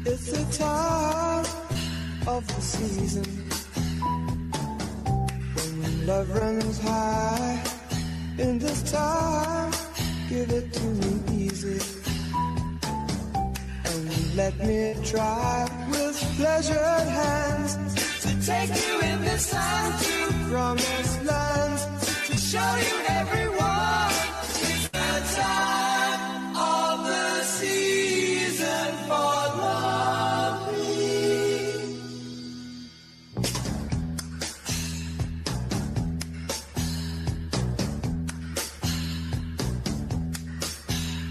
It's the time of the season when love runs high. In this time, give it to me easy, and let me try with pleasured hands to take you in this time to promised lands, to show you everyone it's the time of the season for loving.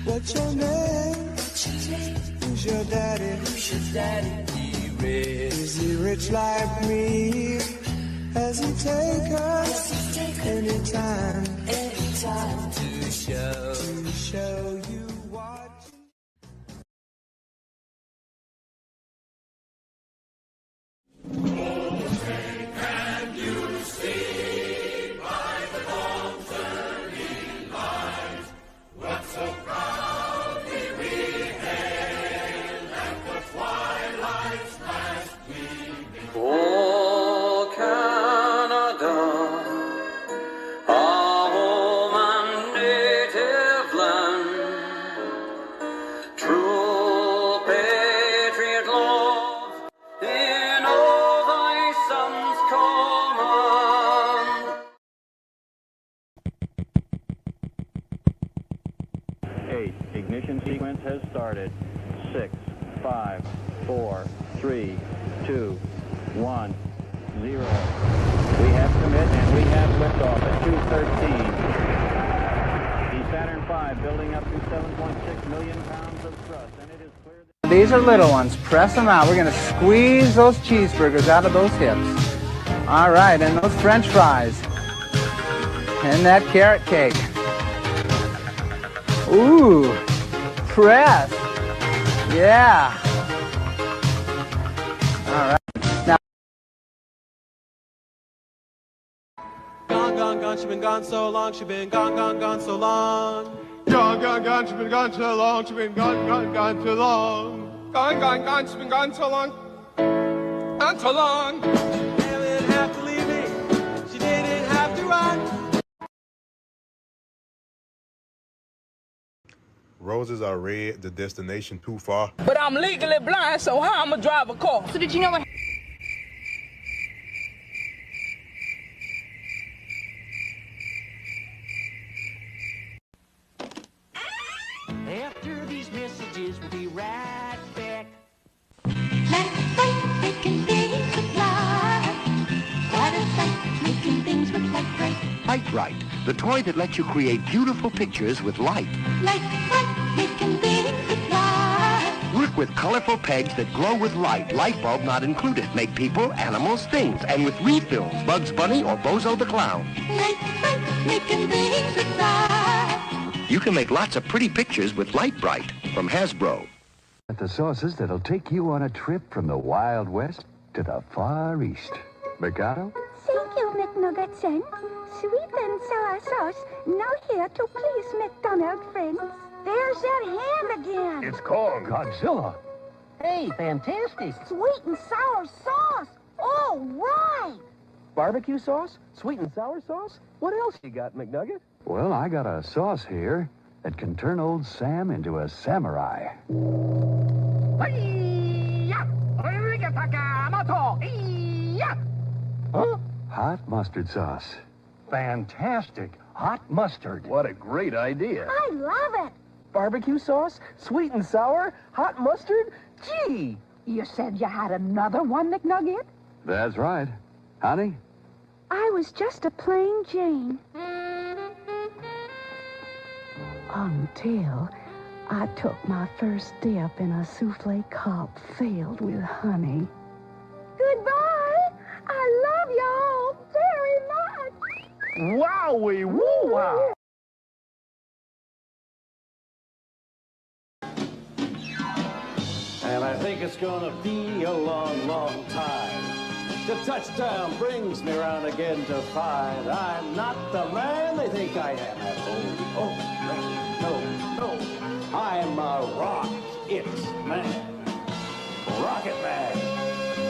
What's your name? Who's your daddy? Is he rich like me? Has he take us anytime to show you what? Can you see by the dawn's early light what so proudly we hailed at the twilight's last gleaming? Oh, Canada, our home and native land, true patriot love in all thy sons' command. 8. Ignition sequence has started. 6, 5, 4, 3, 2, 1, 0. We have commit and we have liftoff at 2:13. The Saturn V building up to 7.6 million pounds of thrust, and it is clear that These are little ones. Press them out. We're going to squeeze those cheeseburgers out of those hips. All right, and those French fries. And that carrot cake. Ooh, press. Yeah. All right. Now. Gone, gone, gone, she been gone so long, she been gone, gone, gone so long. Gone, gone, gone, she's been gone so long, she's been gone, gone, gone too long. Gone, gone, gone, she's been gone so long. Gone so long. She didn't have to leave me, she didn't have to run. Roses are red, the destination too far. But I'm legally blind, so how I'ma drive a car? So did you know what? After these messages, we'll be right back. Making things with light. What a sight, making things with light bright. Light Bright, the toy that lets you create beautiful pictures with light. Light bright, making things with light. Work with colorful pegs that glow with light, light bulb not included. Make people, animals, things, and with refills, Bugs Bunny or Bozo the Clown. Light bright, making things with light. You can make lots of pretty pictures with Light Bright from Hasbro. At the sauces that'll take you on a trip from the Wild West to the Far East. Mikado? Thank you, McNuggetson. Sweet and sour sauce, now here to please McDonald friends. There's that hand again. It's called Godzilla. Hey, fantastic. Sweet and sour sauce. All right. Barbecue sauce? Sweet and sour sauce? What else you got, McNugget? Well, I got a sauce here that can turn old Sam into a samurai. Huh? Hot mustard sauce. Fantastic. Hot mustard. What a great idea. I love it. Barbecue sauce? Sweet and sour? Hot mustard? Gee! You said you had another one, McNugget? That's right. Honey? I was just a plain Jane. Until I took my first dip in a souffle cup filled with honey. Goodbye. I love y'all very much. Wowie woo-wow! And I think it's gonna be a long, long time. The touchdown brings me round again to find I'm not the man they think I am. No, I'm a rock, it's man. rocket man,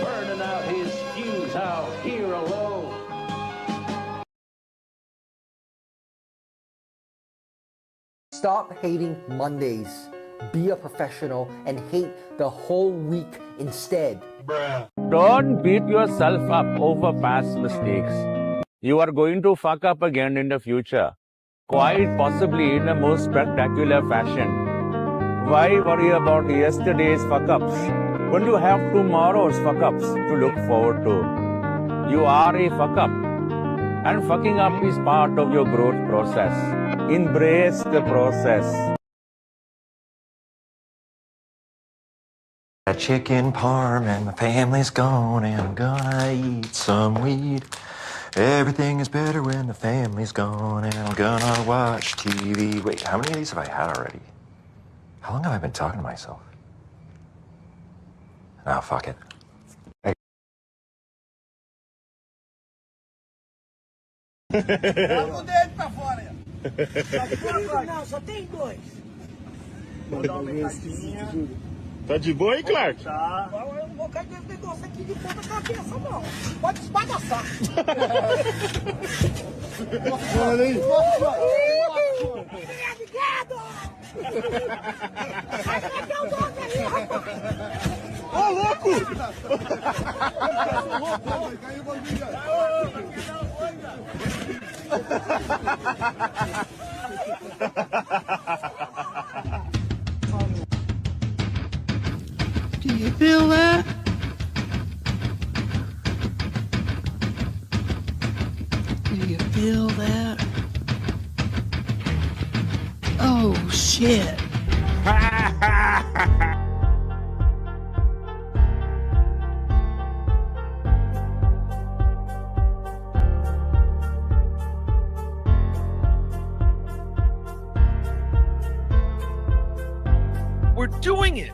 burning out his fuse out here alone. Stop hating Mondays. Be a professional and hate the whole week instead. Don't beat yourself up over past mistakes. You are going to fuck up again in the future, quite possibly in the most spectacular fashion. Why worry about yesterday's fuck-ups when you have tomorrow's fuck-ups to look forward to? You are a fuck-up, and fucking up is part of your growth process. Embrace the process. A chicken parm and my family's gone and I'm gonna eat some weed. Everything is better when the family's gone and I'm gonna watch TV. Wait, how many of these have I had already? How long have I been talking to myself? Oh, fuck it. Hey. Não, só tem dois. Vou dar uma mensagem. Tá de boa aí, Clark? Tá. Eu não vou cair nesse negócio aqui de ponta cabeça, não. Pode esbagaçar. Olha aí. Obrigado! Sai daqui o doce ali, rapaz! Ô, louco! Do you feel that? Do you feel that? Oh, shit. We're doing it!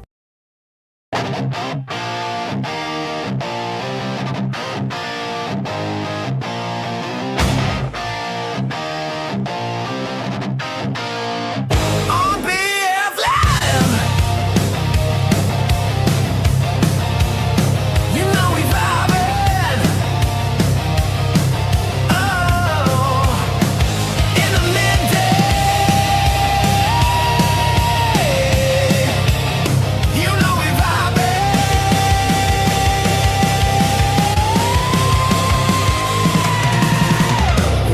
On BF Live. You know we vibing. Oh, in the midday. You know we vibing.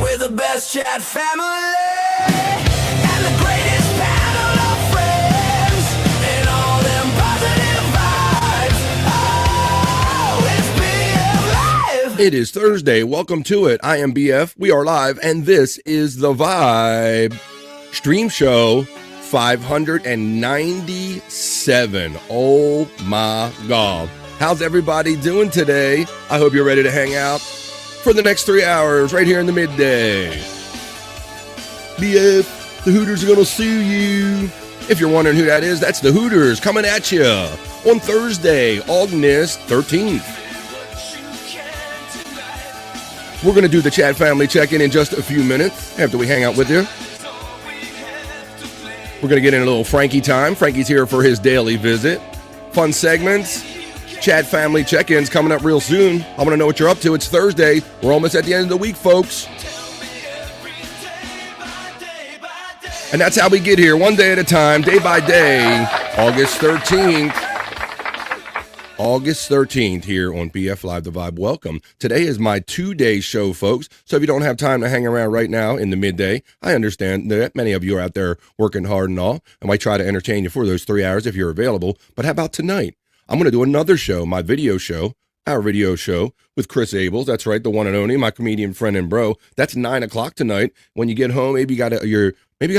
We're the best chat family. It is Thursday. Welcome to it. I am BF. We are live, and this is The Vibe Stream Show 597. Oh my God. How's everybody doing today? I hope you're ready to hang out for the next 3 hours right here in the midday. BF, the Hooters are going to sue you. If you're wondering who that is, that's the Hooters coming at you on Thursday, August 13th. We're going to do the chat family check-in in just a few minutes after we hang out with you. We're going to get in a little Frankie time. Frankie's here for his daily visit. Fun segments, chat family check-ins coming up real soon. I want to know what you're up to. It's Thursday. We're almost at the end of the week, folks. And that's how we get here, one day at a time, day by day, August 13th. August 13th here on BF Live The Vibe. Welcome. Today is my 2-day show, folks. So if you don't have time to hang around right now in the midday, I understand that many of you are out there working hard and all. I might try to entertain you for those 3 hours if you're available. But how about tonight? I'm going to do another show, my video show, our video show with Chris Abels. That's right, the one and only, my comedian friend and bro. That's 9 o'clock tonight. When you get home, maybe you got to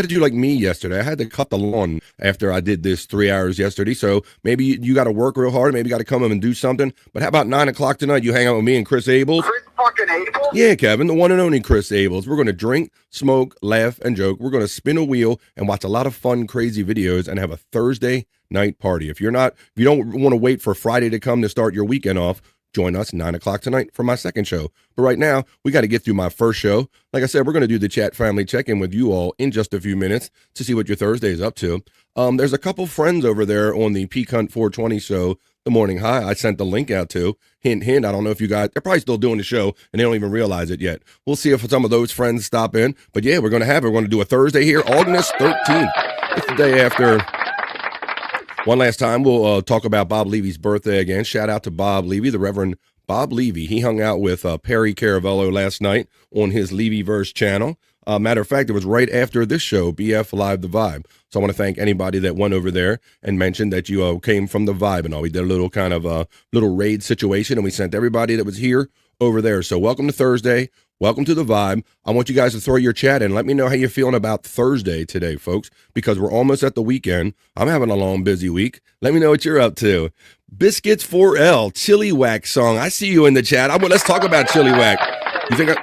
do like me yesterday. I had to cut the lawn after I did this 3 hours yesterday. So maybe you got to work real hard. Maybe you got to come home and do something. But how about 9 o'clock tonight? You hang out with me and Chris Abels. Chris fucking Abels? Yeah, Kevin, the one and only Chris Abels. We're going to drink, smoke, laugh, and joke. We're going to spin a wheel and watch a lot of fun, crazy videos and have a Thursday night party. If you don't want to wait for Friday to come to start your weekend off, join us 9 o'clock tonight for my second show. But right now, we got to get through my first show. Like I said, we're going to do the chat family check-in with you all in just a few minutes to see what your Thursday is up to. There's a couple friends over there on the Peak Hunt 420 show the Morning High, I sent the link out to. Hint, hint. I don't know if you guys, they're probably still doing the show and they don't even realize it yet. We'll see if some of those friends stop in. But yeah, we're going to do a Thursday here, August 13th. It's the day after. One last time, we'll talk about Bob Levy's birthday again. Shout out to Bob Levy, the Reverend Bob Levy. He hung out with Perry Caravello last night on his Levyverse channel. Matter of fact, it was right after this show, BF Live The Vibe. So I want to thank anybody that went over there and mentioned that you came from The Vibe and all. We did a little kind of little raid situation, and we sent everybody that was here over there. So welcome to Thursday. Welcome to The Vibe. I want you guys to throw your chat in. Let me know how you're feeling about Thursday today, folks, because we're almost at the weekend. I'm having a long, busy week. Let me know what you're up to. Biscuits 4L, Chili Whack song. I see you in the chat. Let's talk about Chili Whack. You think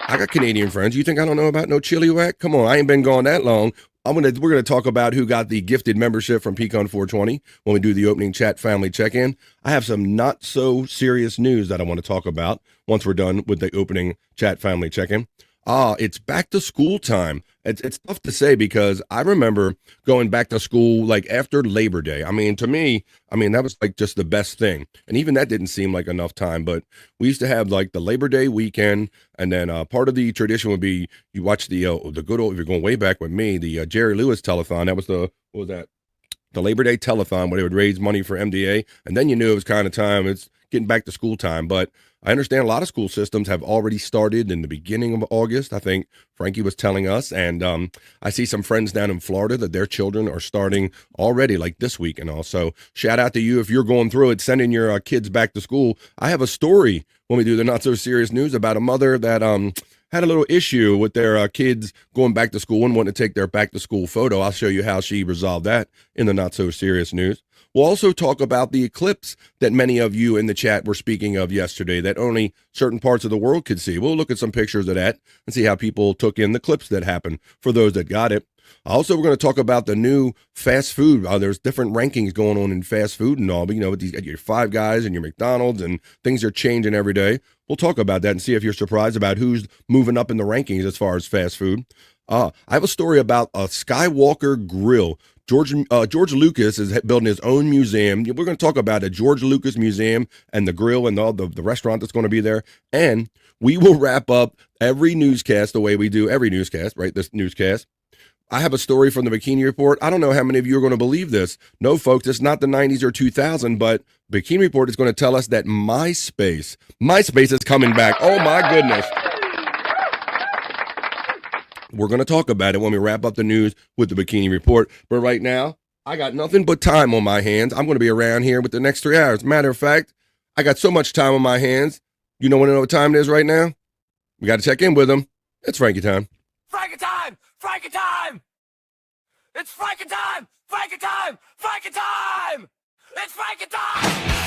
I got Canadian friends. You think I don't know about no Chili Whack? Come on, I ain't been gone that long. We're gonna talk about who got the gifted membership from Pecan 420 when we do the opening chat family check-in. I have some not so serious news that I want to talk about once we're done with the opening chat family check-in. It's back to school time. It's tough to say because I remember going back to school like after Labor Day. I mean, to me, that was like just the best thing. And even that didn't seem like enough time, but we used to have like the Labor Day weekend. And then part of the tradition would be you watch the good old, if you're going way back with me, the Jerry Lewis telethon. That was what was that? The Labor Day telethon where they would raise money for MDA. And then you knew it was kind of time. It's getting back to school time. But I understand a lot of school systems have already started in the beginning of August. I think Frankie was telling us, and I see some friends down in Florida that their children are starting already, like this week and all. So shout out to you if you're going through it, sending your kids back to school. I have a story when we do the Not So Serious News about a mother that had a little issue with their kids going back to school and wanting to take their back to school photo. I'll show you how she resolved that in the Not So Serious News. We'll also talk about the eclipse that many of you in the chat were speaking of yesterday that only certain parts of the world could see. We'll look at some pictures of that and see how people took in the eclipse that happened for those that got it. Also, we're going to talk about the new fast food. There's different rankings going on in fast food and all, but with your Five Guys and your McDonald's, and things are changing every day. We'll talk about that and see if you're surprised about who's moving up in the rankings as far as fast food. I have a story about a Skywalker grill. George Lucas is building his own museum. We're going to talk about a George Lucas museum and the grill and all the restaurant that's going to be there. And we will wrap up every newscast the way we do every newscast, right? This newscast. I have a story from the Bikini Report. I don't know how many of you are going to believe this. No, folks, it's not the 90s or 2000, but Bikini Report is going to tell us that MySpace is coming back. Oh, my goodness. We're going to talk about it when we wrap up the news with the Bikini Report. But right now, I got nothing but time on my hands. I'm going to be around here with the next 3 hours. Matter of fact, I got so much time on my hands. You want to know what time it is right now? We got to check in with him. It's Frankie Time. Frankie Time! Frankie Time! It's Frankie Time! Frankie Time! Frankie Time! It's Frankie Time!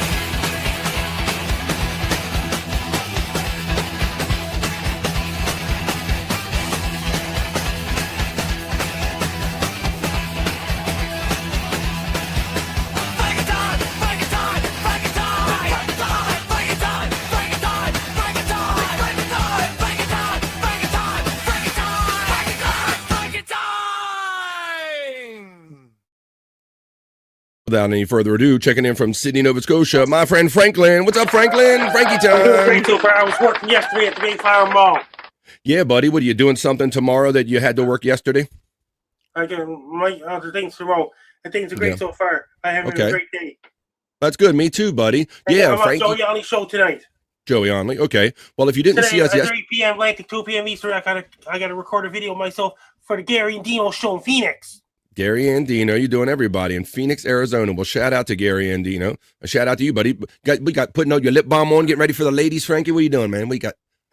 Without any further ado, checking in from Sydney, Nova Scotia, my friend Franklin. What's up, Franklin? Frankie Time. Great so far. I was working yesterday at the Mayflower Mall. Yeah, buddy. What are you doing? Something tomorrow that you had to work yesterday? I do my other things tomorrow. I think it's great so far. I have a great day. That's good. Me too, buddy. Yeah, Frankie. I'm on Joey Only show tonight. Joey Only. Okay. Well, if you didn't see us at yesterday, 3 p.m. Atlantic, 2 p.m. Eastern, I gotta record a video of myself for the Gary and Dino show in Phoenix. Gary and Dino, you're doing everybody in Phoenix, Arizona. Well, shout out to Gary and Dino. A shout out to you, buddy. We got putting out your lip balm on, getting ready for the ladies, Frankie. What are you doing, man?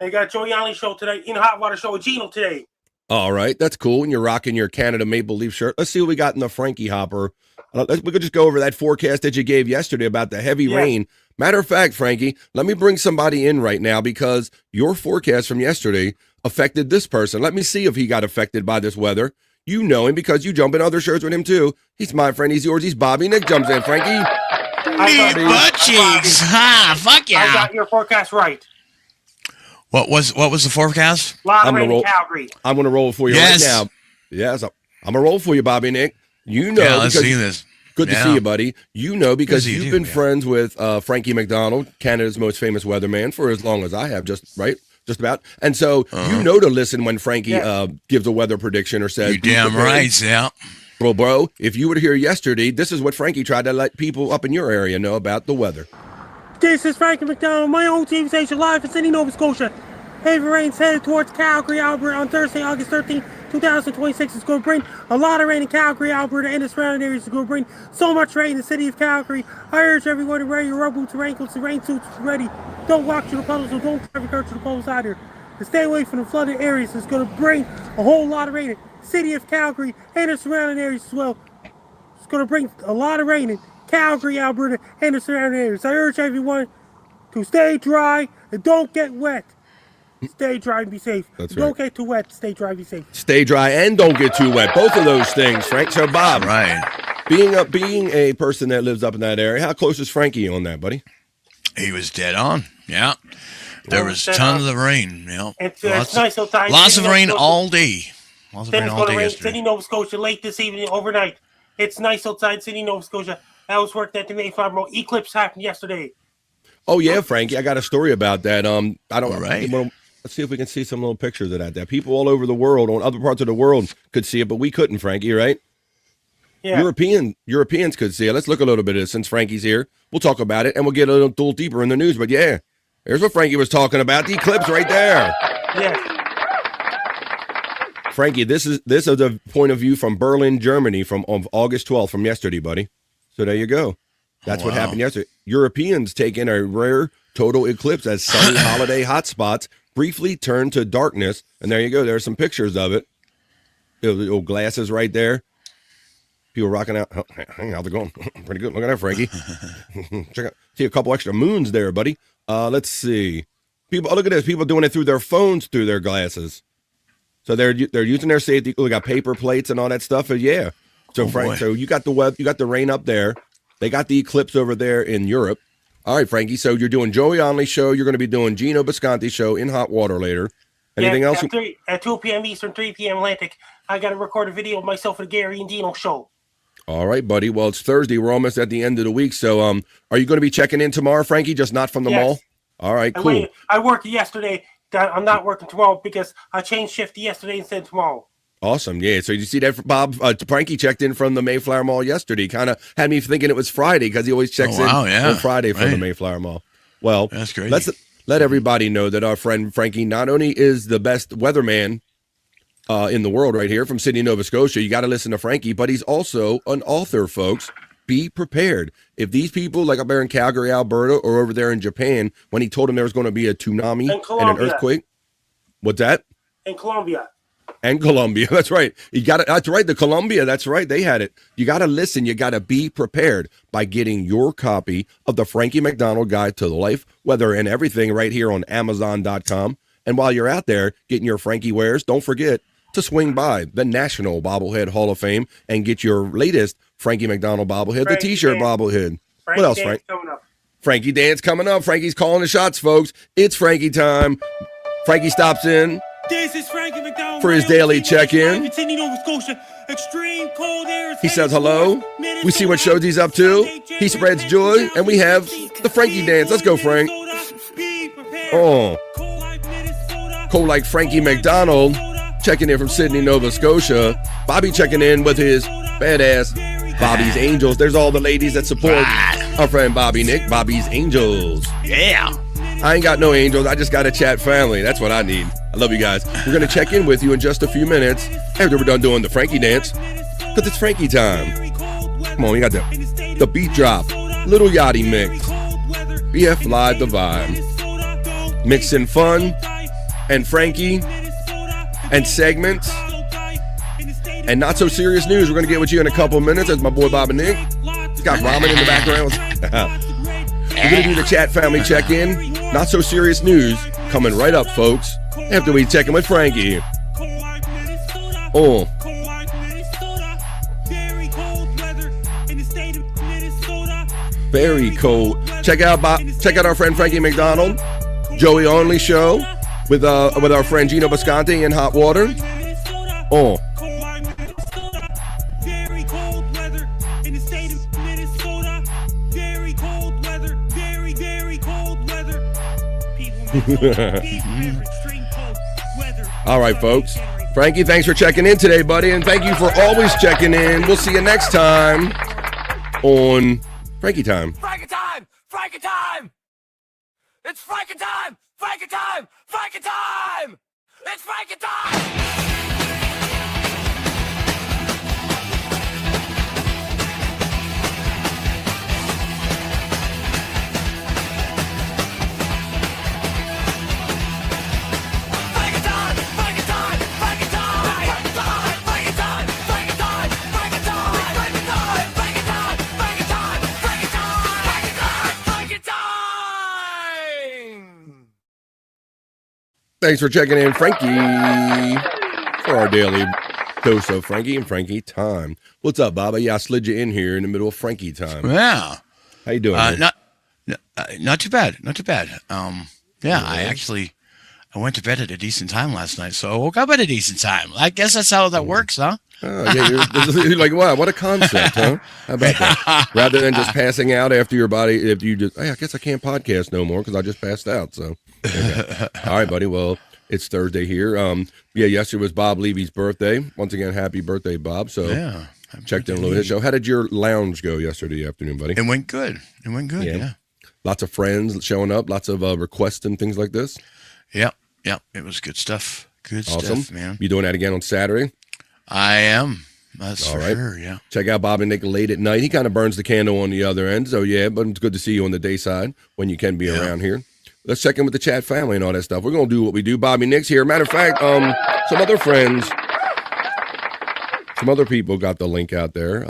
I got Joey Only show tonight in Hot Water show with Gino today. All right, that's cool. And you're rocking your Canada Maple Leaf shirt. Let's see what we got in the Frankie Hopper. We could just go over that forecast that you gave yesterday about the heavy rain. Matter of fact, Frankie, let me bring somebody in right now because your forecast from yesterday affected this person. Let me see if he got affected by this weather. You know him because you jump in other shirts with him too. He's my friend. He's yours. He's Bobby. Nick jumps in. Frankie. Me butt cheeks. Ha! Fuck yeah. I got your forecast right. What was the forecast? A lot of rain in Calgary. I'm going to roll for you right now. Yes, I'm going to roll for you, Bobby Nick. You know. Yeah, let's see this. Good to Yeah. see you, buddy. You know, because Good to see you you've too, been yeah. friends with Frankie McDonald, Canada's most famous weatherman, for as long as I have, just about. And so you know to listen when Frankie gives a weather prediction or says, You damn right, yeah. Well, bro, if you were here yesterday, this is what Frankie tried to let people up in your area know about the weather. This is Frankie McDonald, my own TV station, live in Sydney, Nova Scotia. Heavy rains headed towards Calgary, Alberta on Thursday, August 13, 2026. It's going to bring a lot of rain in Calgary, Alberta, and the surrounding areas. It's going to bring so much rain in the city of Calgary. I urge everyone to wear your rubber boots, raincoats, and rain suits ready. Don't walk through the puddles, or don't drive your car through the puddles either. To stay away from the flooded areas. It's going to bring a whole lot of rain in the city of Calgary and the surrounding areas as well. It's going to bring a lot of rain in Calgary, Alberta, and the surrounding areas. I urge everyone to stay dry and don't get wet. Stay dry and be safe. That's Don't right. get too wet. Stay dry and be safe. Stay dry and don't get too wet. Both of those things, Frank. So, Bob, being a person that lives up in that area, how close is Frankie on that, buddy? He was dead on. Yeah. There was dead tons on. of rain. You know. It's nice outside. Lots of Sydney, rain Nova Scotia. all day. Lots of Then rain it's all going day to rain yesterday. Sydney, Nova Scotia late this evening, overnight. It's nice outside Sydney, Nova Scotia. I was working at the Mayflower Road. Eclipse happened yesterday. Oh yeah, Frankie, I got a story about that. I don't. Let's see if we can see some little pictures of that. That people all over the world, on other parts of the world, could see it, but we couldn't, Frankie. Right? Yeah. Europeans could see it. Let's look a little bit at it since Frankie's here. We'll talk about it, and we'll get a little deeper in the news. But yeah, here's what Frankie was talking about. The eclipse right there. Yes. Frankie, this is a point of view from Berlin, Germany, from August 12th, from yesterday, buddy. So there you go. That's what happened yesterday. Europeans take in a rare total eclipse as sunny holiday hotspots briefly turn to darkness. And there you go. There's some pictures of it. Little glasses right there. People rocking out. Oh, how's it going? Pretty good. Look at that, Frankie. Check out. See a couple extra moons there, buddy. Let's see. People, look at this. People doing it through their phones, through their glasses. So they're using their safety. We got paper plates and all that stuff. Yeah. So Frank, so you got the rain up there. They got the eclipse over there in Europe. All right, Frankie. So you're doing Joey Onley show. You're going to be doing Gino Bisconti show in hot water later. Anything else? At 2 p.m. Eastern, 3 p.m. Atlantic, I got to record a video of myself at the Gary and Dino show. All right, buddy. Well, it's Thursday. We're almost at the end of the week. So are you going to be checking in tomorrow, Frankie? Just not from the mall? All right, cool. I worked yesterday. I'm not working tomorrow because I changed shift yesterday instead of tomorrow. Awesome. Yeah. So you see that, Bob? Frankie checked in from the Mayflower Mall yesterday. Kind of had me thinking it was Friday because he always checks in on Friday from the Mayflower Mall. Well, that's great. Let's let everybody know that our friend Frankie not only is the best weatherman in the world right here from Sydney, Nova Scotia. You got to listen to Frankie, but he's also an author, folks. Be prepared. If these people, like up there in Calgary, Alberta, or over there in Japan, when he told them there was going to be a tsunami and an earthquake. What's that? In Colombia. And Colombia. That's right. You got it. That's right. The Colombia. That's right. They had it. You got to listen. You got to be prepared by getting your copy of the Frankie McDonald Guide to Life, Weather, and Everything right here on Amazon.com. And while you're out there getting your Frankie wares, don't forget to swing by the National Bobblehead Hall of Fame and get your latest Frankie McDonald bobblehead, the T-shirt bobblehead. What else, Frank? Frankie Dance coming up. Frankie's calling the shots, folks. It's Frankie time. Frankie stops in This is Frankie McDonald for his daily check-in. Extreme cold air. He says hello. We see what shows he's up to. He spreads joy, and we have the Frankie Dance. Let's go, Frank. Oh, cold like Frankie McDonald. Checking in from Sydney, Nova Scotia. Bobby checking in with his badass Bobby's Angels. There's all the ladies that support our friend Bobby Nick. Bobby's Angels. Yeah. I ain't got no angels. I just got a chat family. That's what I need. I love you guys. We're going to check in with you in just a few minutes after we're done doing the Frankie Dance, because it's Frankie time. Come on, you got the beat drop. Little Yachty mix. BF Live the Vibe. Mixing fun and Frankie and segments and not so serious news. We're going to get with you in a couple of minutes. That's my boy Bob and Nick. He's got ramen in the background. We're going to do the chat family check-in. Not so serious news coming right up, folks, after we check in with Frankie. Oh. Very cold. Check out our friend Frankie McDonald, Joey Only show with our friend Gino Bisconti in hot water. Oh. All right, folks. Frankie, thanks for checking in today, buddy, and thank you for always checking in. We'll see you next time on Frankie Time. Frankie Time! Frankie Time! It's Frankie Time! Frankie Time! Frankie Time! It's Frankie Time! Thanks for checking in, Frankie, for our daily dose of Frankie and Frankie Time. What's up, Baba? Yeah, I slid you in here in the middle of Frankie Time. Yeah. How you doing? Not too bad. Not too bad. I went to bed at a decent time last night, so I woke up at a decent time. I guess that's how that works, huh? Oh, yeah, you're like, wow, what a concept, huh? How about that? Rather than just passing out after your body, if you just, hey, I guess I can't podcast no more because I just passed out. So, okay. All right, buddy. Well, it's Thursday here. Yesterday was Bob Levy's birthday. Once again, happy birthday, Bob. So, yeah, checked in a little bit. So, how did your lounge go yesterday afternoon, buddy? It went good. Yeah. Lots of friends showing up. Lots of requests and things like this. Yeah. It was good stuff. Good awesome stuff, man. You doing that again on Saturday? I am. That's all for right. sure, yeah. Check out Bob and Nick late at night. He kind of burns the candle on the other end. So, yeah, but it's good to see you on the day side when you can be around here. Let's check in with the chat family and all that stuff. We're going to do what we do. Bobby Nick's here. Matter of fact, some other friends, some other people got the link out there.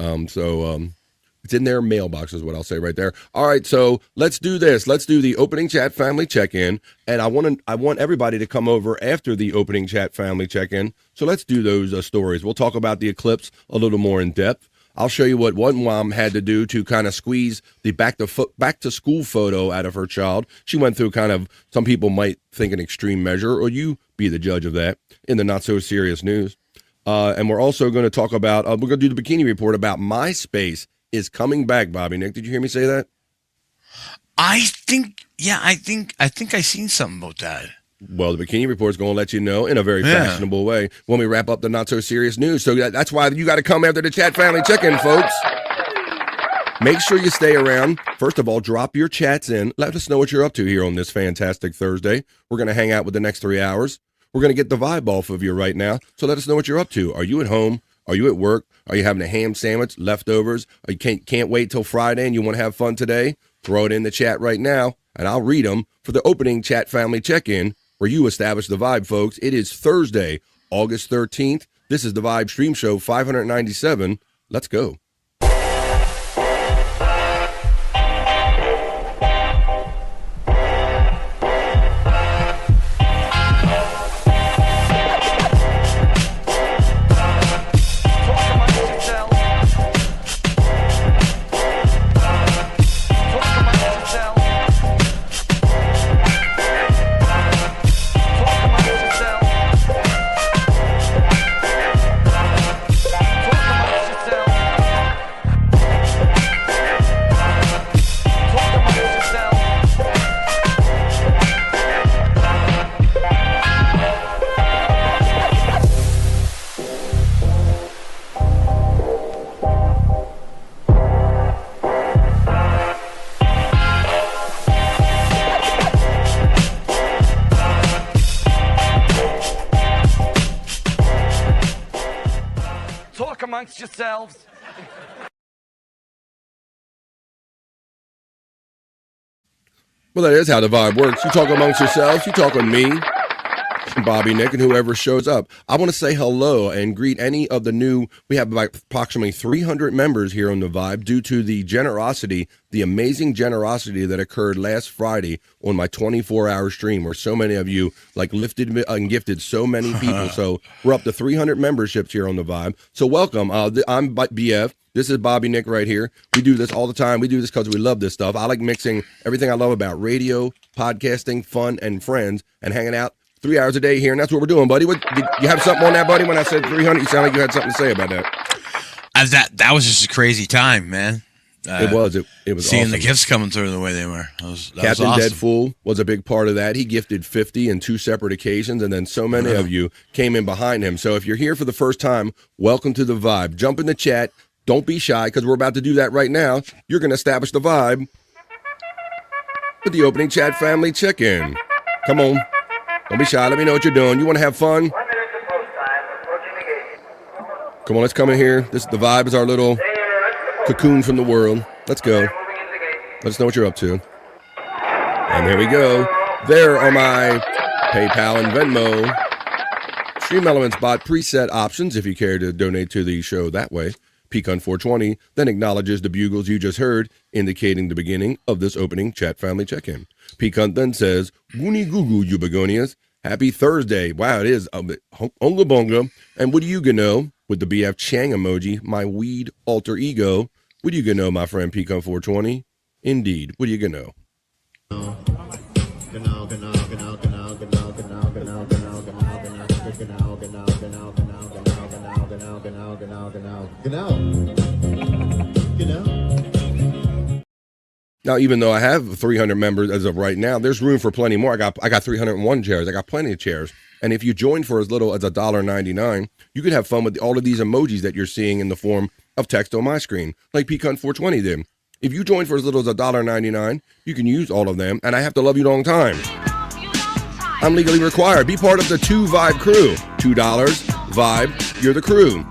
It's in their mailbox is what I'll say right there. All right, so let's do this. Let's do the opening chat family check-in, and I want everybody to come over after the opening chat family check-in. So let's do those stories. We'll talk about the eclipse a little more in depth. I'll show you what one mom had to do to kind of squeeze the back to school photo out of her child. She went through kind of, some people might think, an extreme measure, or you be the judge of that in the not so serious news. And we're also going to talk about, we're going to do the bikini report about MySpace is coming back, Bobby Nick. Did you hear me say that? I think I seen something about that. Well, the Bikini Report is going to let you know in a very fashionable way when we wrap up the not so serious news. So that's why you got to come after the chat family check-in, folks. Make sure you stay around. First of all, drop your chats in. Let us know what you're up to here on this fantastic Thursday. We're going to hang out with the next 3 hours. We're going to get the vibe off of you right now. So let us know what you're up to. Are you at home? Are you at work? Are you having a ham sandwich, leftovers? Or you can't wait till Friday and you want to have fun today? Throw it in the chat right now, and I'll read them for the opening chat family check-in where you establish the vibe, folks. It is Thursday, August 13th. This is the Vibe Stream Show 597. Let's go. Amongst yourselves. Well, that is how the vibe works. You talk amongst yourselves. You talk with me, Bobby, Nick, and whoever shows up. I want to say hello and greet any of the new. We have about approximately 300 members here on the Vibe due to the generosity, the amazing generosity that occurred last Friday on my 24-hour stream, where so many of you lifted and gifted so many people. So we're up to 300 memberships here on the Vibe. So welcome. I'm BF. This is Bobby Nick right here. We do this all the time. We do this because we love this stuff. I like mixing everything I love about radio, podcasting, fun, and friends, and hanging out 3 hours a day here, and that's what we're doing, buddy. Did you have something on that, buddy? When I said 300, you sound like you had something to say about that. That was just a crazy time, man. It was seeing awesome. the gifts coming through the way they were. That was Captain awesome. Deadfool was a big part of that. He gifted 50 in 2 separate occasions, and then so many of you came in behind him. So if you're here for the first time, welcome to the Vibe. Jump in the chat. Don't be shy, because we're about to do that right now. You're going to establish the vibe with the opening chat family check-in. Come on. Don't be shy. Let me know what you're doing. You want to have fun? Come on, let's come in here. The Vibe is our little cocoon from the world. Let's go. Let us know what you're up to. And there we go. There are my PayPal and Venmo Stream Elements bot preset options if you care to donate to the show that way. Pecan420 then acknowledges the bugles you just heard, indicating the beginning of this opening chat family check-in. Pecan then says, Woony goo goo, you begonias. Happy Thursday. Wow, it is unga bonga. And what do you know with the BF Chang emoji, my weed alter ego? What do you know, my friend Pecan420? Indeed. What do you know? Now, even though I have 300 members as of right now, there's room for plenty more. I got 301 chairs. I got plenty of chairs. And if you join for as little as $1.99, you could have fun with all of these emojis that you're seeing in the form of text on my screen, like Pecan420 did. If you join for as little as $1.99, you can use all of them, and I have to love you long time. I'm legally required. Be part of the 2 Vibe crew. $2, Vibe, you're the crew.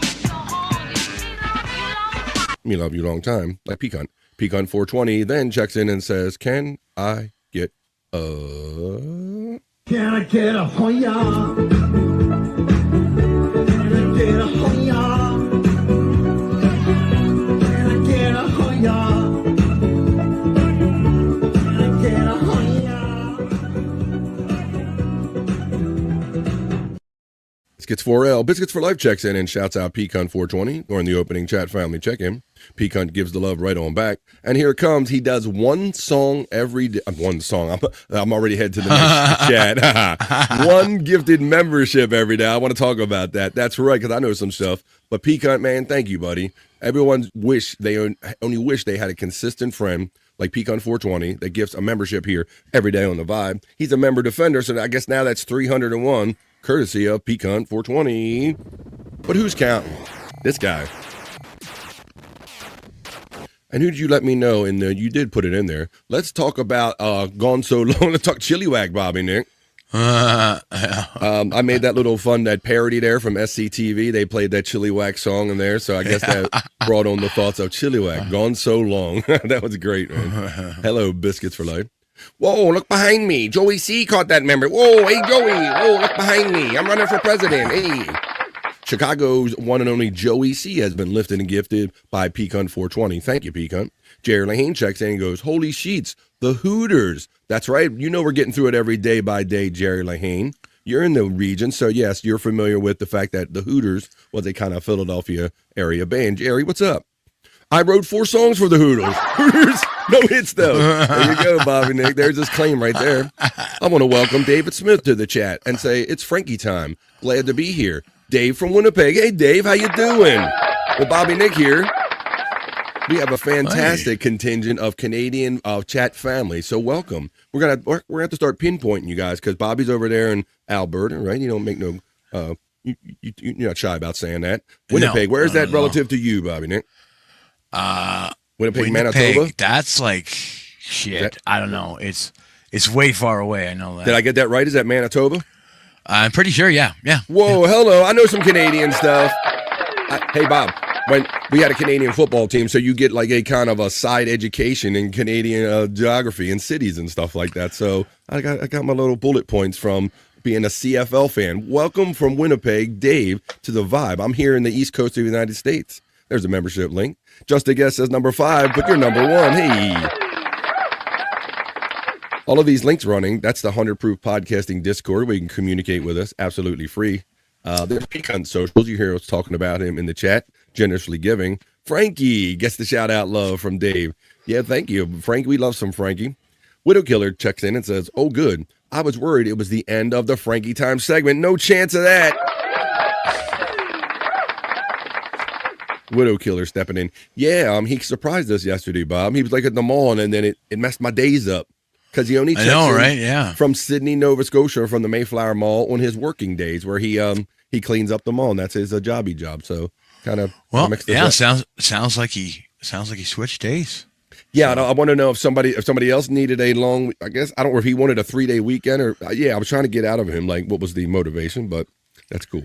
Me love you long time, like Pecan. Pecan420 then checks in and says, Can I get a Hoya? Can I get a Hoya? Can I get a Hoya? Can I get a Hoya? Biscuits 4L. Biscuits for Life checks in and shouts out Pecan420 during the opening chat family check-in. Pecan gives the love right on back. And here it comes. He does one song every day. One song. I'm already headed to the next chat. One gifted membership every day. I want to talk about that. That's right, because I know some stuff. But Pecan, man, thank you, buddy. Everyone only wish they had a consistent friend like Pecan420 that gifts a membership here every day on the Vibe. He's a member defender, so I guess now that's 301. Courtesy of Pecan420. But who's counting? This guy. And who did you let me know in there? You did put it in there. Let's talk about Gone So Long. Let's talk Chilliwack, Bobby Nick. I made that little fun, that parody there from SCTV. They played that Chilliwack song in there, so I guess that brought on the thoughts of Chilliwack. Gone So Long. That was great, man. Hello, Biscuits for Life. Whoa, look behind me. Joey C. caught that member. Whoa, hey, Joey. Whoa, look behind me. I'm running for president. Hey. Chicago's one and only Joey C. has been lifted and gifted by Pecan420. Thank you, Pecan. Jerry Lahane checks in and goes, holy sheets, the Hooters. That's right. You know we're getting through it every day by day, Jerry Lahane. You're in the region, so yes, you're familiar with the fact that the Hooters was a kind of Philadelphia area band. Jerry, what's up? I wrote 4 songs for the Hooters. Hooters, no hits though. There you go, Bobby Nick. There's his claim right there. I want to welcome David Smith to the chat and say it's Frankie time. Glad to be here. Dave from Winnipeg. Hey, Dave, how you doing? Well, Bobby Nick here. We have a fantastic contingent of Canadian chat family, so welcome. We're gonna have to start pinpointing you guys because Bobby's over there in Alberta, right? You don't make no. You're not shy about saying that. Winnipeg. No, where's that relative to you, Bobby Nick? Winnipeg, Manitoba. That's like shit. I don't know. It's way far away. I know that. Did I get that right? Is that Manitoba? I'm pretty sure. Yeah. Whoa, hello. I know some Canadian stuff. Hey, Bob. When we had a Canadian football team, so you get like a kind of a side education in Canadian geography and cities and stuff like that. So I got my little bullet points from being a CFL fan. Welcome from Winnipeg, Dave, to the Vibe. I'm here in the East Coast of the United States. There's a membership link. Just a guess says number 5, but you're number 1. Hey. All of these links running. That's the 100 Proof Podcasting Discord where you can communicate with us absolutely free. There's Pecan Socials. You hear us talking about him in the chat. Generously giving. Frankie gets the shout out love from Dave. Yeah, thank you, Frank. We love some Frankie. Widow Killer checks in and says, oh, good. I was worried it was the end of the Frankie Time segment. No chance of that. Widow Killer stepping in. Yeah, he surprised us yesterday, Bob. He was like at the mall, and then it messed my days up because he only checks in right? Yeah. from Sydney, Nova Scotia, from the Mayflower Mall on his working days, where he cleans up the mall, and that's his jobby job. So kind of mixed it up. sounds like he switched days. Yeah, I want to know if somebody else needed a long. I guess I don't know if he wanted a 3-day weekend or. I was trying to get out of him like what was the motivation, but that's cool.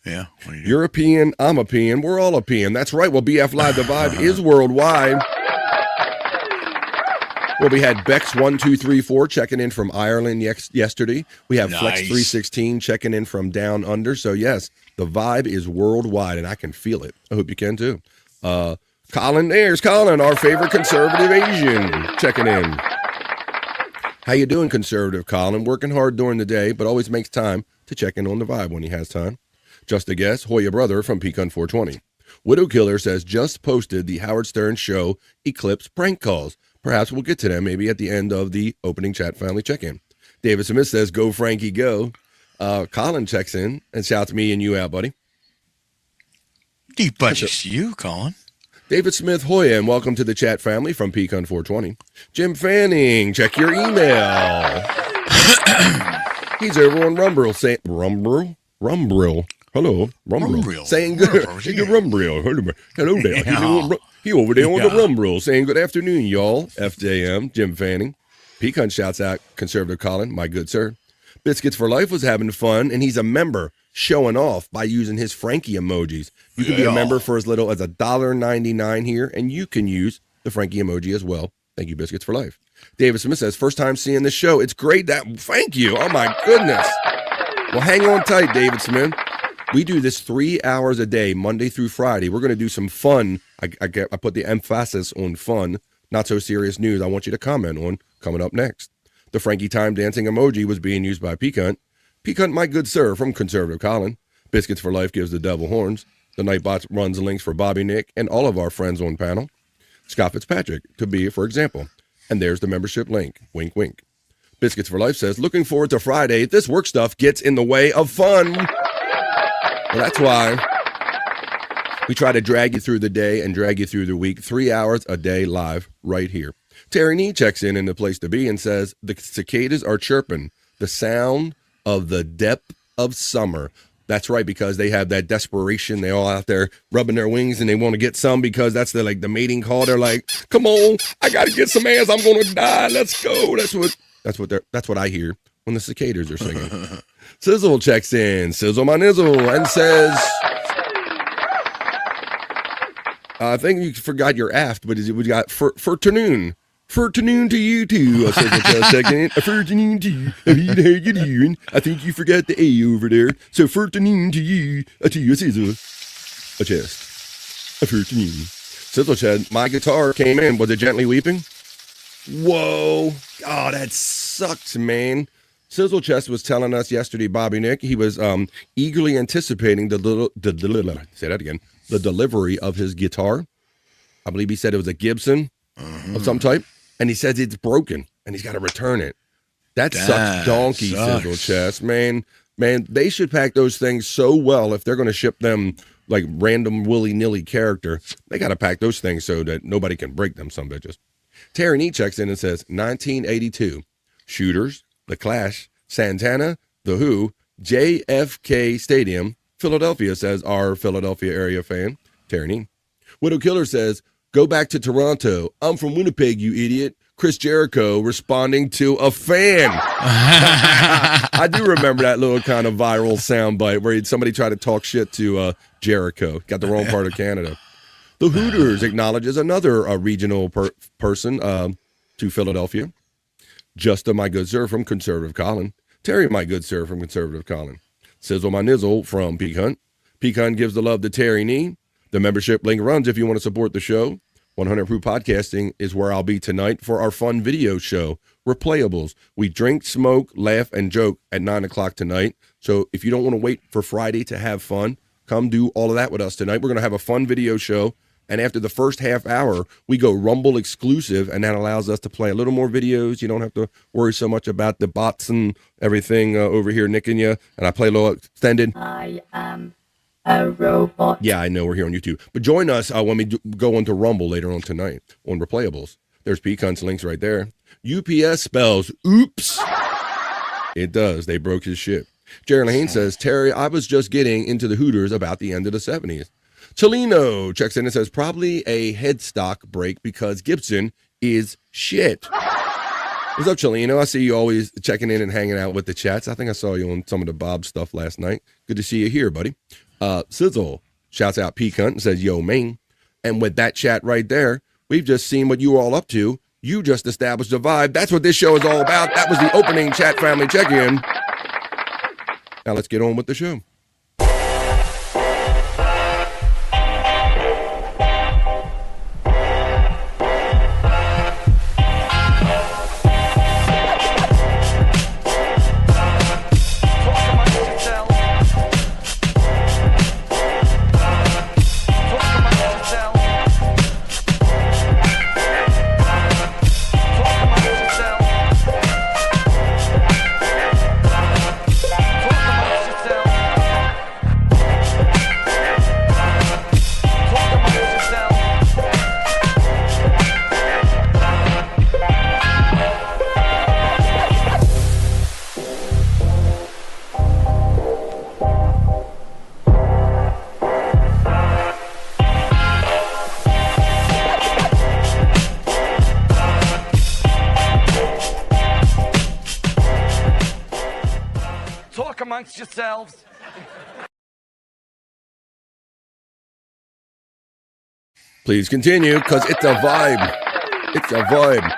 Yeah. You're a peon, I'm a peon, we're all a peon. That's right. Well, BF Live, the vibe is worldwide. Well, we had Bex1234 checking in from Ireland yesterday. We have Flex316 checking in from down under. So, yes, the vibe is worldwide, and I can feel it. I hope you can, too. Colin, there's Colin, our favorite conservative Asian, checking in. How you doing, conservative Colin? Working hard during the day, but always makes time to check in on the vibe when he has time. Just a guess, Hoya Brother from Pecan 420. Widow Killer says, just posted the Howard Stern Show Eclipse prank calls. Perhaps we'll get to them maybe at the end of the opening chat family check-in. David Smith says, go Frankie, go. Colin checks in and shouts me and you out, buddy. Deep budgets you, Colin. David Smith, Hoya, and welcome to the chat family from Pecan 420. Jim Fanning, check your email. He's over on Rumbrill saying, Rumbrill. Hello, Rumbrill. Saying good. Rumbrill. Hello there. Yeah. He over there on the Rumbrill saying good afternoon, y'all. FJM, Jim Fanning. Pecan shouts out Conservative Colin, my good sir. Biscuits for Life was having fun, and he's a member showing off by using his Frankie emojis. You can be a member for as little as $1.99 here, and you can use the Frankie emoji as well. Thank you, Biscuits for Life. David Smith says, first time seeing this show. It's great. Thank you. Oh, my goodness. Well, hang on tight, David Smith. We do this 3 hours a day, Monday through Friday. We're going to do some fun. I put the emphasis on fun, not so serious news I want you to comment on coming up next. The Frankie Time dancing emoji was being used by Pecan. Pecan, my good sir, from Conservative Colin. Biscuits for Life gives the devil horns. The Nightbot runs links for Bobby Nick and all of our friends on panel. Scott Fitzpatrick could be, for example. And there's the membership link. Wink, wink. Biscuits for Life says, looking forward to Friday. This work stuff gets in the way of fun. Well, that's why we try to drag you through the day and drag you through the week. 3 hours a day live right here. Terry Nee checks in the place to be and says, the cicadas are chirping. The sound of the depth of summer. That's right, because they have that desperation. They all out there rubbing their wings and they want to get some because that's the mating call. They're like, come on, I got to get some ass. I'm going to die. Let's go. That's what I hear when the cicadas are singing. Sizzle checks in, sizzle my nizzle, and says, I think you forgot your aft, but we got Furtanoon. Furtanoon to you too. Furtanoon to you. How you doing? I think you forgot the A over there. So Furtanoon to you. To you, sizzle. A chest. A Furtanoon. Sizzle said, my guitar came in. Was it gently weeping? Whoa. Oh, that sucks, man. Sizzle Chest was telling us yesterday, Bobby Nick, he was eagerly anticipating the delivery of his guitar. I believe he said it was a Gibson of some type, and he says it's broken, and he's got to return it. That sucks donkey, Sizzle Chest, man. Man, they should pack those things so well if they're going to ship them like random willy-nilly character. They got to pack those things so that nobody can break them, some bitches. Terry Nee checks in and says, 1982, Shooters, The Clash, Santana, The Who, JFK Stadium, Philadelphia, says our Philadelphia area fan, Terry Nee. Widow Killer says, go back to Toronto. I'm from Winnipeg, you idiot. Chris Jericho responding to a fan. I do remember that little kind of viral soundbite where somebody tried to talk shit to Jericho. Got the wrong part of Canada. The Hooters acknowledges another regional person to Philadelphia. Justa, my good sir, from Conservative Colin. Terry, my good sir, from Conservative Colin. Sizzle, my nizzle, from Pecan. Pecan gives the love to Terry Nee. The membership link runs if you want to support the show. 100 Proof Podcasting is where I'll be tonight for our fun video show, Replayables. We drink, smoke, laugh, and joke at 9 o'clock tonight. So if you don't want to wait for Friday to have fun, come do all of that with us tonight. We're going to have a fun video show. And after the first half hour, we go Rumble exclusive, and that allows us to play a little more videos. You don't have to worry so much about the bots and everything over here nicking you. And I play a little extended. I am a robot. Yeah, I know we're here on YouTube. But join us when we go into Rumble later on tonight on Replayables. There's Peacunt's links right there. UPS spells oops. It does. They broke his shit. Jerry Lahane says, Terry, I was just getting into the Hooters about the end of the 70s. Chelino checks in and says, probably a headstock break because Gibson is shit. What's up, Chelino? I see you always checking in and hanging out with the chats. I think I saw you on some of the Bob stuff last night. Good to see you here, buddy. Sizzle shouts out Peacunt and says, yo, man. And with that chat right there, we've just seen what you were all up to. You just established a vibe. That's what this show is all about. That was the opening chat family check-in. Now let's get on with the show. Amongst yourselves. Please continue, because it's a vibe. It's a vibe.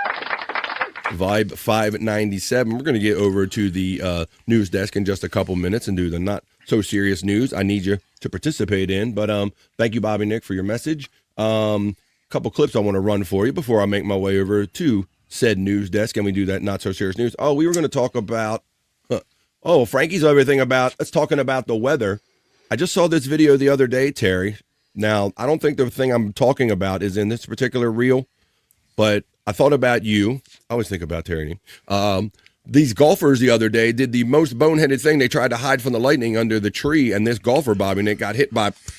Vibe 597. We're going to get over to the news desk in just a couple minutes and do the not so serious news I need you to participate in. But thank you, Bobby Nick, for your message. Couple clips I want to run for you before I make my way over to said news desk and we do that not so serious news. Oh, we were going to talk about Frankie's everything about, let's talking about the weather. I just saw this video the other day, Terry. Now, I don't think the thing I'm talking about is in this particular reel, but I thought about you. I always think about Terry. These golfers the other day did the most boneheaded thing. They tried to hide from the lightning under the tree, and this golfer, Bobby Nick,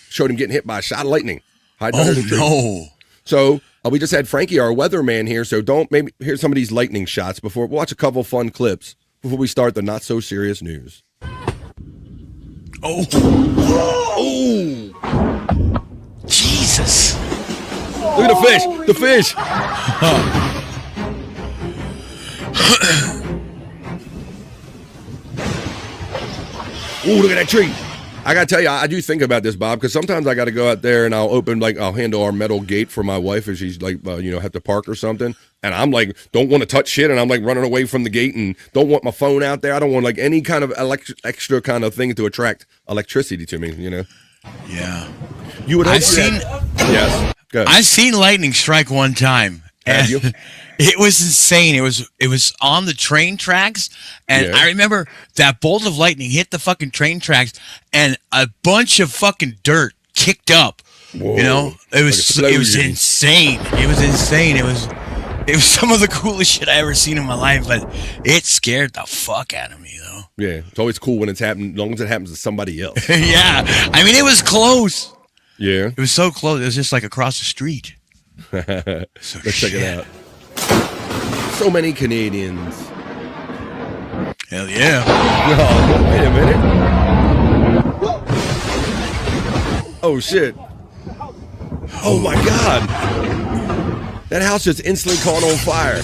showed him getting hit by a shot of lightning. Under the tree. No. So we just had Frankie, our weatherman, here, so here's some of these lightning shots before, watch a couple fun clips before we start the not so serious news. Oh. Jesus. Look at the fish. The fish. Ooh, look at that tree. I got to tell you, I do think about this, Bob, because sometimes I got to go out there and I'll handle our metal gate for my wife if she's have to park or something. And I'm like, don't want to touch shit. And I'm like running away from the gate and don't want my phone out there. I don't want like any kind of extra kind of thing to attract electricity to me, you know? Yeah. You would have seen. Yes. Good. I've seen lightning strike one time. Have you? It was insane. It was on the train tracks, and I remember that bolt of lightning hit the fucking train tracks, and a bunch of fucking dirt kicked up. Whoa. You know, it was insane. It was insane. It was some of the coolest shit I ever seen in my life, but it scared the fuck out of me though. Yeah, it's always cool when it's happening, as long as it happens to somebody else. Yeah, I mean it was close. Yeah, it was so close. It was just like across the street. Let's check it out. So many Canadians. Hell yeah. Oh, wait a minute. Oh, shit. Oh, my God. That house just instantly caught on fire.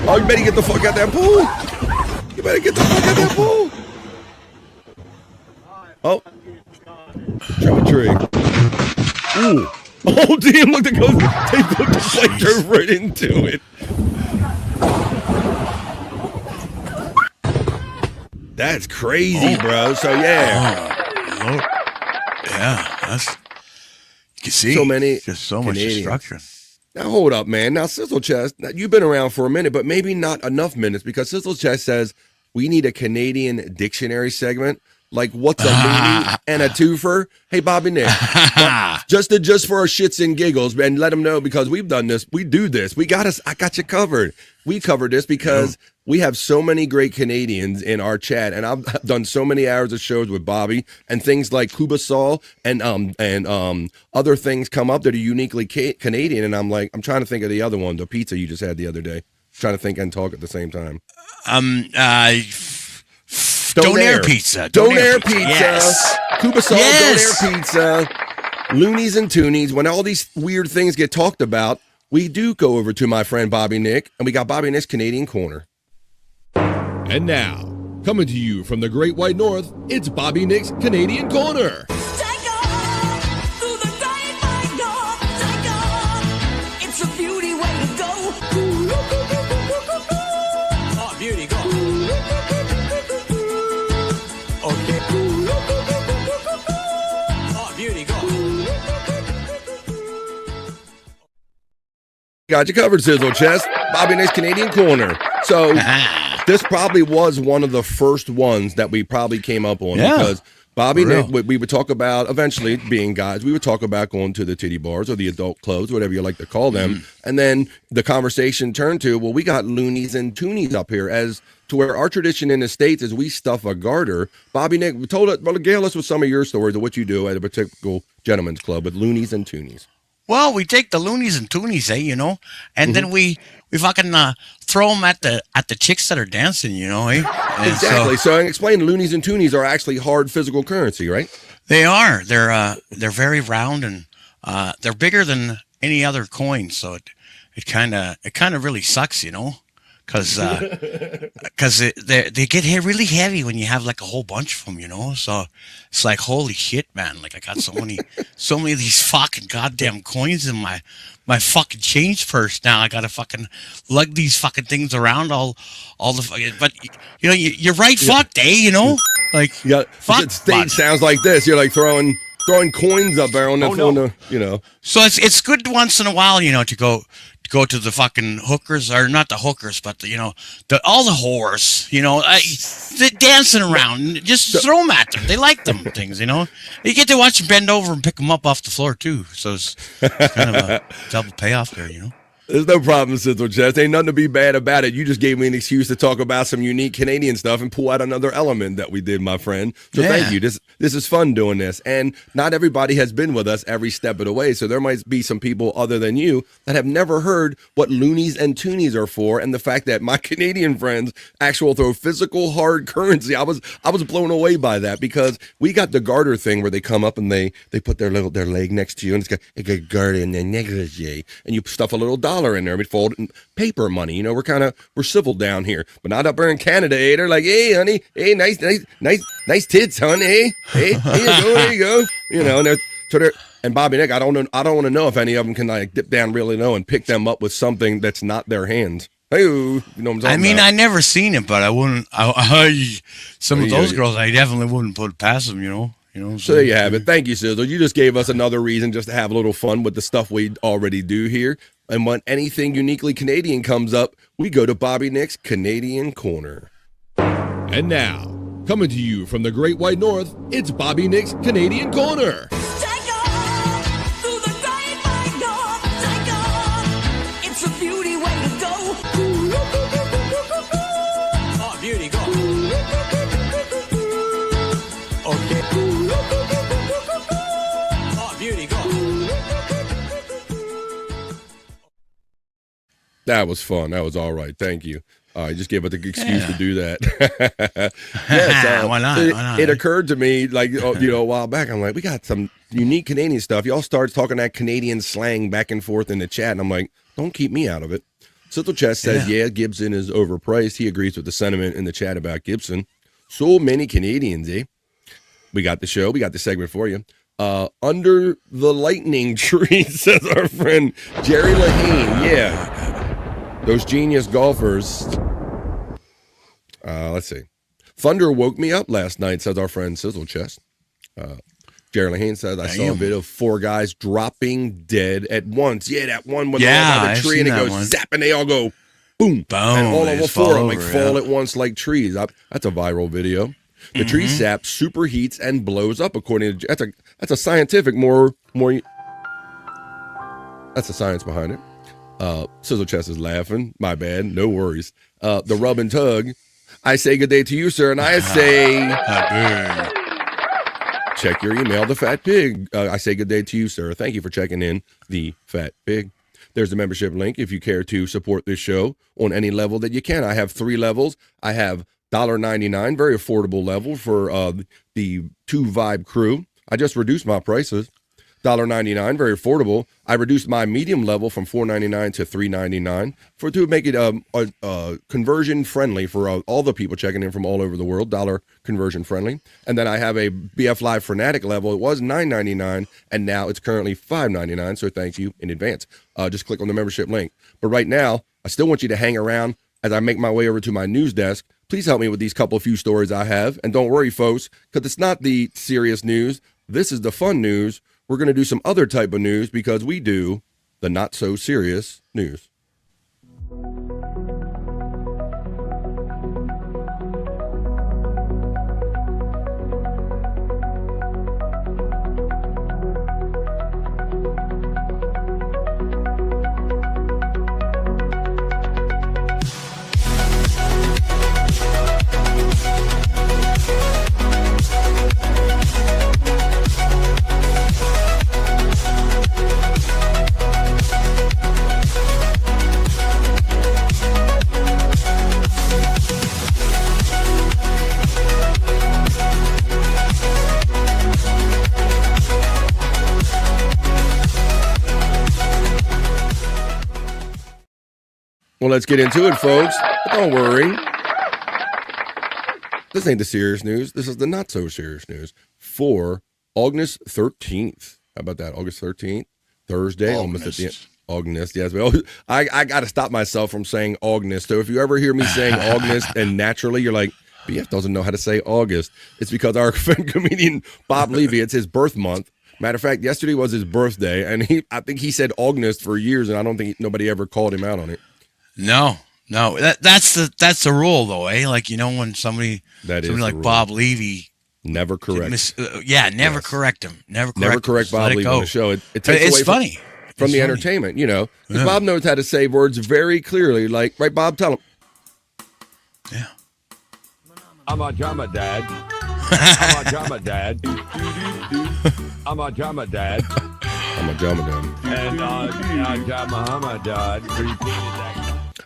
Oh, you better get the fuck out that pool. You better get the fuck out that pool. Oh. Jump a tree. Ooh. Oh, damn, look, they put the flame right into it. That's crazy, bro. So, yeah. That's, you can see so many just so Canadians. Much destruction. Now, hold up, man. Now, Sizzle Chest, you've been around for a minute, but maybe not enough minutes because Sizzle Chest says we need a Canadian dictionary segment. Like, what's a meaning and a twofer? Hey, Bobby Nick, just for our shits and giggles, and let them know because we've done this. We do this. I got you covered. We covered this because we have so many great Canadians in our chat, and I've done so many hours of shows with Bobby, and things like Cuba Sol and other things come up that are uniquely Canadian, and I'm trying to think of the other one, the pizza you just had the other day. I'm trying to think and talk at the same time. Donair pizza. Donair pizza. Yes. Cuba Sol, Yes. Donair pizza. Loonies and Toonies. When all these weird things get talked about, we do go over to my friend Bobby Nick, and we got Bobby Nick's Canadian Corner. And now, coming to you from the Great White North, it's Bobby Nick's Canadian Corner. It's a beauty way to go. Oh, beauty, go. Okay. Oh, beauty, go. Got you covered, Sizzle Chest. Bobby Nick's Canadian Corner. So this probably was one of the first ones that we probably came up on because Bobby Nick, we would talk about, eventually being guys, we would talk about going to the titty bars or the adult clubs, whatever you like to call them. And then the conversation turned to, well, we got loonies and toonies up here, as to where our tradition in the States is we stuff a garter. Bobby Nick, regale us with some of your stories of what you do at a particular gentleman's club with loonies and toonies. Well, we take the loonies and toonies, and then we fucking throw them at the chicks that are dancing, And exactly. So explain, loonies and toonies are actually hard physical currency, right? They are. They're very round and they're bigger than any other coin. So it kind of really sucks, because they get really heavy when you have like a whole bunch of them, So it's like, holy shit, man! Like I got so many of these fucking goddamn coins in my fucking change purse now. I gotta fucking lug these fucking things around all the fucking. But you're right, fucked, Like fuck. Stage sounds like this. You're like throwing coins up there on the. So it's good once in a while, to go to the fucking hookers, or not the hookers, but all the whores, they're dancing around. Just throw them at them. They like them things, You get to watch them bend over and pick them up off the floor too. So it's kind of a double payoff there, There's no problem, Sizzle Chest. Ain't nothing to be bad about it. You just gave me an excuse to talk about some unique Canadian stuff and pull out another element that we did, my friend. So thank you. This is fun doing this. And not everybody has been with us every step of the way. So there might be some people other than you that have never heard what loonies and toonies are for, and the fact that my Canadian friends actually throw physical hard currency. I was blown away by that, because we got the garter thing where they come up and they put their leg next to you, and it's got garter in their negligee, and you stuff a little dollar in there. We fold it in paper money. We're civil down here, but not up there in Canada. They're like, hey, honey, hey, nice tits, honey. Hey, there you go. And Bobby Nick, I don't want to know if any of them can like dip down really low and pick them up with something that's not their hands. Hey, you know what I'm talking about? I never seen it, but I wouldn't. Some of those girls, I definitely wouldn't put it past them. So there you have it. Thank you, Sizzle. You just gave us another reason just to have a little fun with the stuff we already do here. And when anything uniquely Canadian comes up, we go to Bobby Nick's Canadian Corner. And now, coming to you from the Great White North, it's Bobby Nick's Canadian Corner. It's a beauty way to go. Oh, beauty, go. Okay. Oh, beauty, go. That was fun. That was all right. Thank you. I just gave us the excuse to do that. Yes, why not? It occurred to me, a while back. I'm like, we got some unique Canadian stuff. Y'all started talking that Canadian slang back and forth in the chat, and I'm like, don't keep me out of it. Sizzle Chest says, Gibson is overpriced. He agrees with the sentiment in the chat about Gibson. So many Canadians, eh? We got the show. We got the segment for you. Under the lightning tree, says our friend Jerry Lahane. Yeah. Those genius golfers. Let's see. Thunder woke me up last night, says our friend Sizzle Chest. Jerry Lahane says, I saw a video of 4 guys dropping dead at once. Yeah, that one when they're all by the tree and it goes zap and they all go boom. And all of them 4 of them fall at once like trees. That's a viral video. The tree sap superheats and blows up according to that's a scientific more that's the science behind it. Sizzle Chest is laughing. My bad. No worries. The Rub and Tug. I say good day to you, sir, and I say check your email, the Fat Pig. I say good day to you, sir. Thank you for checking in, the Fat Pig. There's the membership link if you care to support this show on any level that you can. I have 3 levels. I have $1.99, very affordable level for the 2 Vibe crew. I just reduced my prices. $1.99, very affordable. I reduced my medium level from $4.99 to $3.99 to make it conversion friendly for all the people checking in from all over the world. Dollar conversion friendly. And then I have a BF Live Fanatic level. It was $9.99 and now it's currently $5.99. So thank you in advance. Just click on the membership link. But right now, I still want you to hang around as I make my way over to my news desk. Please help me with these few stories I have. And don't worry, folks, because it's not the serious news. This is the fun news. We're going to do some other type of news because we do the not so serious news. Well, let's get into it, folks. But don't worry. This ain't the serious news. This is the not so serious news for August 13th. How about that? August 13th, Thursday. Almost at the end. August, yes. I got to stop myself from saying August. So if you ever hear me saying August and naturally you're like, BF doesn't know how to say August, it's because our comedian Bob Levy, it's his birth month. Matter of fact, yesterday was his birthday, and I think he said August for years, and I don't think nobody ever called him out on it. No. That's the rule, though, eh? Like, when somebody like Bob Levy, never correct. Never correct him. Never correct Bob Levy on the show. It takes it's away funny from the entertainment, because Bob knows how to say words very clearly. Like, right, Bob? Tell him. Yeah. I'm a drama dad. I'm a drama dad. I'm a drama dad. I'm a drama dad. And drama dad.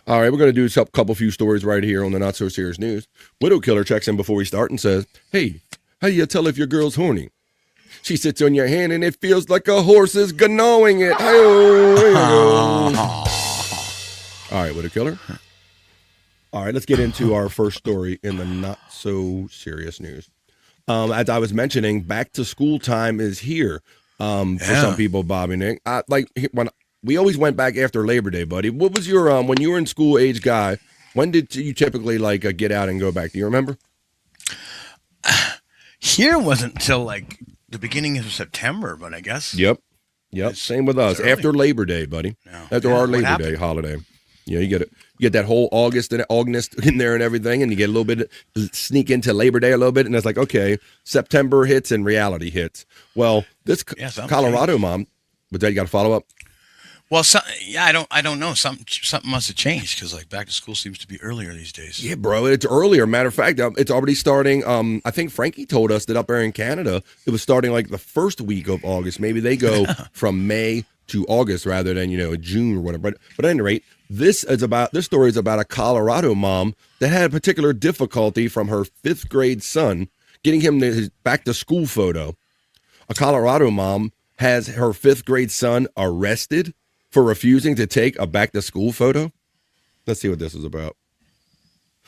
All right, we're going to do a couple few stories right here on the Not So Serious News. Widow Killer checks in before we start and says, hey, how do you tell if your girl's horny? She sits on your hand and it feels like a horse is gnawing it. All right, Widow Killer. All right, let's get into our first story in the Not So Serious News. As I was mentioning, back to school time is here for some people, Bobby Nick. When we always went back after Labor Day, buddy. What was your when you were in school age guy? When did you typically get out and go back? Do you remember? Here wasn't until the beginning of September, but I guess. Yep. Same with us. After Labor Day, buddy. No. After our Labor Day holiday. You get that whole August in there and everything, and you get a little bit, sneak into Labor Day a little bit, and it's like, okay, September hits and reality hits. Well, this Colorado mom, but then you got to follow up. Well, I don't know. Something must have changed because back to school seems to be earlier these days. Yeah, bro, it's earlier. Matter of fact, it's already starting. I think Frankie told us that up there in Canada, it was starting the first week of August. Maybe they go from May to August rather than June or whatever. But at any rate, this story is about a Colorado mom that had a particular difficulty from her 5th grade son getting him his back to school photo. A Colorado mom has her 5th grade son arrested for refusing to take a back to school photo. Let's see what this is about.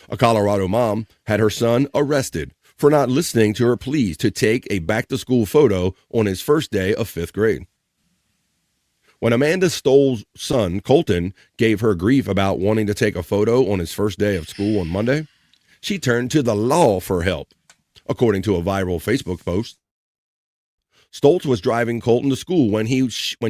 A Colorado mom had her son arrested for not listening to her pleas to take a back to school photo on his first day of 5th grade. When Amanda Stoll's son, Colton, gave her grief about wanting to take a photo on his first day of school on Monday, she turned to the law for help, according to a viral Facebook post. Stoltz was driving Colton to school when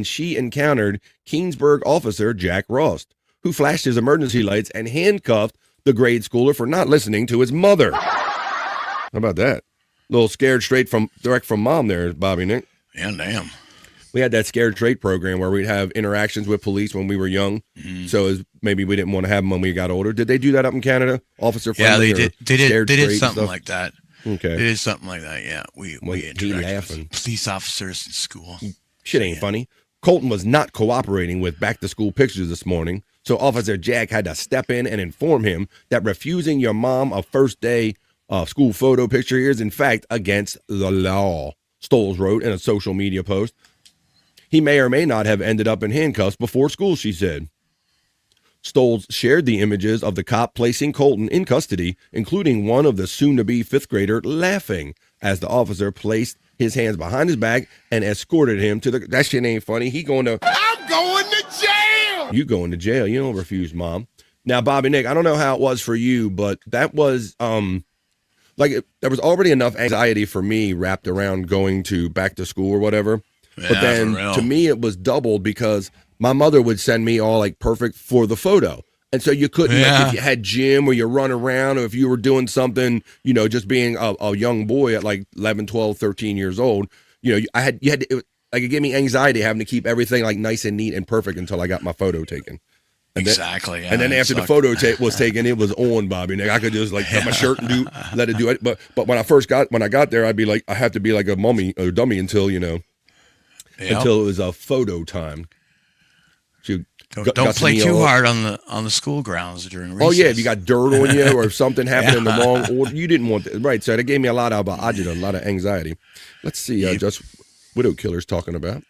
she encountered Keensburg officer Jack Rost, who flashed his emergency lights and handcuffed the grade schooler for not listening to his mother. How about that? A little scared direct from mom there, Bobby Nick. Yeah, damn. We had that scared straight program where we'd have interactions with police when we were young. So maybe we didn't want to have them when we got older. Did they do that up in Canada? Officer friendly? Yeah, they did. They did something stuff? like that. Okay. They did something like that. Yeah, we interacted with police officers in school. Shit ain't funny. Colton was not cooperating with back-to-school pictures this morning, so Officer Jack had to step in and inform him that refusing your mom a first-day school photo picture is, in fact, against the law, Stoles wrote in a social media post. He may or may not have ended up in handcuffs before school, she said. Stoles shared the images of the cop placing Colton in custody, including one of the soon-to-be fifth grader laughing as the officer placed his hands behind his back and escorted him to the... That shit ain't funny. He going to... I'm going to jail! You going to jail. You don't refuse, Mom. Now, Bobby Nick, I don't know how it was for you, but that was... there was already enough anxiety for me wrapped around going to back to school or whatever. Yeah, but then to me, it was doubled because my mother would send me all like perfect for the photo. And so you couldn't, like, if you had gym or you run around or if you were doing something, you know, just being a young boy at like 11, 12, 13 years old, you know, it gave me anxiety having to keep everything like nice and neat and perfect until I got my photo taken. And exactly. And then after the photo was taken, it was on, Bobby. And I could just like cut my shirt and let it do it. But when I got there, I'd be like, I have to be like a mummy or dummy until, you know, until it was a photo time. Don't play too hard on the school grounds during recess. Oh yeah, if you got dirt on you or if something happened in the wrong order, you didn't want that. Right, so that gave me a lot of anxiety. Let's see, just Widow Killer's talking about.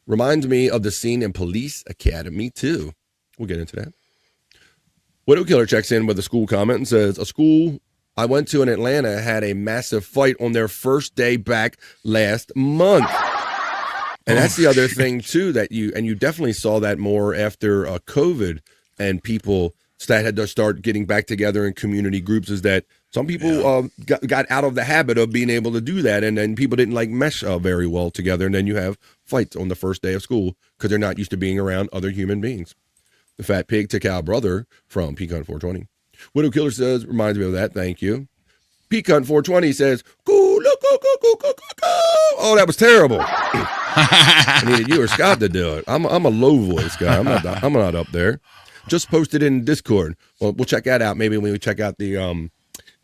Reminds me of the scene in Police Academy too. We'll get into that. Widow Killer checks in with a school comment and says, a school I went to in Atlanta had a massive fight on their first day back last month. And that's the other thing too, that you definitely saw that more after COVID and people had to start getting back together in community groups, is that some people got out of the habit of being able to do that, and then people didn't like mesh very well together, and then you have fights on the first day of school because they're not used to being around other human beings. The Fat Pig to Cow Brother from Pecan 420. Widow Killer says, reminds me of that, thank you. Pecan 420 says, oh, that was terrible. I needed you or Scott to do it. I'm a low voice guy. I'm not up there. Just posted in Discord. Well, we'll check that out. Maybe when we check out the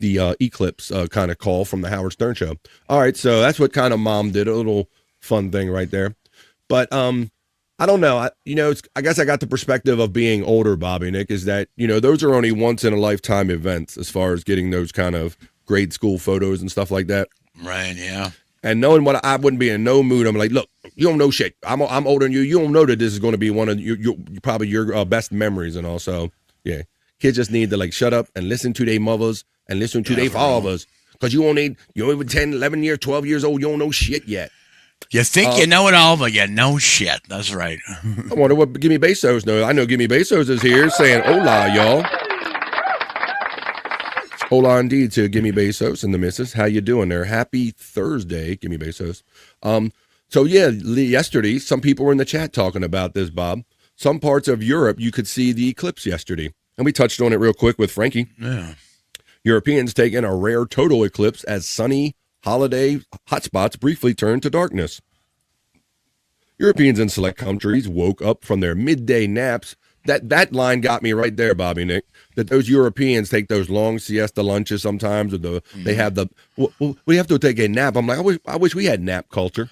Eclipse kind of call from the Howard Stern show. All right, so that's what kind of Mom did. A little fun thing right there. But I don't know. I guess I got the perspective of being older, Bobby Nick, is that, you know, those are only once in a lifetime events as far as getting those kind of grade school photos and stuff like that. Right, yeah. And knowing what I wouldn't be in no mood, I'm like, look, you don't know shit. I'm older than you. You don't know that this is going to be one of your probably your best memories and all. So, yeah, kids just need to like shut up and listen to their mothers and listen to their fathers, because you're only 10, 11 years, 12 years old. You don't know shit yet. You think you know it all, but you know shit. That's right. I wonder what Gimme Bezos knows. I know Gimme Bezos is here saying hola, y'all. Hola indeed to Gimme Bezos and the missus. How you doing there? Happy Thursday, Gimme Bezos. So yeah, yesterday, some people were in the chat talking about this, Bob. Some parts of Europe, you could see the eclipse yesterday. And we touched on it real quick with Frankie. Yeah. Europeans taking a rare total eclipse as sunny holiday hotspots briefly turned to darkness. Europeans in select countries woke up from their midday naps. That line got me right there, Bobby Nick. That those Europeans take those long siesta lunches sometimes, or they have we have to take a nap. I'm like, I wish we had nap culture.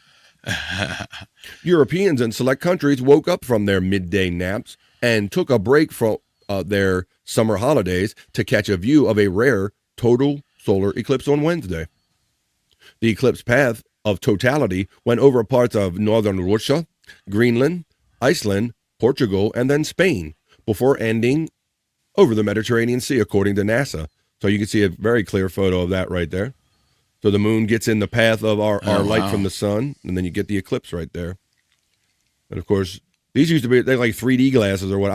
Europeans in select countries woke up from their midday naps and took a break from their summer holidays to catch a view of a rare total solar eclipse on Wednesday. The eclipse path of totality went over parts of northern Russia, Greenland, Iceland, Portugal, and then Spain before ending over the Mediterranean Sea, according to NASA. So you can see a very clear photo of that right there. So the moon gets in the path of our light from the sun, and then you get the eclipse right there. And of course, these used to be, they're like 3D glasses or what.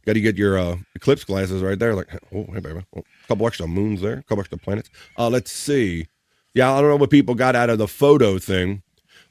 Got to get your eclipse glasses right there. Like, oh, hey, baby. Oh, a couple extra moons there, a couple extra planets. Let's see. Yeah, I don't know what people got out of the photo thing.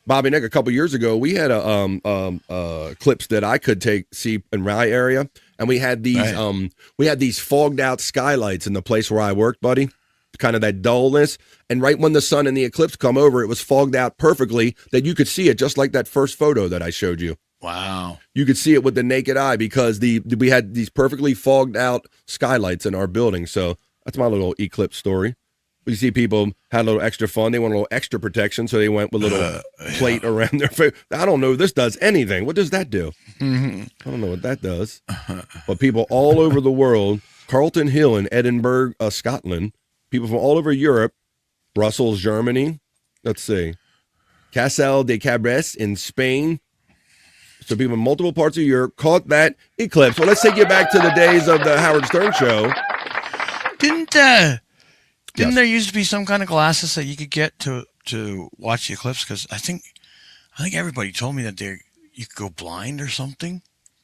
Bobby Nick, a couple years ago, we had a clips that I could see in my area, and we had these fogged out skylights in the place where I worked, buddy. kind of that dullness. And right when the sun and the eclipse come over, it was fogged out perfectly that you could see it, just like that first photo that I showed you. Wow. You could see it with the naked eye because we had these perfectly fogged out skylights in our building. So that's my little eclipse story. You see people had a little extra fun. They want a little extra protection, so they went with a little plate around their face. I don't know if this does anything. What does that do? I don't know what that does. But people all over the world, Carlton Hill in Edinburgh, Scotland, people from all over Europe, Brussels, Germany, let's see, Casal de Cabres in Spain. So people in multiple parts of Europe caught that eclipse. Well, let's take you back to the days of the Howard Stern show. Didn't there used to be some kind of glasses that you could get to watch the eclipse? Because I think everybody told me that you could go blind or something.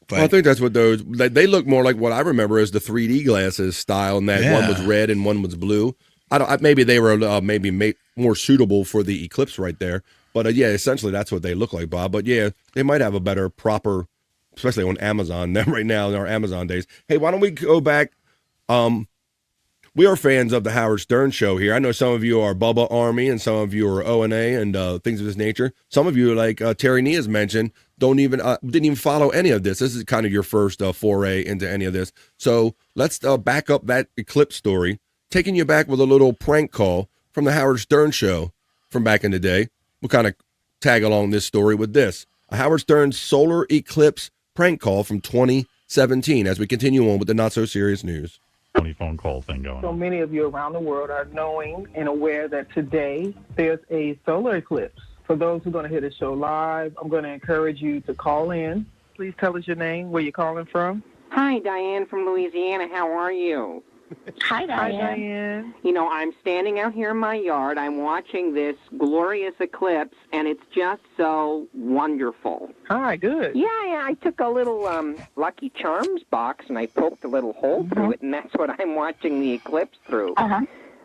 But I think that's what they look more like what I remember as the 3D glasses style, and that one was red and one was blue. Maybe they were more suitable for the eclipse right there. But yeah, essentially that's what they look like, Bob. But yeah, they might have a better proper, especially on Amazon right now in our Amazon days. Hey, why don't we go back? We are fans of the Howard Stern show here. I know some of you are Bubba Army and some of you are O&A and things of this nature. Some of you, like Terry Nee has mentioned, didn't even follow any of this. This is kind of your first foray into any of this. So let's back up that eclipse story, taking you back with a little prank call from the Howard Stern show from back in the day. We'll kind of tag along this story with this. A Howard Stern solar eclipse prank call from 2017 as we continue on with the not-so-serious news. Funny phone call thing going on. So many of you around the world are knowing and aware that today there's a solar eclipse. For those who are going to hear the show live, I'm going to encourage you to call in. Please tell us your name, where you're calling from. Hi, Diane from Louisiana. How are you? Hi, Diane. You know, I'm standing out here in my yard. I'm watching this glorious eclipse, and it's just so wonderful. Hi, good. Yeah, I took a little Lucky Charms box, and I poked a little hole through it, and that's what I'm watching the eclipse through.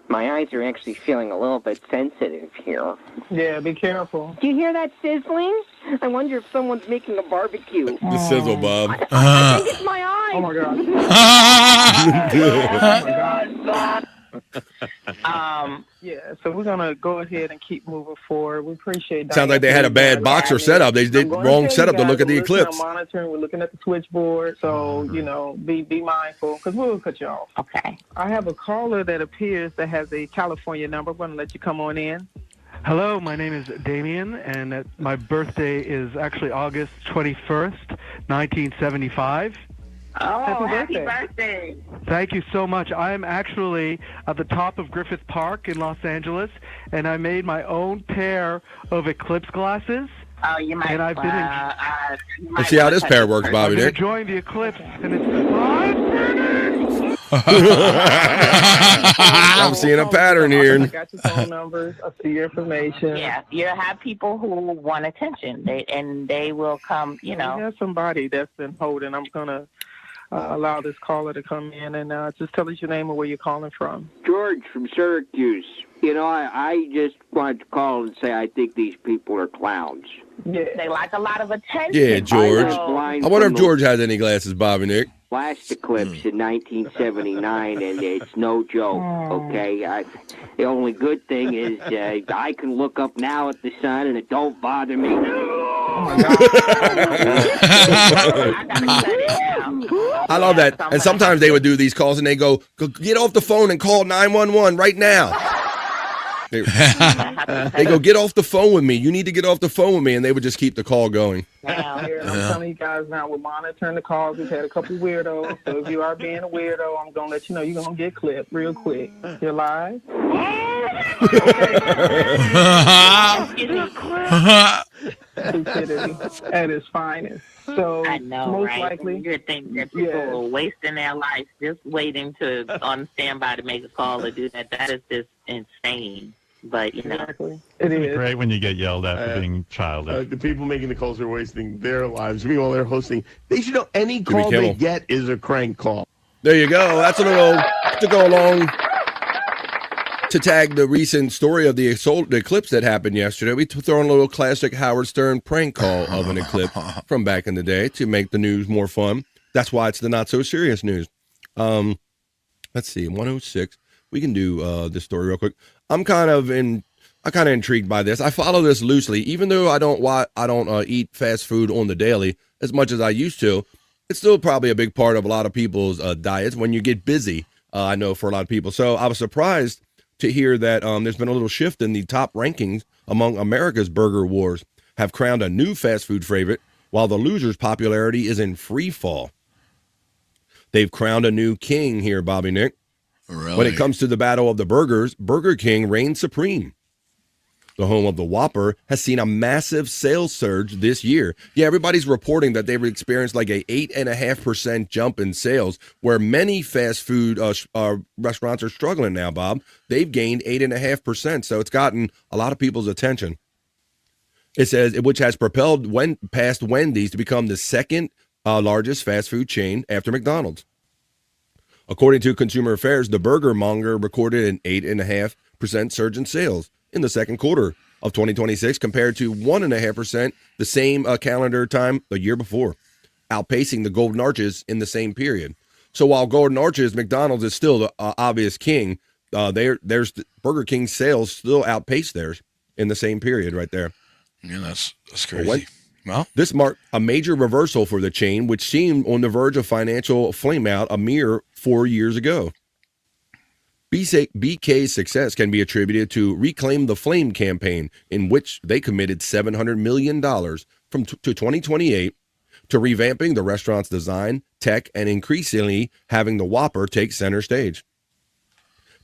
My eyes are actually feeling a little bit sensitive here. Yeah, be careful. Do you hear that sizzling? I wonder if someone's making a barbecue. The sizzle, Bob. I think it's my eyes. Oh, my God. Yeah, so we're going to go ahead and keep moving forward. We appreciate that. Sounds like they had a bad boxer setup. They did wrong setup to look at the eclipse. We're monitoring. We're looking at the switchboard. So, be mindful because we'll cut you off. Okay. I have a caller that appears that has a California number. I'm going to let you come on in. Hello, my name is Damien, and my birthday is actually August 21st, 1975. Oh, happy birthday. Thank you so much. I'm actually at the top of Griffith Park in Los Angeles, and I made my own pair of eclipse glasses. Oh, you might. And I've been Let's see how this pair works, Bobby. I've been Nick. enjoying the eclipse, and it's I'm seeing a pattern here. I got your phone numbers. I see your information. Yeah, you have people who want attention, they will come, We have somebody that's been holding. I'm going to allow this caller to come in and just tell us your name and where you're calling from. George from Syracuse. I just wanted to call and say I think these people are clowns. Yeah. They like a lot of attention. Yeah, George. I wonder if George has any glasses, Bobby Nick. Last eclipse in 1979, and it's no joke, okay? The only good thing is I can look up now at the sun, and it don't bother me. I love that. And sometimes they would do these calls, and they go get off the phone and call 911 right now. They go, get off the phone with me. You need to get off the phone with me. And they would just keep the call going. I'm telling you guys now, we're monitoring the calls. We've had a couple weirdos. So if you are being a weirdo, I'm going to let you know you're going to get clipped real quick. You're live? At its finest. So I know, most right? likely, You're thinking that people are wasting their life just waiting on standby to make a call or do that. That is just insane. But, Exactly. It's great when you get yelled at for being childish. The people making the calls are wasting their lives. Meanwhile, they're hosting. They should know any call they get is a crank call. There you go. That's a little to go along to tag the recent story of the eclipse that happened yesterday. We throw in a little classic Howard Stern prank call of an eclipse from back in the day to make the news more fun. That's why it's the not so serious news. Let's see, 106. We can do this story real quick. I'm kind of intrigued by this. I follow this loosely, even though I don't eat fast food on the daily as much as I used to. It's still probably a big part of a lot of people's diets when you get busy. I know for a lot of people. So I was surprised to hear that there's been a little shift in the top rankings among America's burger wars. Have crowned a new fast food favorite, while the loser's popularity is in free fall. They've crowned a new king here, Bobby Nick. Really? When it comes to the battle of the burgers, Burger King reigns supreme. The home of the Whopper has seen a massive sales surge this year. Yeah, everybody's reporting that they've experienced like a 8.5% jump in sales, where many fast food restaurants are struggling now, Bob. They've gained 8.5%, so it's gotten a lot of people's attention. It says, which has propelled past Wendy's to become the second largest fast food chain after McDonald's. According to Consumer Affairs, the Burger Monger recorded an 8.5% surge in sales in the second quarter of 2026 compared to 1.5% the same calendar time the year before, outpacing the Golden Arches in the same period. So while Golden Arches, McDonald's is still the obvious king, there's Burger King sales still outpaced theirs in the same period right there. Yeah, that's crazy. Well, this marked a major reversal for the chain, which seemed on the verge of financial flameout a mere 4 years ago. BK's success can be attributed to Reclaim the Flame campaign, in which they committed $700 million to 2028 to revamping the restaurant's design, tech, and increasingly having the Whopper take center stage.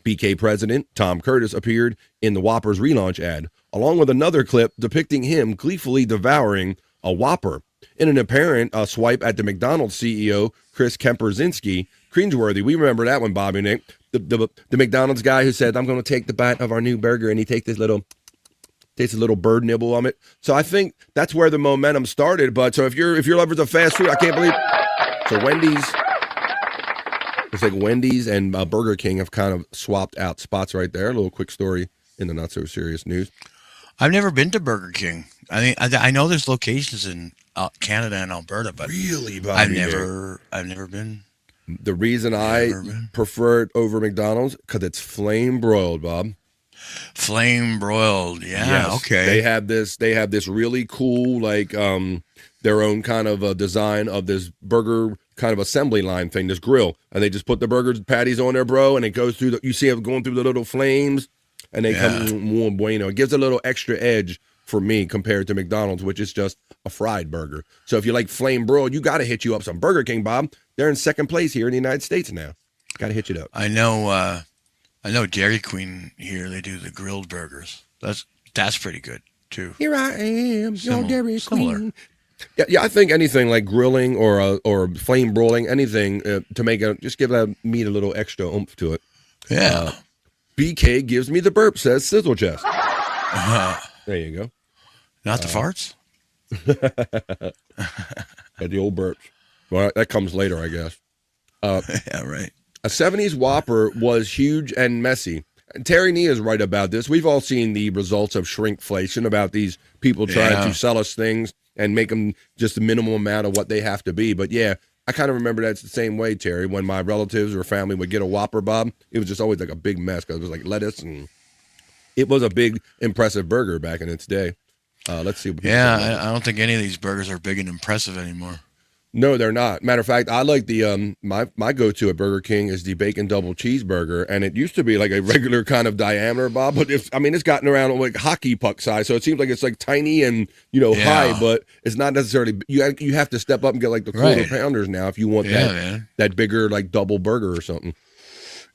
BK president Tom Curtis appeared in the Whopper's relaunch ad, along with another clip depicting him gleefully devouring a Whopper. In an apparent swipe at the McDonald's CEO, Chris Kemperzinski, cringeworthy. We remember that one, Bobby Nick. The McDonald's guy who said, "I'm going to take the bite of our new burger," and he takes a little bird nibble on it. So I think that's where the momentum started. But so if you're lovers of fast food, I can't believe. So it's like Wendy's and Burger King have kind of swapped out spots right there. A little quick story in the not so serious news. I've never been to Burger King. I mean, I know there's locations in Canada and Alberta, but really, Bobby, I've never been. The reason I prefer it over McDonald's because it's flame broiled, Bob. Flame broiled, yeah, yes. Okay. They have this really cool their own kind of design of this burger kind of assembly line thing, this grill, and they just put the burgers patties on there, bro, and it goes through you see it going through the little flames, and they come muy bueno. It gives a little extra edge for me compared to McDonald's, which is just a fried burger. So if you like flame broiled, you got to hit you up some Burger King, Bob. They're in second place here in the United States now. Got to hit you up. I know Dairy Queen here. They do the grilled burgers. That's pretty good too. Here I am, your Dairy Queen. Yeah. I think anything like grilling or flame broiling, anything to make just give that meat a little extra oomph to it. Yeah. BK gives me the burp, says Sizzle Chest. There you go. Not the farts? Yeah, the old burps. Well, that comes later, I guess. Yeah, right. A 70s Whopper was huge and messy. And Terry Nee is right about this. We've all seen the results of shrinkflation, about these people trying to sell us things and make them just the minimum amount of what they have to be. But yeah, I kind of remember that's the same way, Terry, when my relatives or family would get a Whopper, Bob. It was just always like a big mess because it was like lettuce, and it was a big, impressive burger back in its day. Let's see. Yeah, I don't think any of these burgers are big and impressive anymore. No, they're not. Matter of fact, I like the my go-to at Burger King is the bacon double cheeseburger, and it used to be like a regular kind of diameter, Bob. But it's gotten around like hockey puck size, so it seems like it's like tiny and high, but it's not necessarily. You have to step up and get like the quarter pounders now if you want that bigger like double burger or something.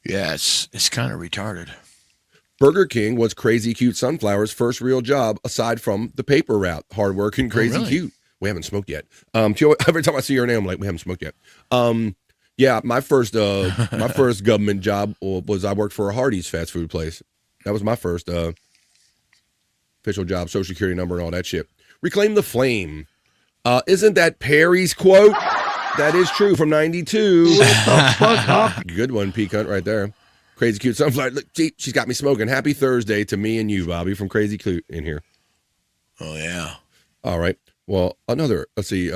Yeah, it's kind of retarded. Burger King was Crazy Cute Sunflower's first real job aside from the paper route. Hardworking, crazy cute. We haven't smoked yet. Every time I see her name, I'm like, we haven't smoked yet. Yeah, my first government job was I worked for a Hardee's fast food place. That was my first official job, Social Security number and all that shit. Reclaim the flame. Isn't that Perry's quote? That is true from 92. What the fuck up? Good one, P. Cunt, right there. Crazy Cute Sunflower. Look, she's got me smoking. Happy Thursday to me and you, Bobby, from Crazy Cute in here. Oh, yeah. All right. Well, another story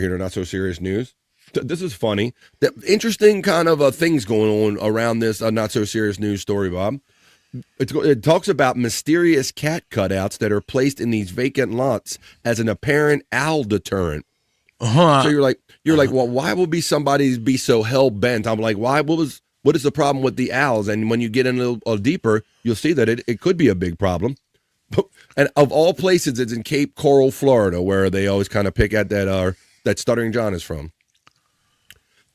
here in Not So Serious News. This is funny. The interesting kind of things going on around this not so serious news story, Bob. It talks about mysterious cat cutouts that are placed in these vacant lots as an apparent owl deterrent. So you're like, well, why would somebody be so hell bent? I'm like, why? What is the problem with the owls? And when you get in a little deeper, you'll see that it could be a big problem. And of all places, it's in Cape Coral, Florida, where they always kind of pick at that Stuttering John is from.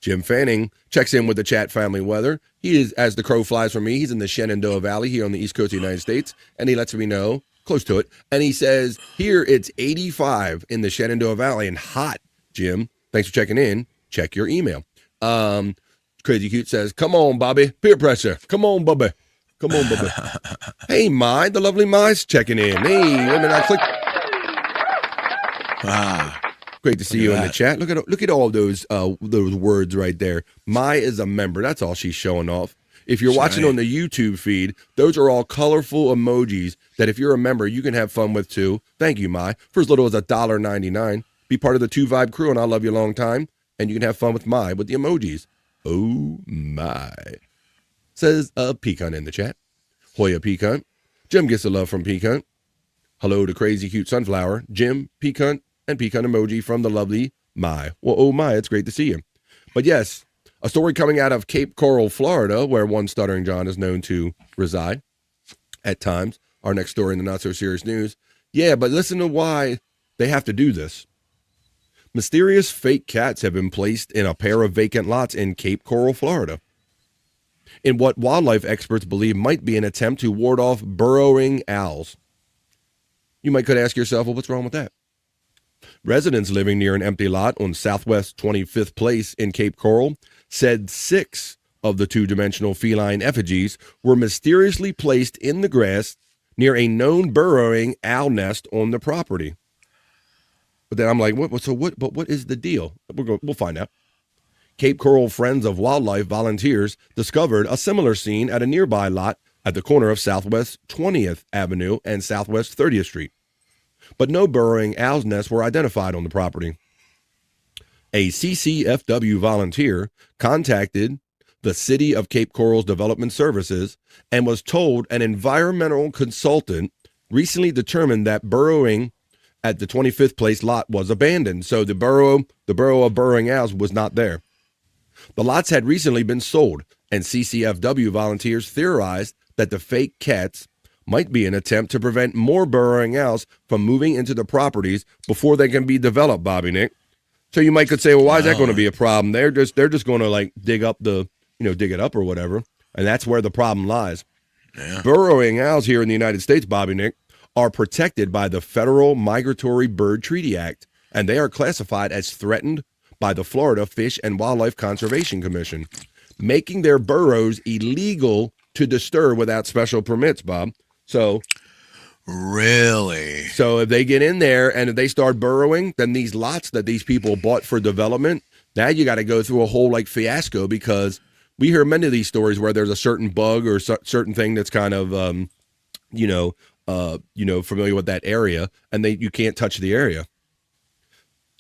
Jim Fanning checks in with the chat family weather. He is, as the crow flies from me, he's in the Shenandoah Valley here on the East Coast of the United States, and he lets me know, close to it, and he says, here it's 85 in the Shenandoah Valley and hot, Jim. Thanks for checking in. Check your email. Crazy Cute says, come on, Bobby. Peer pressure. Come on, Bobby. Come on, Bobby. Hey, Mai, the lovely Mai's checking in. Hey, wait a minute, I clicked. Great to see you in the chat. Look at all those words right there. Mai is a member. That's all she's showing off. If you're watching on the YouTube feed, those are all colorful emojis that if you're a member, you can have fun with too. Thank you, Mai. For as little as $1.99. Be part of the 2 Vibe crew, and I'll love you a long time. And you can have fun with Mai with the emojis. Oh, my. Says Pecan in the chat. Hoya Pecan. Jim gets the love from Pecan. Hello to Crazy Cute Sunflower. Jim, Pecan, and Pecan emoji from the lovely Mai. Well, oh my, it's great to see you. But yes, a story coming out of Cape Coral, Florida, where one Stuttering John is known to reside at times. Our next story in the Not So Serious News. Yeah, but listen to why they have to do this. Mysterious fake cats have been placed in a pair of vacant lots in Cape Coral, Florida, in what wildlife experts believe might be an attempt to ward off burrowing owls. You could ask yourself, well, what's wrong with that? Residents living near an empty lot on Southwest 25th Place in Cape Coral said 6 of the 2-dimensional feline effigies were mysteriously placed in the grass near a known burrowing owl nest on the property. But then I'm like, what is the deal? We'll find out. Cape Coral Friends of Wildlife volunteers discovered a similar scene at a nearby lot at the corner of Southwest 20th Avenue and Southwest 30th Street. But no burrowing owl's nests were identified on the property. A CCFW volunteer contacted the City of Cape Coral's Development Services and was told an environmental consultant recently determined that burrowing at the 25th Place lot was abandoned, so the burrow of burrowing owls was not there. The lots had recently been sold, and CCFW volunteers theorized that the fake cats might be an attempt to prevent more burrowing owls from moving into the properties before they can be developed, Bobby Nick. So you could say, well, why is that going to be a problem? They're just going to dig it up or whatever, and that's where the problem lies. Yeah. Burrowing owls here in the United States, Bobby Nick, are protected by the Federal Migratory Bird Treaty Act, and they are classified as threatened by the Florida Fish and Wildlife Conservation Commission, making their burrows illegal to disturb without special permits, Bob. So, really? So if they get in there and if they start burrowing, then these lots that these people bought for development, now you got to go through a whole fiasco, because we hear many of these stories where there's a certain bug or certain thing that's kind of, familiar with that area, and you can't touch the area.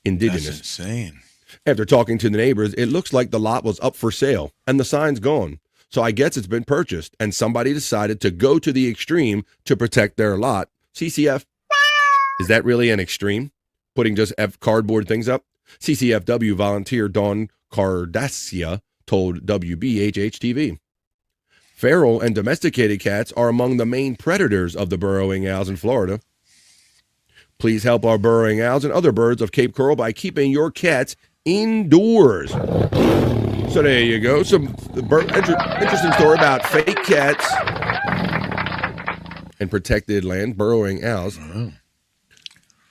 Indigenous. That's insane. After talking to the neighbors, it looks like the lot was up for sale and the sign's gone. So I guess it's been purchased, and somebody decided to go to the extreme to protect their lot. CCF, is that really an extreme? Putting just cardboard things up? CCFW volunteer Dawn Cardassia told WBHH-TV. Feral and domesticated cats are among the main predators of the burrowing owls in Florida. Please help our burrowing owls and other birds of Cape Coral by keeping your cats indoors. So there you go. Some interesting story about fake cats and protected land, burrowing owls.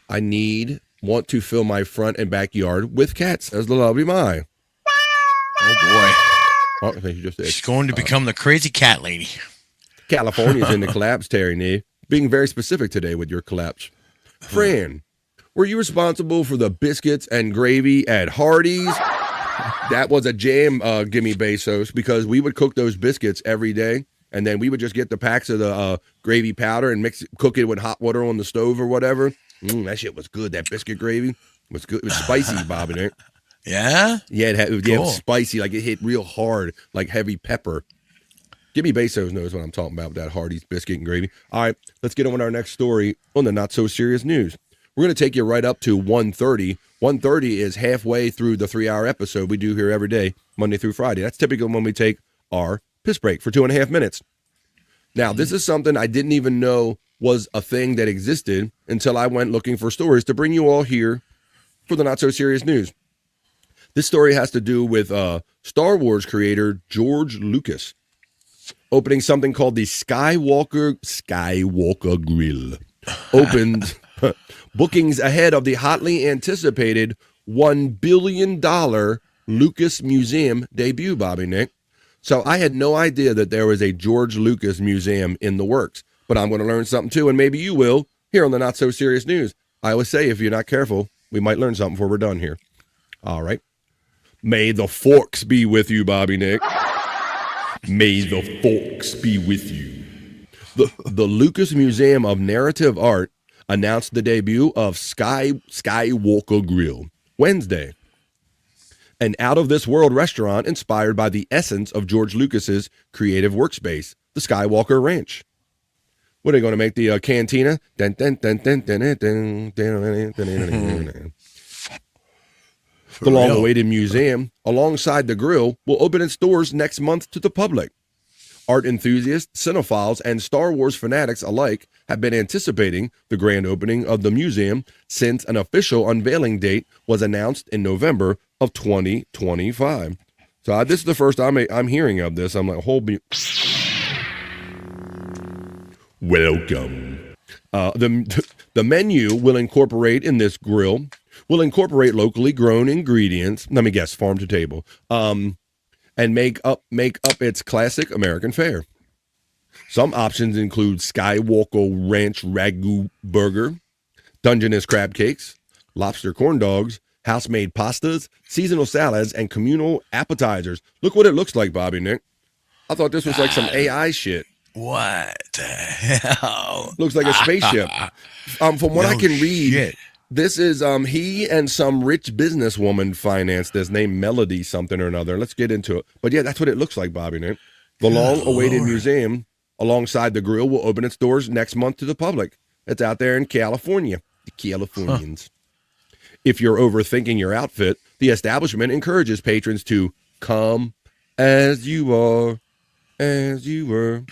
I want to fill my front and backyard with cats, as the lovely Mai. Oh, boy. I think you just said. She's going to become the crazy cat lady. California's in the collapse, Terry Nee. Being very specific today with your collapse. Fran, were you responsible for the biscuits and gravy at Hardee's? That was a jam, gimme Bezos, because we would cook those biscuits every day, and then we would just get the packs of the gravy powder and cook it with hot water on the stove or whatever. That shit was good. That biscuit gravy was good. It was spicy, Bob, and it. Yeah? Yeah, it Cool. was spicy, like it hit real hard, like heavy pepper. Jimmy Bezos knows what I'm talking about with that Hardee's biscuit and gravy. All right, let's get on with our next story on the Not So Serious News. We're going to take you right up to 1:30. 1:30 is halfway through the 3-hour episode we do here every day, Monday through Friday. That's typically when we take our piss break for 2.5 minutes. Now, this is something I didn't even know was a thing that existed until I went looking for stories to bring you all here for the Not So Serious News. This story has to do with Star Wars creator George Lucas opening something called the Skywalker Grill. Opened bookings ahead of the hotly anticipated $1 billion Lucas Museum debut, Bobby Nick. So I had no idea that there was a George Lucas Museum in the works, but I'm going to learn something too, and maybe you will here on the Not So Serious News. I always say if you're not careful, we might learn something before we're done here. All right. May the forks be with you, Bobby Nick. May the forks be with you. The Lucas Museum of Narrative Art announced the debut of Skywalker Grill Wednesday, an out-of-this-world restaurant inspired by the essence of George Lucas's creative workspace, the Skywalker Ranch. What are they going to make the cantina? The long-awaited museum, alongside the grill, will open its doors next month to the public. Art enthusiasts, cinephiles, and Star Wars fanatics alike have been anticipating the grand opening of the museum since an official unveiling date was announced in November of 2025. So this is the first I'm hearing of this. I'm like, welcome. The menu will incorporate locally grown ingredients. Let me guess, farm to table. And make up its classic American fare. Some options include Skywalker Ranch Ragu Burger, Dungeness Crab Cakes, Lobster Corn Dogs, house-made pastas, seasonal salads, and communal appetizers. Look what it looks like, Bobby Nick. I thought this was like some AI shit. What the hell? Looks like a spaceship. From what I can read, this is he and some rich businesswoman financed this, named Melody something or another. Let's get into it. But yeah, that's what it looks like, Bobby Nick. The long-awaited museum, alongside the grill, will open its doors next month to the public. It's out there in California. The Californians. If you're overthinking your outfit, the establishment encourages patrons to come as you are, as you were.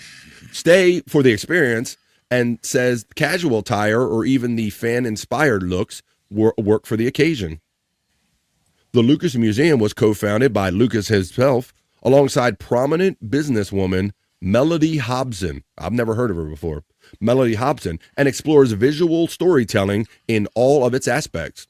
Stay for the experience, and says casual attire or even the fan-inspired looks work for the occasion. The Lucas Museum was co-founded by Lucas himself, alongside prominent businesswoman Melody Hobson. I've never heard of her before. Melody Hobson, and explores visual storytelling in all of its aspects.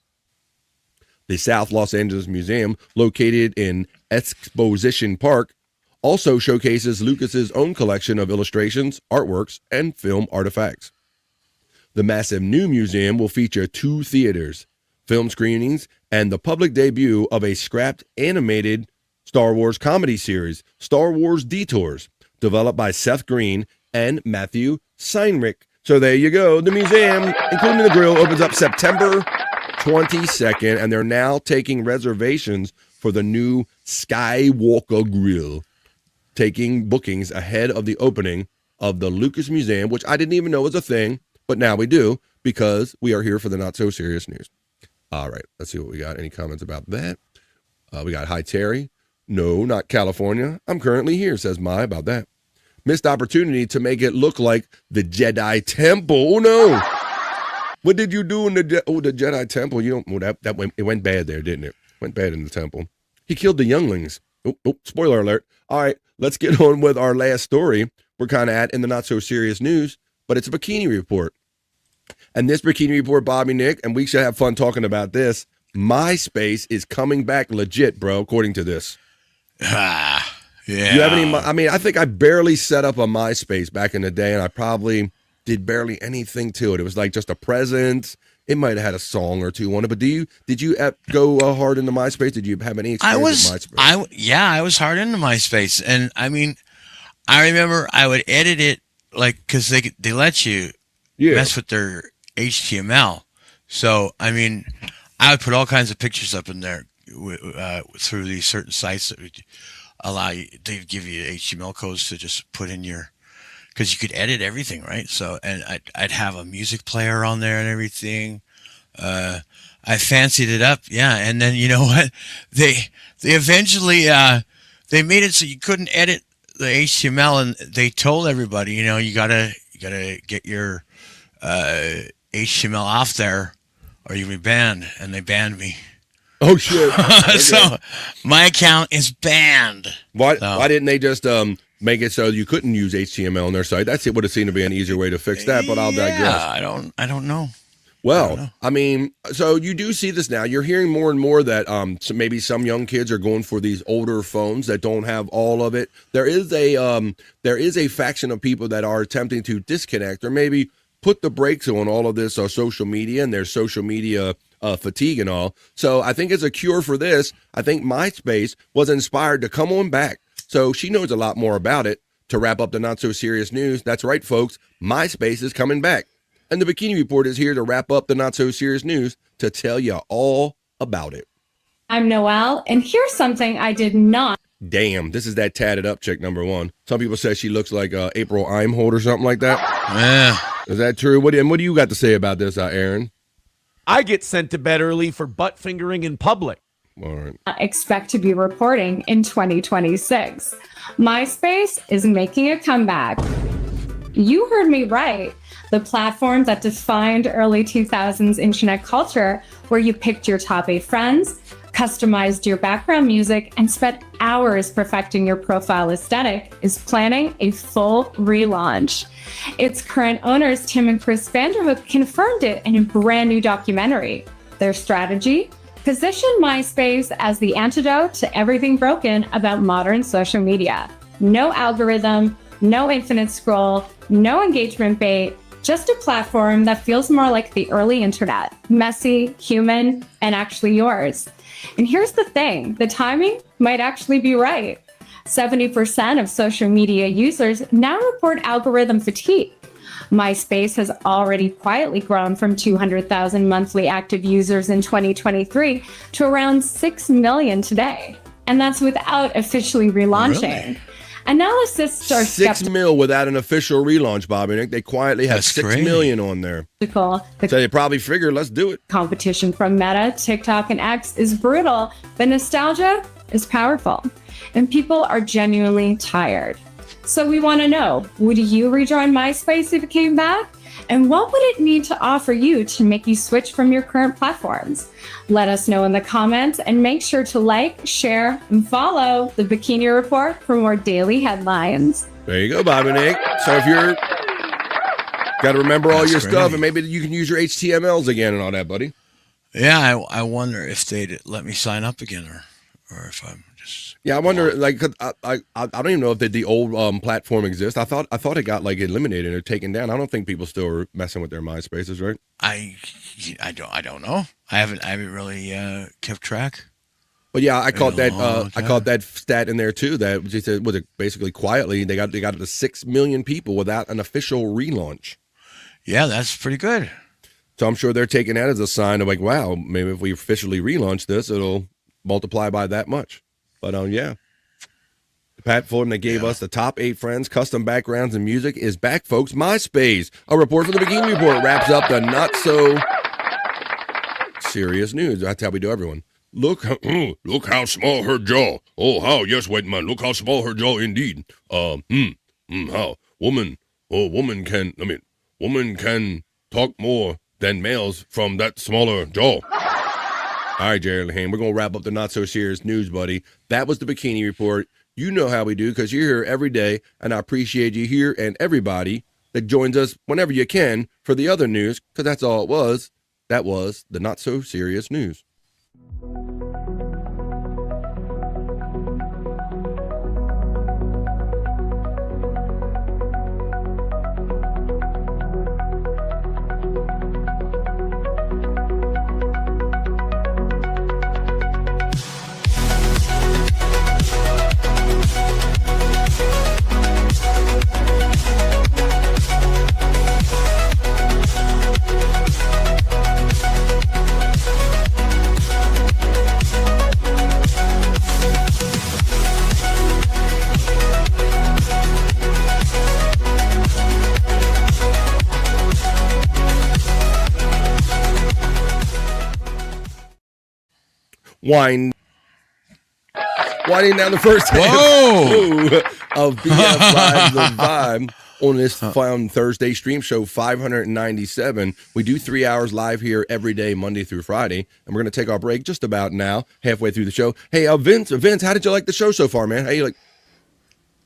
The South Los Angeles Museum, located in Exposition Park, also showcases Lucas's own collection of illustrations, artworks, and film artifacts. The massive new museum will feature 2 theaters, film screenings, and the public debut of a scrapped animated Star Wars comedy series, Star Wars Detours, developed by Seth Green and Matthew Seinrich. So there you go. The museum, including the grill, opens up September 22nd, and they're now taking reservations for the new Skywalker Grill, taking bookings ahead of the opening of the Lucas Museum, which I didn't even know was a thing, but now we do because we are here for the Not So Serious News. All right, let's see what we got. Any comments about that? We got, hi, Terry. No, not California. I'm currently here, says Mai about that. Missed opportunity to make it look like the Jedi Temple. Oh, no. What did you do in the Jedi Temple? It went bad there, didn't it? Went bad in the temple. He killed the younglings. Oh, spoiler alert. All right, let's get on with our last story. We're kind of in the Not So Serious News, but it's a bikini report. And this bikini report, Bobby Nick, and we should have fun talking about this. MySpace is coming back legit, bro, according to this. Yeah. You have any? I mean, I think I barely set up a MySpace back in the day, and I probably did barely anything to it. It was like just a presence. It might have had a song or two on it, but did you go hard into MySpace? Did you have any experience with MySpace? I was hard into MySpace, and I mean, I remember I would edit it because they let you mess with their HTML. So I mean, I would put all kinds of pictures up in there, through these certain sites that would allow you, they give you HTML codes to just put in your, because you could edit everything, right? So, and I'd have a music player on there and everything. I fancied it up, yeah. And then you know what? They eventually they made it so you couldn't edit the HTML, and they told everybody, you know, you gotta get your HTML off there, or you'll be banned. And they banned me. Oh shit! Okay. So my account is banned. Why So- didn't they just make it so you couldn't use HTML on their site? That's it. Would have seemed to be an easier way to fix that, but I'll digress. Yeah, I don't know. Well, I mean, so you do see this now. You're hearing more and more that so maybe some young kids are going for these older phones that don't have all of it. There is a faction of people that are attempting to disconnect or maybe put the brakes on all of this social media and their social media fatigue and all. So I think as a cure for this, I think MySpace was inspired to come on back. So she knows a lot more about it. To wrap up the not so serious news, that's right, folks. MySpace is coming back. And the Bikini Report is here to wrap up the not so serious news to tell you all about it. I'm Noelle, and here's something I did not. Damn, this is that tatted up chick, number one. Some people say she looks like April Imholt or something like that. Yeah. Is that true? What do you got to say about this, Aaron? I get sent to bed early for butt fingering in public. All right. Expect to be reporting in 2026. MySpace is making a comeback. You heard me right. The platform that defined early 2000s internet culture, where you picked your top 8 friends, customized your background music, and spent hours perfecting your profile aesthetic, is planning a full relaunch. Its current owners, Tim and Chris Vanderhook, confirmed it in a brand new documentary. Their strategy? Position MySpace as the antidote to everything broken about modern social media. No algorithm, no infinite scroll, no engagement bait, just a platform that feels more like the early internet, messy, human, and actually yours. And here's the thing, the timing might actually be right. 70% of social media users now report algorithm fatigue. MySpace has already quietly grown from 200,000 monthly active users in 2023 to around 6 million today. And that's without officially relaunching. Really? Analysts are 6 mil without an official relaunch, Bobby Nick. They quietly have 6 million on there. skeptical. So they probably figured, let's do it. Competition from Meta, TikTok, and X is brutal, but nostalgia is powerful. And people are genuinely tired. So we want to know, would you rejoin MySpace if it came back? And what would it need to offer you to make you switch from your current platforms? Let us know in the comments and make sure to like, share, and follow the Bikini Report for more daily headlines. There you go, Bobby Nick. So if you're got to remember all your great. stuff, and maybe you can use your HTMLs again and all that, buddy. Yeah, I wonder if they'd let me sign up again, or if I'm just. Yeah, I wonder. Like, 'cause I don't even know if the old platform exists. I thought it got like eliminated or taken down. I don't think people still are messing with their MySpaces, right? I don't know. I haven't really kept track. But yeah, I caught that. Okay. I caught that stat in there too. That they said was it basically quietly they got it to 6 million people without an official relaunch. Yeah, that's pretty good. So I'm sure they're taking that as a sign of like, wow, maybe if we officially relaunch this, it'll multiply by that much. But yeah, the platform that gave us the top 8 friends, custom backgrounds, and music is back, folks. MySpace. A report from the Bikini Report wraps up the not so serious news. That's how we do, everyone. Look how small her jaw. Oh, how yes, white man. Look how small her jaw indeed. How woman can talk more than males from that smaller jaw. All right, Jerry Lehane, we're going to wrap up the not-so-serious news, buddy. That was the Bikini Report. You know how we do because you're here every day, and I appreciate you here and everybody that joins us whenever you can for the other news, because that's all it was. That was the not-so-serious news. winding down the first half of BF Live The Vibe on this fun Thursday stream show 597. We do 3 hours live here every day, Monday through Friday, and we're going to take our break just about now, halfway through the show. Hey, Vince, how did you like the show so far, man? How you like?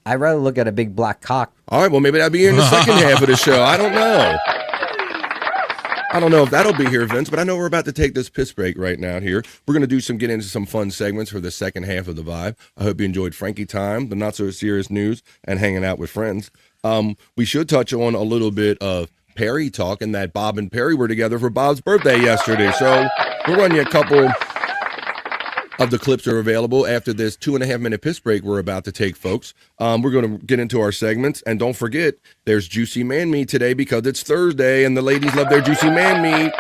I'd rather look at a big black cock. All right, well, maybe that'll be here in the second half of the show. I don't know. I don't know if that'll be here, Vince, but I know we're about to take this piss break right now here. We're going to get into some fun segments for the second half of the vibe. I hope you enjoyed Frankie Time, the not-so-serious news, and hanging out with friends. We should touch on a little bit of Perry talk, and that Bob and Perry were together for Bob's birthday yesterday. So we'll run you a couple of the clips that are available after this 2.5-minute piss break we're about to take, folks. We're going to get into our segments, and don't forget, there's Juicy Man Meat today because it's Thursday, and the ladies love their Juicy Man Meat.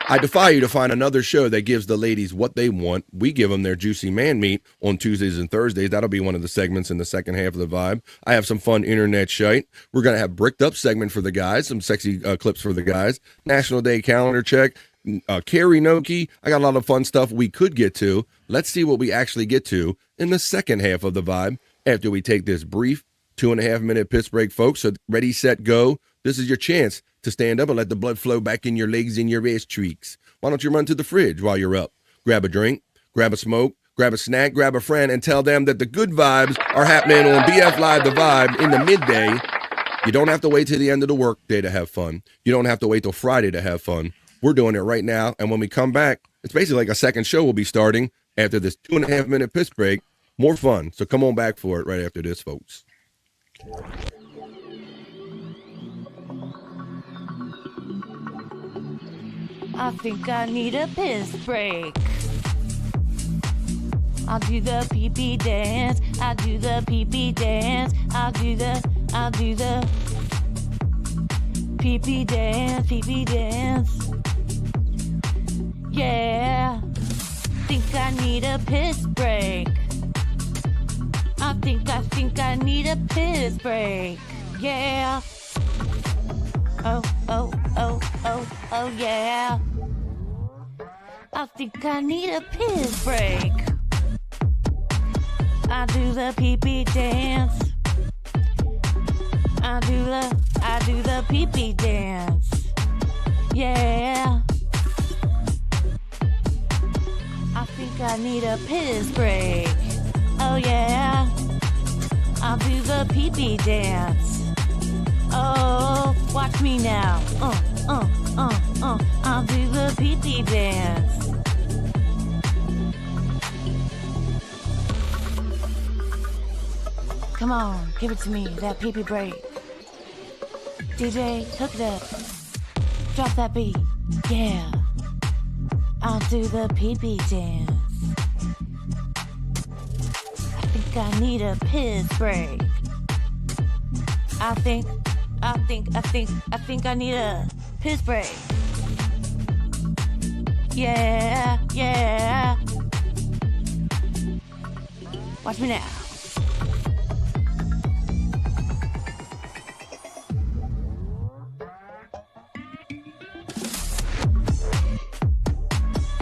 I defy you to find another show that gives the ladies what they want. We give them their Juicy Man Meat on Tuesdays and Thursdays. That'll be one of the segments in the second half of the vibe. I have some fun internet shite. We're going to have Bricked Up segment for the guys, some sexy clips for the guys, National Day calendar check, karaoke. I got a lot of fun stuff we could get to. Let's see what we actually get to in the second half of the vibe after we take this brief 2.5-minute piss break, folks. So ready, set, go. This is your chance to stand up and let the blood flow back in your legs and your ass cheeks. Why don't you run to the fridge while you're up? Grab a drink, grab a smoke, grab a snack, grab a friend, and tell them that the good vibes are happening on BF Live The Vibe in the midday. You don't have to wait till the end of the work day to have fun. You don't have to wait till Friday to have fun. We're doing it right now, and when we come back, it's basically like a second show will be starting after this 2.5-minute piss break. More fun, so come on back for it right after this, folks. I think I need a piss break. I'll do the pee-pee dance. I'll do the pee-pee dance. I'll do the pee-pee dance, pee-pee dance. Yeah, think I need a piss break. I think I need a piss break. Yeah. Oh, yeah. I think I need a piss break. I do the pee-pee dance. I do the pee-pee dance. Yeah. I think I need a piss break. Oh yeah. I'll do the pee-pee dance. Oh, watch me now. I'll do the pee-pee dance. Come on, give it to me, that pee-pee break. DJ, hook it up. Drop that beat. Yeah. I'll do the pee-pee dance. I think I need a piss break. I think I need a piss break. Yeah. Watch me now.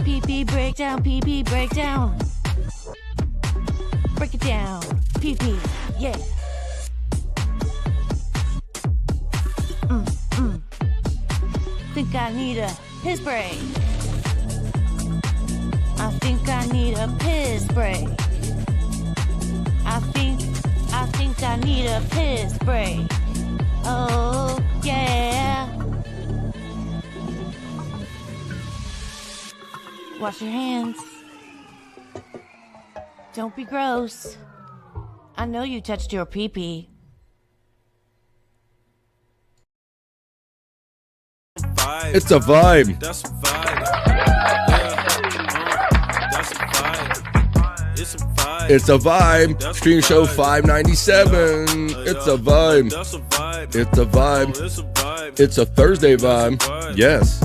Pee-pee breakdown, pee-pee breakdown. Break it down, pee-pee, yeah. Think I need a piss break. I think I need a piss break. I think I need a piss break. Oh, yeah. Wash your hands. Don't be gross. I know you touched your pee-pee. It's a vibe. That's a vibe. Yeah. That's a vibe. It's a vibe. It's a vibe. Stream show 597. It's a vibe. That's a vibe. It's a vibe. It's a vibe. It's a Thursday vibe. Yes.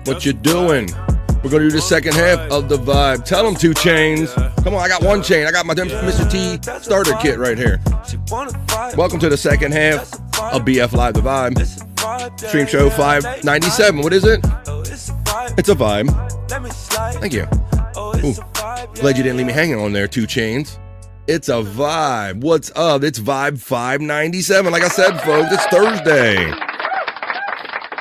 What you doing? We're going to do the second half of the vibe. Tell them 2 chains. Come on, I got 1 chain. I got my Mr. T starter kit right here. Welcome to the second half of BF Live The Vibe. Stream show 597. What is it? It's a vibe. Thank you. Ooh. Glad you didn't leave me hanging on there, 2 Chainz. It's a vibe. What's up? It's Vibe 597. Like I said, folks, it's Thursday.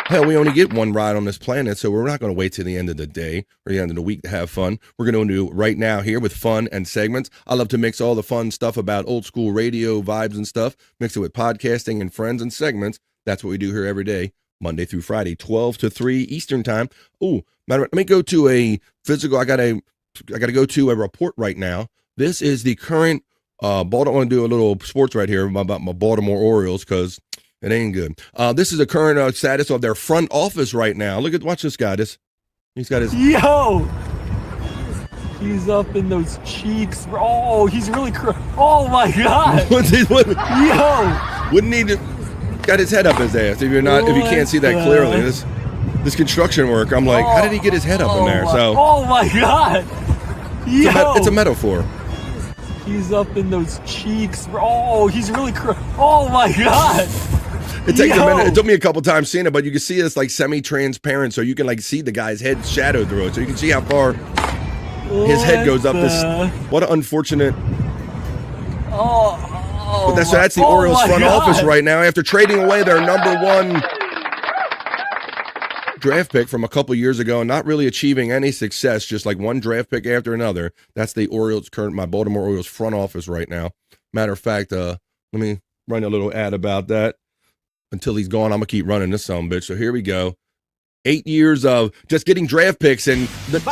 Hell, we only get one ride on this planet, so we're not going to wait till the end of the day or the end of the week to have fun. We're going to do right now here with fun and segments. I love to mix all the fun stuff about old school radio vibes and stuff, mix it with podcasting and friends and segments. That's what we do here every day, Monday through Friday, 12 to 3 Eastern time. Ooh, let me go to a physical. I got to go to a report right now. This is the current I want to do a little sports right here about my Baltimore Orioles because it ain't good. This is the current status of their front office right now. Watch this guy. He's got his. Yo! He's up in those cheeks. Oh, he's really oh my God! Yo! Wouldn't need to. Got his head up his ass. If you can't see that clearly, this construction work. I'm like, how did he get his head up in there? Oh my God! Yo! It's a metaphor. He's up in those cheeks. Oh, he's really oh my God! It takes a minute. It took me a couple times seeing it, but you can see it's like semi-transparent, so you can like see the guy's head shadowed through it, so you can see how far his head goes up. What an unfortunate. But that's the Orioles front office right now after trading away their #1 draft pick from a couple years ago and not really achieving any success, just like one draft pick after another. That's the my Baltimore Orioles front office right now. Matter of fact, let me run a little ad about that. Until he's gone, I'm going to keep running this bitch. So here we go. 8 years of just getting draft picks and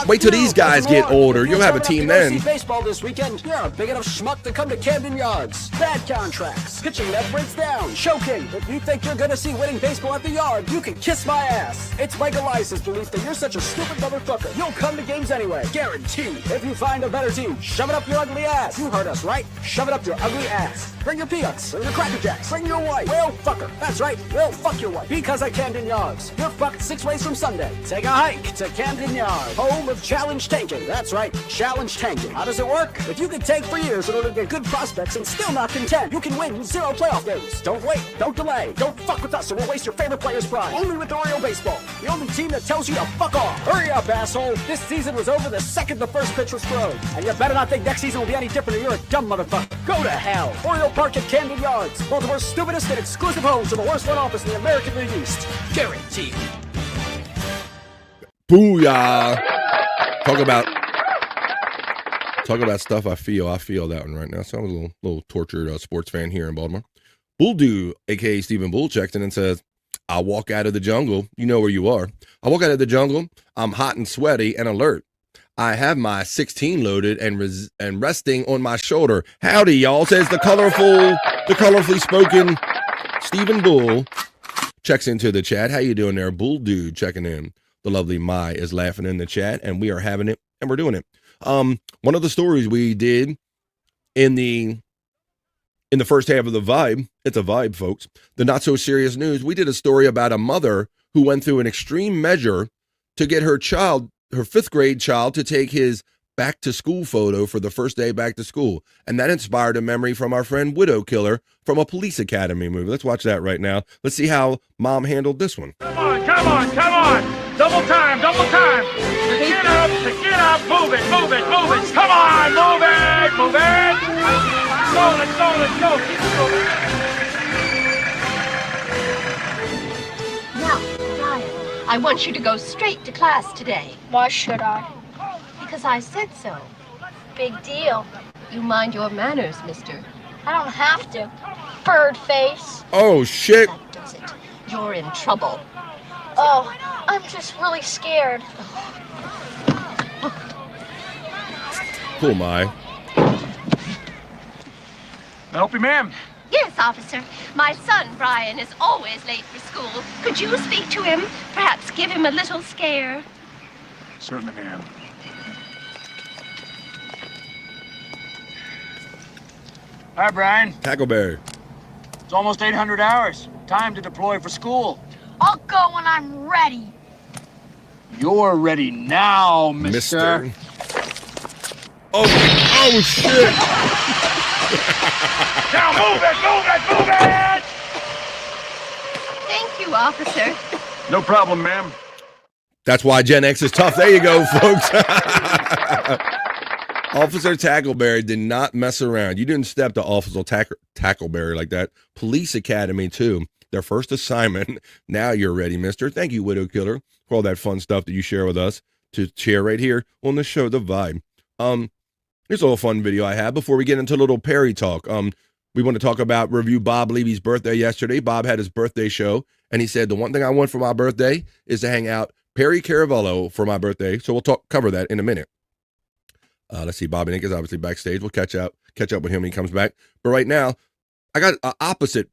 wait till these guys get older. You'll have a team then. Baseball this weekend. You're a big enough schmuck to come to Camden Yards. Bad contracts. Pitching that breaks down. Choking. If you think you're going to see winning baseball at the Yard, you can kiss my ass. It's Mike Elias's belief that you're such a stupid motherfucker. You'll come to games anyway. Guaranteed. If you find a better team, shove it up your ugly ass. You heard us, right? Shove it up your ugly ass. Bring your peanuts. Bring your Cracker Jacks. Bring your wife. Well, fucker. That's right. Well, fuck your wife. Because at Camden Yards, you're fucked 6 ways from Sunday. Take a hike to Camden Yard, home of challenge tanking. That's right, challenge tanking. How does it work? If you can tank for years in order to get good prospects and still not content, you can win 0 playoff games. Don't wait, don't delay, don't fuck with us or we'll waste your favorite player's prime. Only with Oriole Baseball, the only team that tells you to fuck off. Hurry up, asshole. This season was over the second the first pitch was thrown. And you better not think next season will be any different or you're a dumb motherfucker. Go to hell. Oriole Park at Camden Yards, Baltimore's stupidest and exclusive home to the worst front office in the American League East. Guaranteed. Booyah! Talk about stuff I feel. I feel that one right now. So I'm a little tortured sports fan here in Baltimore. Bulldo, aka Stephen Bull, checks in and says, I walk out of the jungle. You know where you are. I walk out of the jungle. I'm hot and sweaty and alert. I have my 16 loaded and resting on my shoulder. Howdy, y'all, says the colorfully spoken Stephen Bull. Checks into the chat. How you doing there? Bull Dude checking in. The lovely Mai is laughing in the chat, and we are having it, and we're doing it. One of the stories we did in the first half of the vibe, it's a vibe, folks, the not so serious news, we did a story about a mother who went through an extreme measure to get her 5th grade child, to take his back to school photo for the first day back to school. And that inspired a memory from our friend Widow Killer from a Police Academy movie. Let's watch that right now. Let's see how mom handled this one. Come on. Double time. To get up, move it. Come on, move it. Let's go. Keep it moving. Now, Ryan, I want you to go straight to class today. Why should I? Because I said so. Big deal. You mind your manners, mister. I don't have to. Bird face. Oh, shit. That does it. You're in trouble. Oh, I'm just really scared. Cool, Mai. Help you, ma'am. Yes, officer. My son, Brian, is always late for school. Could you speak to him? Perhaps give him a little scare? Certainly, ma'am. Hi, Brian. Tackleberry. It's almost 800 hours. Time to deploy for school. I'll go when I'm ready. You're ready now, mister. Oh, shit. Now move it! Thank you, officer. No problem, ma'am. That's why Gen X is tough. There you go, folks. Officer Tackleberry did not mess around. You didn't step to Officer Tackleberry like that. Police Academy, too. Their first assignment. Now you're ready, mister. Thank you, Widow Killer, for all that fun stuff that you share with us to share right here on the show, The Vibe. Here's a little fun video I have before we get into a little Perry talk. We want to talk about review Bob Levy's birthday yesterday. Bob had his birthday show, and he said, the one thing I want for my birthday is to hang out Perry Caravello for my birthday. So we'll cover that in a minute. Let's see. Bobby Nick is obviously backstage. We'll catch up with him when he comes back. But right now, I got an opposite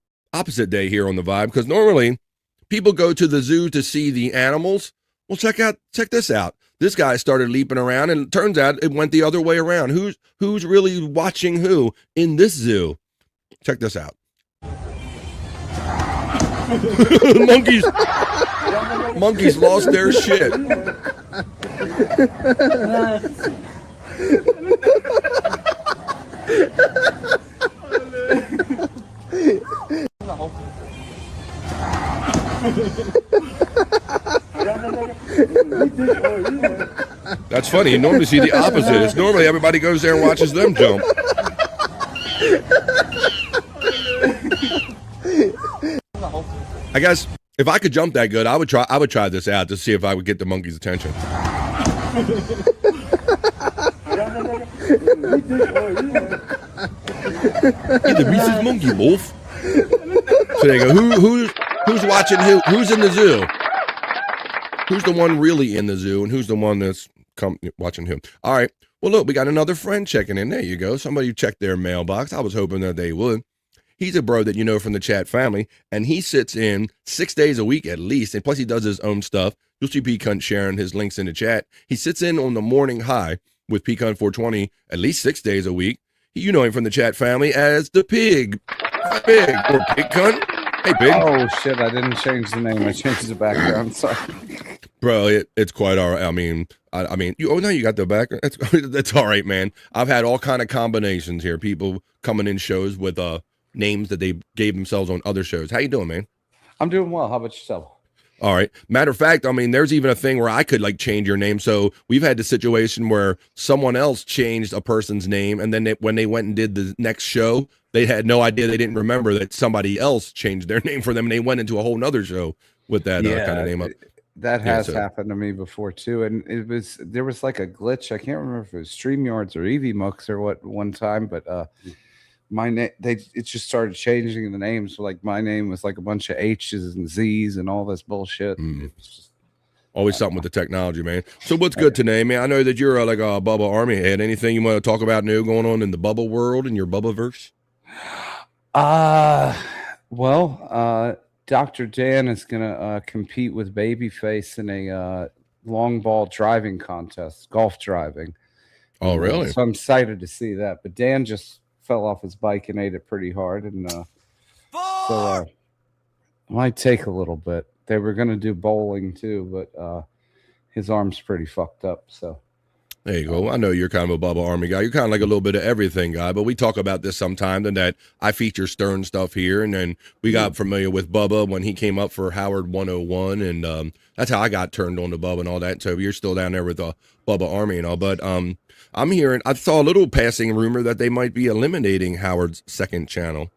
day here on The Vibe, because normally people go to the zoo to see the animals. Well, check this out. This guy started leaping around, and it turns out it went the other way around. Who's really watching who in this zoo? Check this out. Monkeys lost their shit. That's funny. You normally see the opposite. It's normally everybody goes there and watches them jump. I guess if I could jump that good, I would try this out to see if I would get the monkey's attention. You're the Reese's Monkey Wolf. So there you go. Who's watching who? Who's in the zoo? Who's the one really in the zoo, and who's the one that's watching who? All right. Well, look, we got another friend checking in. There you go. Somebody checked their mailbox. I was hoping that they would. He's a bro that you know from the chat family, and he sits in 6 days a week at least, and plus he does his own stuff. You'll see P-Cunt sharing his links in the chat. He sits in on the morning high with P-Cunt 420 at least 6 days a week. You know him from the chat family as the Pig. Pig or Pig-Cunt. Hey, Pig. Oh, shit, I didn't change the name. I changed the background. Sorry. Bro, it's quite all right. I mean, you got the background. That's all right, man. I've had all kind of combinations here. People coming in shows with names that they gave themselves on other shows. How you doing, man? I'm doing well. How about yourself? All right. Matter of fact, I mean, there's even a thing where I could change your name. So we've had the situation where someone else changed a person's name, and then when they went and did the next show, they had no idea. They didn't remember that somebody else changed their name for them, and they went into a whole nother show with that kind of name up. That has happened to me before too, and there was like a glitch. I can't remember if it was StreamYards or EVMux or what one time, but my name it just started changing the names. So like my name was like a bunch of H's and Z's and all this bullshit. Always something with the technology, man. So what's good today, man? I know that you're like a Bubba Army head. Anything you want to talk about new going on in the Bubba world, in your Bubba verse? Dr. Dan is going to compete with Babyface in a long ball driving contest, golf driving. Oh, really? So I'm excited to see that. But Dan just fell off his bike and ate it pretty hard. And so it might take a little bit. They were going to do bowling too, but his arm's pretty fucked up. So there you go. I know you're kind of a Bubba Army guy. You're kind of like a little bit of everything guy, but we talk about this sometimes, and that I feature Stern stuff here, and then we got familiar with Bubba when he came up for Howard 101, and that's how I got turned on to Bubba and all that. So you're still down there with Bubba Army and all, but I'm hearing, I saw a little passing rumor that they might be eliminating Howard's second channel.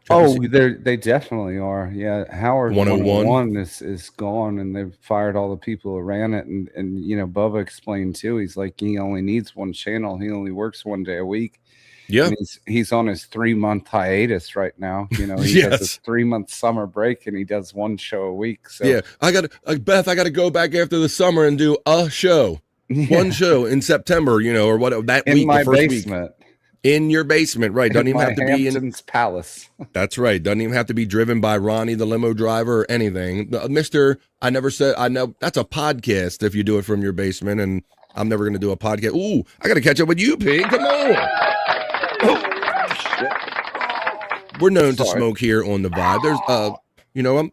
They definitely are. Yeah, Howard 101 is gone, and they've fired all the people who ran it. And you know, Bubba explained too. He's like, he only needs one channel. He only works 1 day a week. Yeah, and he's on his 3-month hiatus right now. You know, he has a 3-month summer break, and he does one show a week. So yeah, I got to go back after the summer and do a show, one show in September. You know, or what that in week, my the first basement. Week. In your basement, right? Doesn't even have to be in Palace. That's right. Doesn't even have to be driven by Ronnie, the limo driver, or anything. Mister, I never said. I know that's a podcast if you do it from your basement, and I'm never going to do a podcast. Ooh, I got to catch up with you, Pig. Come on. We're known to smoke here on the Vibe. There's you know,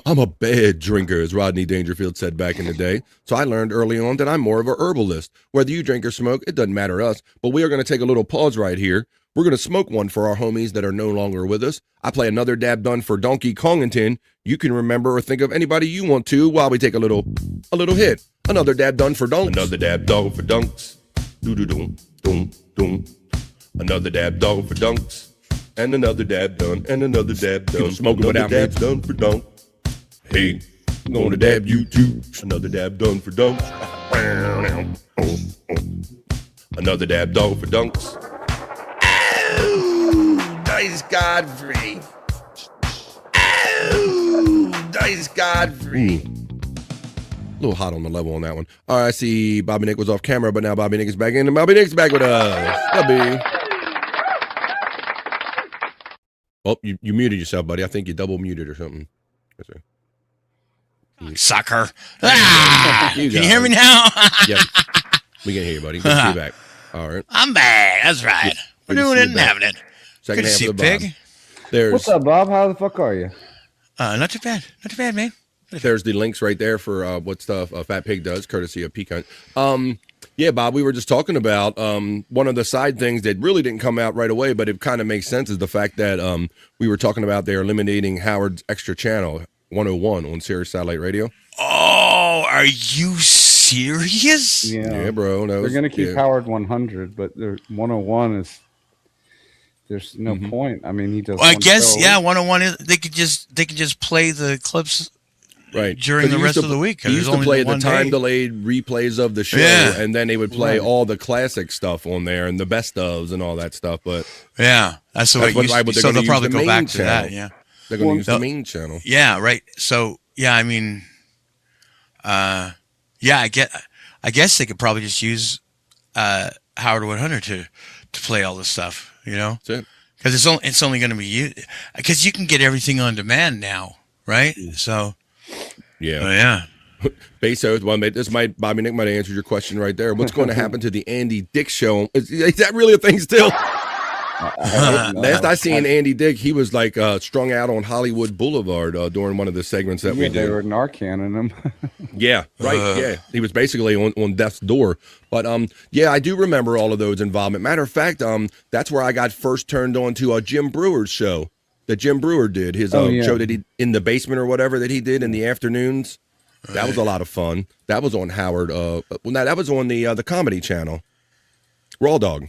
I'm a bad drinker, as Rodney Dangerfield said back in the day. So I learned early on that I'm more of a herbalist. Whether you drink or smoke, it doesn't matter to us. But we are going to take a little pause right here We're going to smoke one for our homies that are no longer with us. I play Another Dab Done for Donkey Kongington. You can remember or think of anybody you want to while we take a little hit. Another dab done for dunks. Another dab done for dunks. Do-do-doom, doom, doom. Another dab done for dunks. And another dab done, and another dab done. Smoking without me. Another dab done for dunk. Hey, I'm gonna dab you too. Another dab done for dunks. Another dab done for dunks. Oh, Dice Godfrey. Oh, Dice Godfrey. A little hot on the level on that one. All right, I see Bobby Nick was off camera, but now Bobby Nick is back in, and Bobby Nick's back with us. Bobby. Oh, you muted yourself, buddy. I think you double muted or something. Sucker. Ah, can you hear me now? Yep. We can hear you, buddy. Good to see you back. All right. I'm back. That's right. We're doing it and having it. Second Good to half see of the you, Bob. Pig. There's, What's up, Bob? How the fuck are you? Not too bad. Not too bad, man. There's the links right there for what stuff Fat Pig does, courtesy of Pecan. Yeah, Bob, we were just talking about one of the side things that really didn't come out right away, but it kind of makes sense is the fact that we were talking about they're eliminating Howard's extra channel, 101 on Sirius Satellite Radio. Oh, are you serious? Yeah, bro. No, they're going to keep Howard 100, but 101 is... There's no point. I mean, he does. Well, I guess, yeah, 101 is they could just play the clips right during the rest of the week. He used to play the time-delayed replays of the show, and then they would play all the classic stuff on there and the best ofs and all that stuff. But yeah, that's what so they'll probably go back to that. Yeah, they're going to use the main channel. Yeah, right. So yeah, I mean, yeah, I guess they could probably just use Howard 100 to play all this stuff. You know, because it's only going to be you, because you can get everything on demand now, right? So, yeah. Bezos, well, Bobby Nick might have answered your question right there. What's going to happen to the Andy Dick show? Is that really a thing still? Last I seen Andy Dick, he was like strung out on Hollywood Boulevard during one of the segments that we did. They were Narcaning him. Yeah, right. Yeah, he was basically on death's door. But yeah, I do remember all of those involvement. Matter of fact, that's where I got first turned on to Jim Brewer's show that Jim Brewer did, his show that he in the basement or whatever that he did in the afternoons. Right. That was a lot of fun. That was on Howard. That was on the Comedy Channel, Raw Dog.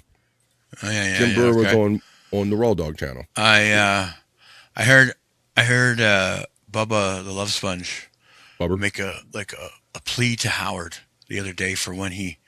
Oh, yeah, Jim Brewer was on the Raw Dog channel. I heard Bubba the Love Sponge make a plea to Howard the other day for when he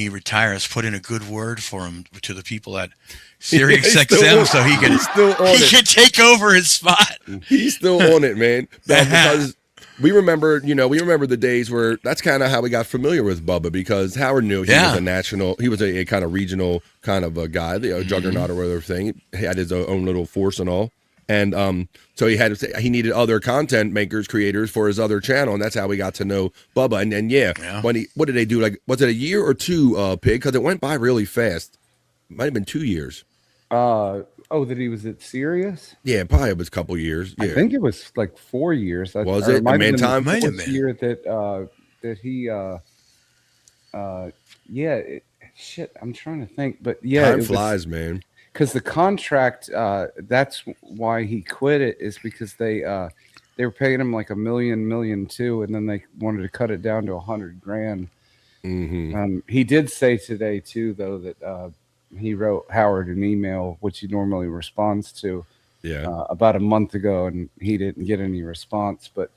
retires, put in a good word for him to the people at Sirius XM so he could take over his spot. He's still on it, man. Because we remember the days where that's kind of how we got familiar with Bubba, because Howard knew he was a kind of regional kind of a guy, the juggernaut or whatever thing. He had his own little force and all. And so he needed other content makers, creators for his other channel, and that's how we got to know Bubba. And when what did they do? Like, was it a year or two, Pig? Because it went by really fast. It might have been 2 years. That he was at Sirius? Yeah, probably it was a couple years. Yeah. I think it was like 4 years. Was it? A man time? Might have been. Year that he shit, I'm trying to think, but yeah, time flies, man. Because the contract, that's why he quit it, is because they were paying him like $1 million too, and then they wanted to cut it down to $100,000. Mm-hmm. He did say today too, though, that he wrote Howard an email, which he normally responds to, about a month ago, and he didn't get any response. But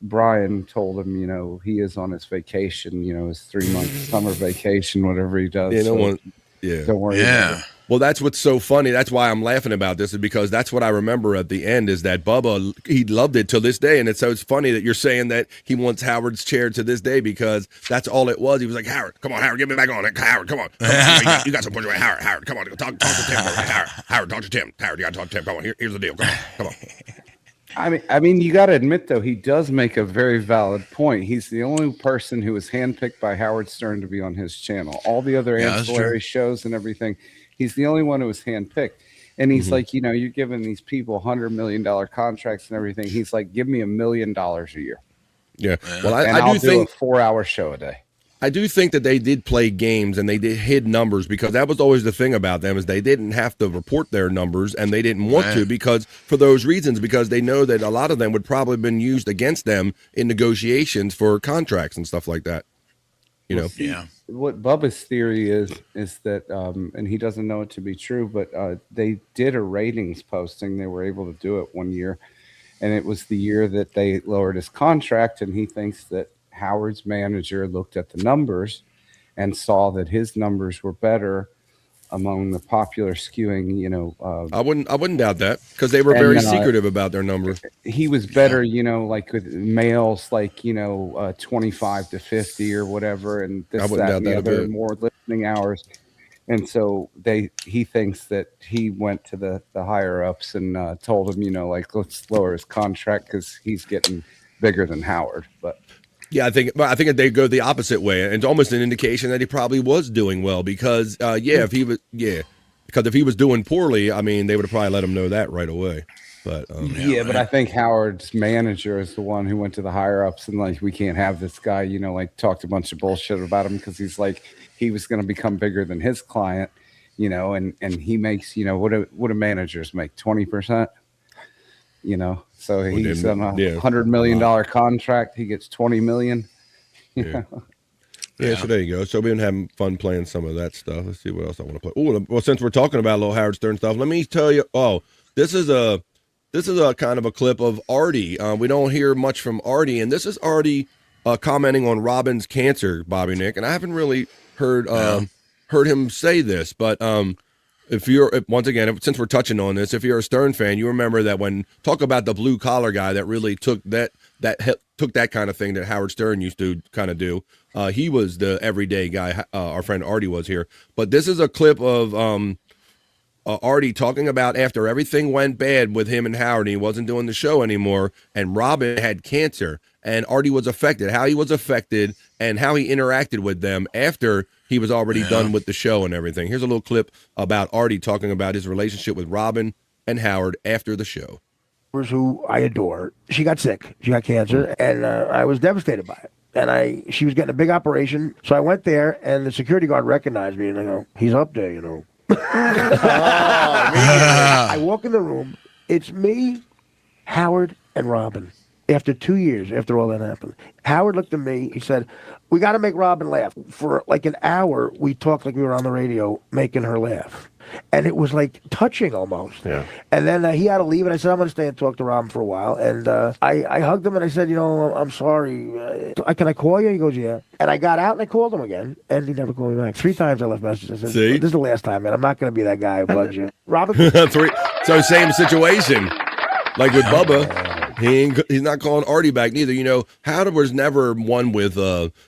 Brian told him, he is on his vacation, his 3-month summer vacation, whatever he does. Don't worry about it. Well, that's what's so funny. That's why I'm laughing about this, is because that's what I remember at the end, is that Bubba, he loved it till this day. And it's funny that you're saying that he wants Howard's chair to this day, because that's all it was. He was like, Howard, come on, Howard, get me back on it. Howard, come on. You got some push away. Howard, come on. Talk to Tim. Howard, talk to Tim. Howard, you got to talk to Tim. Come on. Here's the deal. Come on. I mean, you got to admit, though, he does make a very valid point. He's the only person who was handpicked by Howard Stern to be on his channel. All the other ancillary shows and everything, he's the only one who was handpicked. And he's like, you're giving these people $100 million contracts and everything. He's like, give me $1 million a year. Yeah. Well, I do think a 4-hour show a day. I do think that they did play games and they did hid numbers, because that was always the thing about them, is they didn't have to report their numbers, and they didn't want to, because for those reasons, because they know that a lot of them would probably have been used against them in negotiations for contracts and stuff like that. You know? Yeah. What Bubba's theory is that, and he doesn't know it to be true, but they did a ratings posting. They were able to do it one year, and it was the year that they lowered his contract, and he thinks that Howard's manager looked at the numbers and saw that his numbers were better among the popular skewing, you know. I wouldn't doubt that, because they were very secretive about their numbers. He was better, you know, like with males, like, you know, 25 to 50 or whatever, and this, that, and the other, more listening hours. And so he thinks that he went to the higher ups and told him, you know, like, let's lower his contract because he's getting bigger than Howard. But yeah, I think that they go the opposite way, and it's almost an indication that he probably was doing well, because if he was doing poorly, I mean, they would have probably let him know that right away. But but I think Howard's manager is the one who went to the higher ups and like, we can't have this guy, you know, like talked a bunch of bullshit about him, because he's like, he was going to become bigger than his client, you know, and he makes, you know, what do managers make, 20%? You know, so he's on a $100 million contract. He gets $20 million. Yeah. So there you go. So we've been having fun playing some of that stuff. Let's see what else I want to play. Oh, well, since we're talking about a little Howard Stern stuff, let me tell you. Oh, this is a kind of a clip of Artie. We don't hear much from Artie, and this is Artie commenting on Robin's cancer, Bobby Nick, and I haven't really heard him say this, but once again, since we're touching on this, if you're a Stern fan, you remember that when talk about the blue collar guy that really took that kind of thing that Howard Stern used to kind of do. He was the everyday guy. Our friend Artie was here, but this is a clip of Artie talking about after everything went bad with him and Howard, and he wasn't doing the show anymore, and Robin had cancer, and Artie was affected. How he was affected, and how he interacted with them after he was already done with the show and everything. Here's a little clip about Artie talking about his relationship with Robin and Howard after the show. Who I adore. She got sick. She got cancer, and I was devastated by it. And she was getting a big operation, so I went there, and the security guard recognized me, and I go, he's up there, you know. I walk in the room. It's me, Howard, and Robin. After 2 years, after all that happened, Howard looked at me. He said, we got to make Robin laugh. For like an hour, we talked like we were on the radio, making her laugh. And it was like touching almost. Yeah. And then he had to leave, and I said, I'm going to stay and talk to Robin for a while. And I hugged him, and I said, you know, I'm sorry. Can I call you? He goes, yeah. And I got out, and I called him again, and he never called me back. 3 times I left messages. I said, this is the last time, man. I'm not going to be that guy who bugs you. Robin. So same situation. Like with Bubba. He's not calling Artie back neither. You know, Howard was never one with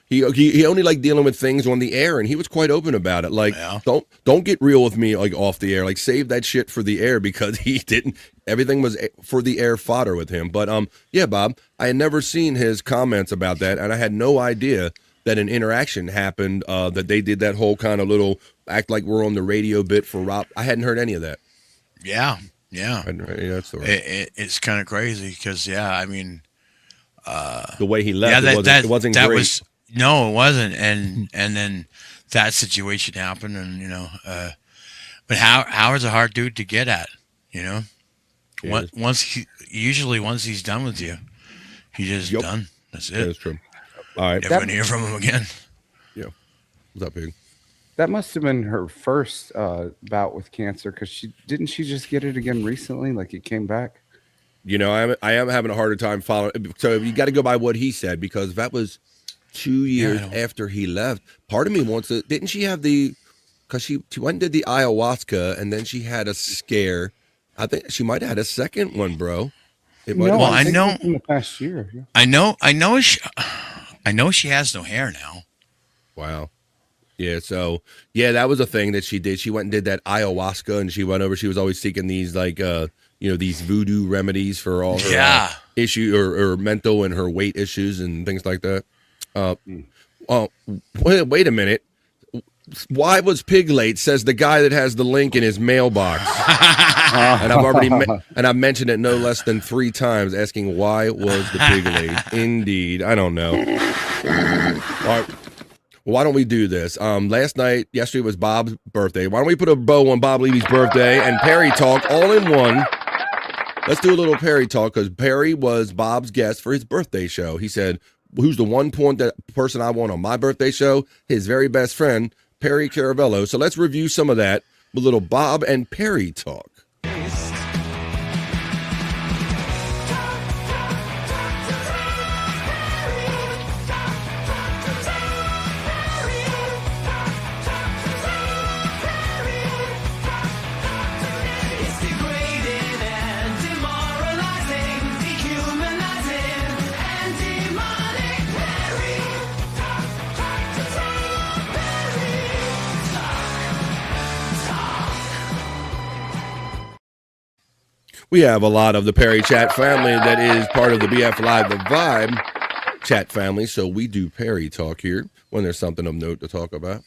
he only liked dealing with things on the air, and he was quite open about it. Like, don't get real with me like off the air. Like, save that shit for the air, because he didn't. Everything was for the air fodder with him. But yeah, Bob, I had never seen his comments about that, and I had no idea that an interaction happened. That they did that whole kind of little act like we're on the radio bit for Rob. I hadn't heard any of that. Yeah. That's the right. It's kind of crazy because, I mean, the way he left, it wasn't great. No, it wasn't. And then that situation happened, and you know, but Howard's a hard dude to get at. You know, once he's done with you, he's just done. That's it. That's true. All right, never gonna hear from him again. Yeah, what's up, Pig? That must have been her first bout with cancer, because she just get it again recently? Like, it came back. You know, I am having a harder time following. So you got to go by what he said, because that was 2 years after he left. Part of me wants to. Didn't she have because she went and did the ayahuasca, and then she had a scare. I think she might have had a second one, bro. I know in the past year. Yeah. I know she has no hair now. Wow. Yeah, so that was a thing that she did. She went and did that ayahuasca, and she went over. She was always seeking these these voodoo remedies for all her issue or mental and her weight issues and things like that. Wait a minute. Why was Pig late? Says the guy that has the link in his mailbox. And I've mentioned it no less than 3 times, asking why was the Pig late. Indeed, I don't know. All right. Why don't we do this? Yesterday was Bob's birthday. Why don't we put a bow on Bob Levy's birthday and Perry Talk all in one? Let's do a little Perry Talk because Perry was Bob's guest for his birthday show. He said, who's the one person I want on my birthday show? His very best friend, Perry Caravello. So let's review some of that with a little Bob and Perry Talk. We have a lot of the Perry chat family that is part of the BF Live The Vibe chat family, so we do Perry Talk here when there's something of note to talk about.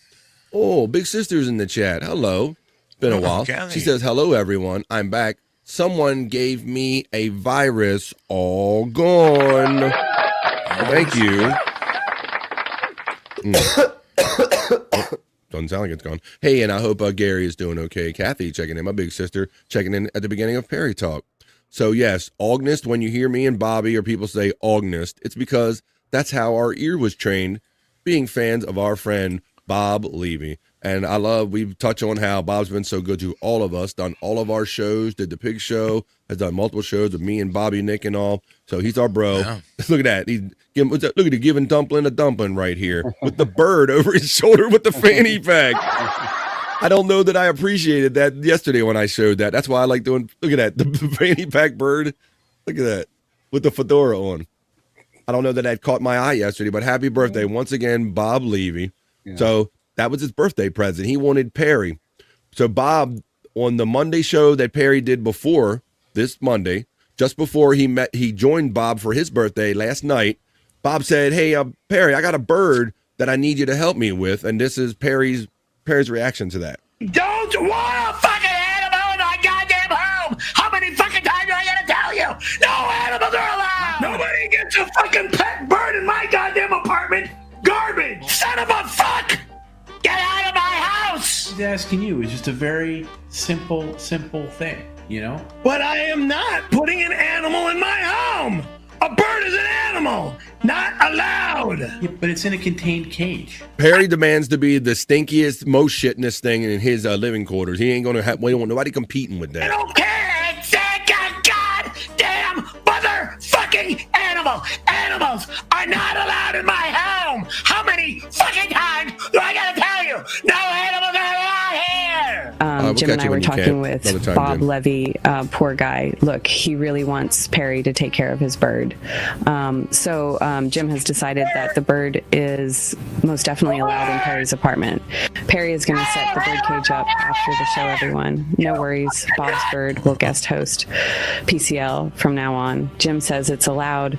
Oh, Big Sister's in the chat. Hello. Been a while. She says, hello, everyone. I'm back. Someone gave me a virus. All gone. Thank you. Doesn't sound like it's gone. Hey, and I hope Gary is doing okay. Kathy checking in, my big sister, checking in at the beginning of Perry Talk. So yes, August, when you hear me and Bobby or people say August, it's because that's how our ear was trained, being fans of our friend Bob Levy. And we've touched on how Bob's been so good to all of us, done all of our shows, did the Pig Show, has done multiple shows with me and Bobby, Nick, and all. So he's our bro. Yeah. Look at that. Look at it, giving Dumpling a dumpling right here with the bird over his shoulder with the fanny pack. I don't know that I appreciated that yesterday when I showed that. That's why I like doing, look at that, the fanny pack bird. Look at that with the fedora on. I don't know that caught my eye yesterday, but happy birthday once again, Bob Levy. Yeah. So that was his birthday present. He wanted Perry. So Bob, on the Monday show that Perry did before this Monday, just before he joined Bob for his birthday last night, Bob said, hey, Perry, I got a bird that I need you to help me with. And this is Perry's reaction to that. Don't want a fucking animal in my goddamn home! How many fucking times do I gotta tell you? No animals are allowed! Nobody gets a fucking pet bird in my goddamn apartment! Garbage! Son of a fuck! Get out of my house! He's asking you. It's just a very simple thing, you know? But I am not putting an animal in my home! A bird is an animal! Not allowed! Yeah, but it's in a contained cage. Perry demands to be the stinkiest, most shittiest thing in his living quarters. He ain't gonna we don't want nobody competing with that. I don't care! It's a goddamn motherfucking animal! Animals are not allowed in my home! How many fucking times do I gotta tell you? No animals are allowed here! Jim and I were talking with Bob Levy, poor guy. Look, he really wants Perry to take care of his bird. So Jim has decided that the bird is most definitely allowed in Perry's apartment. Perry is going to set the bird cage up after the show, everyone. No worries. Bob's bird will guest host PCL from now on. Jim says it's allowed.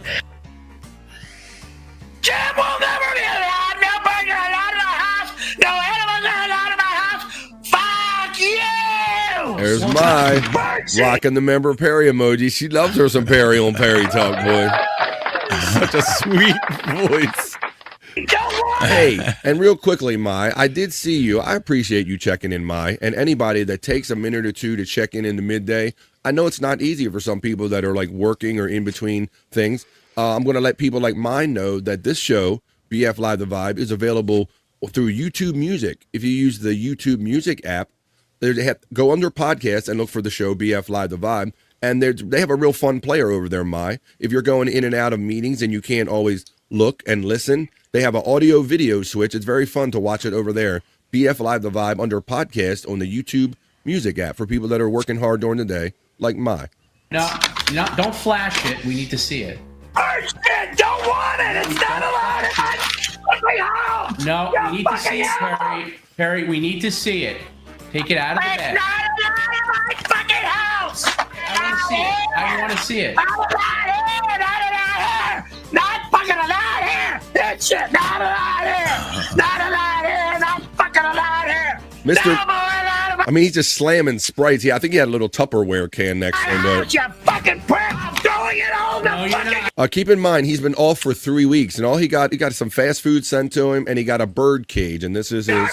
Jim will never be allowed! No birds are allowed in the house! No animals are allowed in my house! Fuck you! There's my rocking the member Perry emoji. She loves her some Perry on Perry Talk, boy. Such a sweet voice. Hey, and real quickly, Mai, I did see you. I appreciate you checking in, Mai, and anybody that takes a minute or two to check in the midday. I know it's not easy for some people that are like working or in between things. I'm going to let people like mine know that this show, BF Live The Vibe, is available through YouTube Music. If you use the YouTube Music app, go under podcasts and look for the show BF Live The Vibe. And they have a real fun player over there, Mai. If you're going in and out of meetings and you can't always look and listen, they have an audio video switch. It's very fun to watch it over there. BF Live The Vibe under podcast on the YouTube Music app for people that are working hard during the day, like Mai. No, don't flash it. We need to see it. Oh shit! Don't want it! It's not allowed in my fucking house! No, we need to see it, Perry. Perry, we need to see it. Take it out of the bed. It's not allowed in my fucking house! I want to see it. Not allowed here! Not allowed here! Not fucking allowed here! That shit! Not allowed here! Not allowed here! Not fucking allowed here! He's just slamming Sprites. Yeah, I think he had a little Tupperware can next to him. You fucking prick! I'm throwing it all Keep in mind, he's been off for 3 weeks, and all he got some fast food sent to him, and he got a bird cage, and this is his.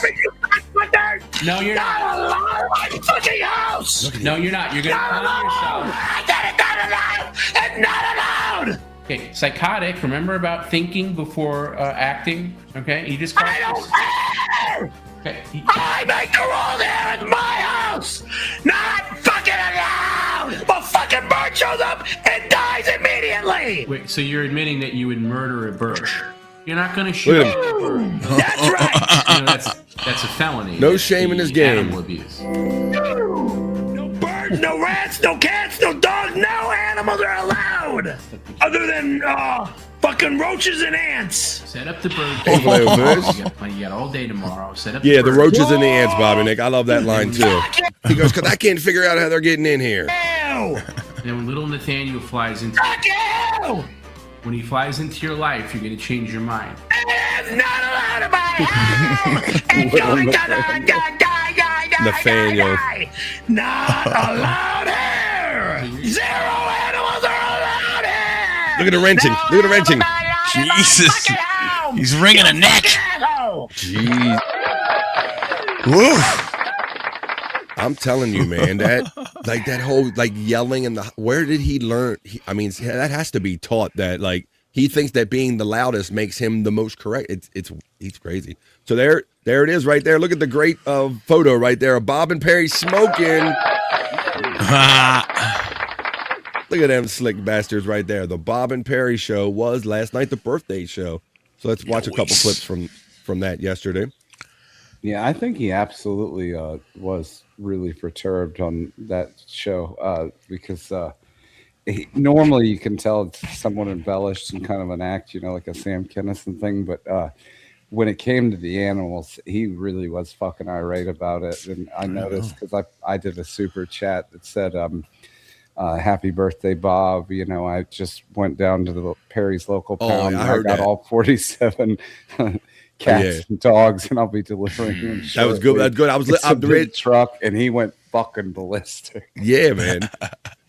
No, you're not. Allowed my fucking house. No, you're not. You're gonna calm yourself. Not allowed. It's not allowed. Okay, psychotic. Remember about thinking before acting. Okay, you just. I don't care. Okay. I make the rule there at my house. Not fucking allowed. A fucking bird shows up and dies immediately. Wait, so you're admitting that you would murder a bird? You're not going to shoot a bird. That's right. You know, that's a felony. No shame in his game. Animal abuse. No birds, no rats, no cats, no dogs, no animals are allowed. Other than fucking roaches and ants. Set up the bird Hey, cage. You got all day tomorrow. Set up Yeah, the bird roaches cage. and the ants, Bobby Nick. I love that line too. He goes, because I can't figure out how they're getting in here. And then when little Nathaniel flies into when he flies into your life, you're gonna change your mind. It's not allowed in my house. It's only die. Nathaniel. Not allowed here. 0 animals are allowed here. Look at the wrenching. Look at the wrenching. Jesus. He's wringing a neck. Jeez. Woo. I'm telling you, man, that whole yelling and where did he learn? I mean, that has to be taught that he thinks that being the loudest makes him the most correct. He's crazy. So there it is right there. Look at the great photo right there of Bob and Perry smoking. Look at them slick bastards right there. The Bob and Perry show was last night, the birthday show. So let's watch a couple clips from that yesterday. Yeah, I think he absolutely was really perturbed on that show because normally you can tell it's somewhat embellished and kind of an act, like a Sam Kinison thing. But when it came to the animals, he really was fucking irate about it. And I noticed because I did a super chat that said, happy birthday, Bob. I just went down to the Perry's local pound. Yeah, I got all 47 cats and dogs, and I'll be delivering them. That was good. That's good. I'm the big truck, and he went fucking ballistic. Yeah, man.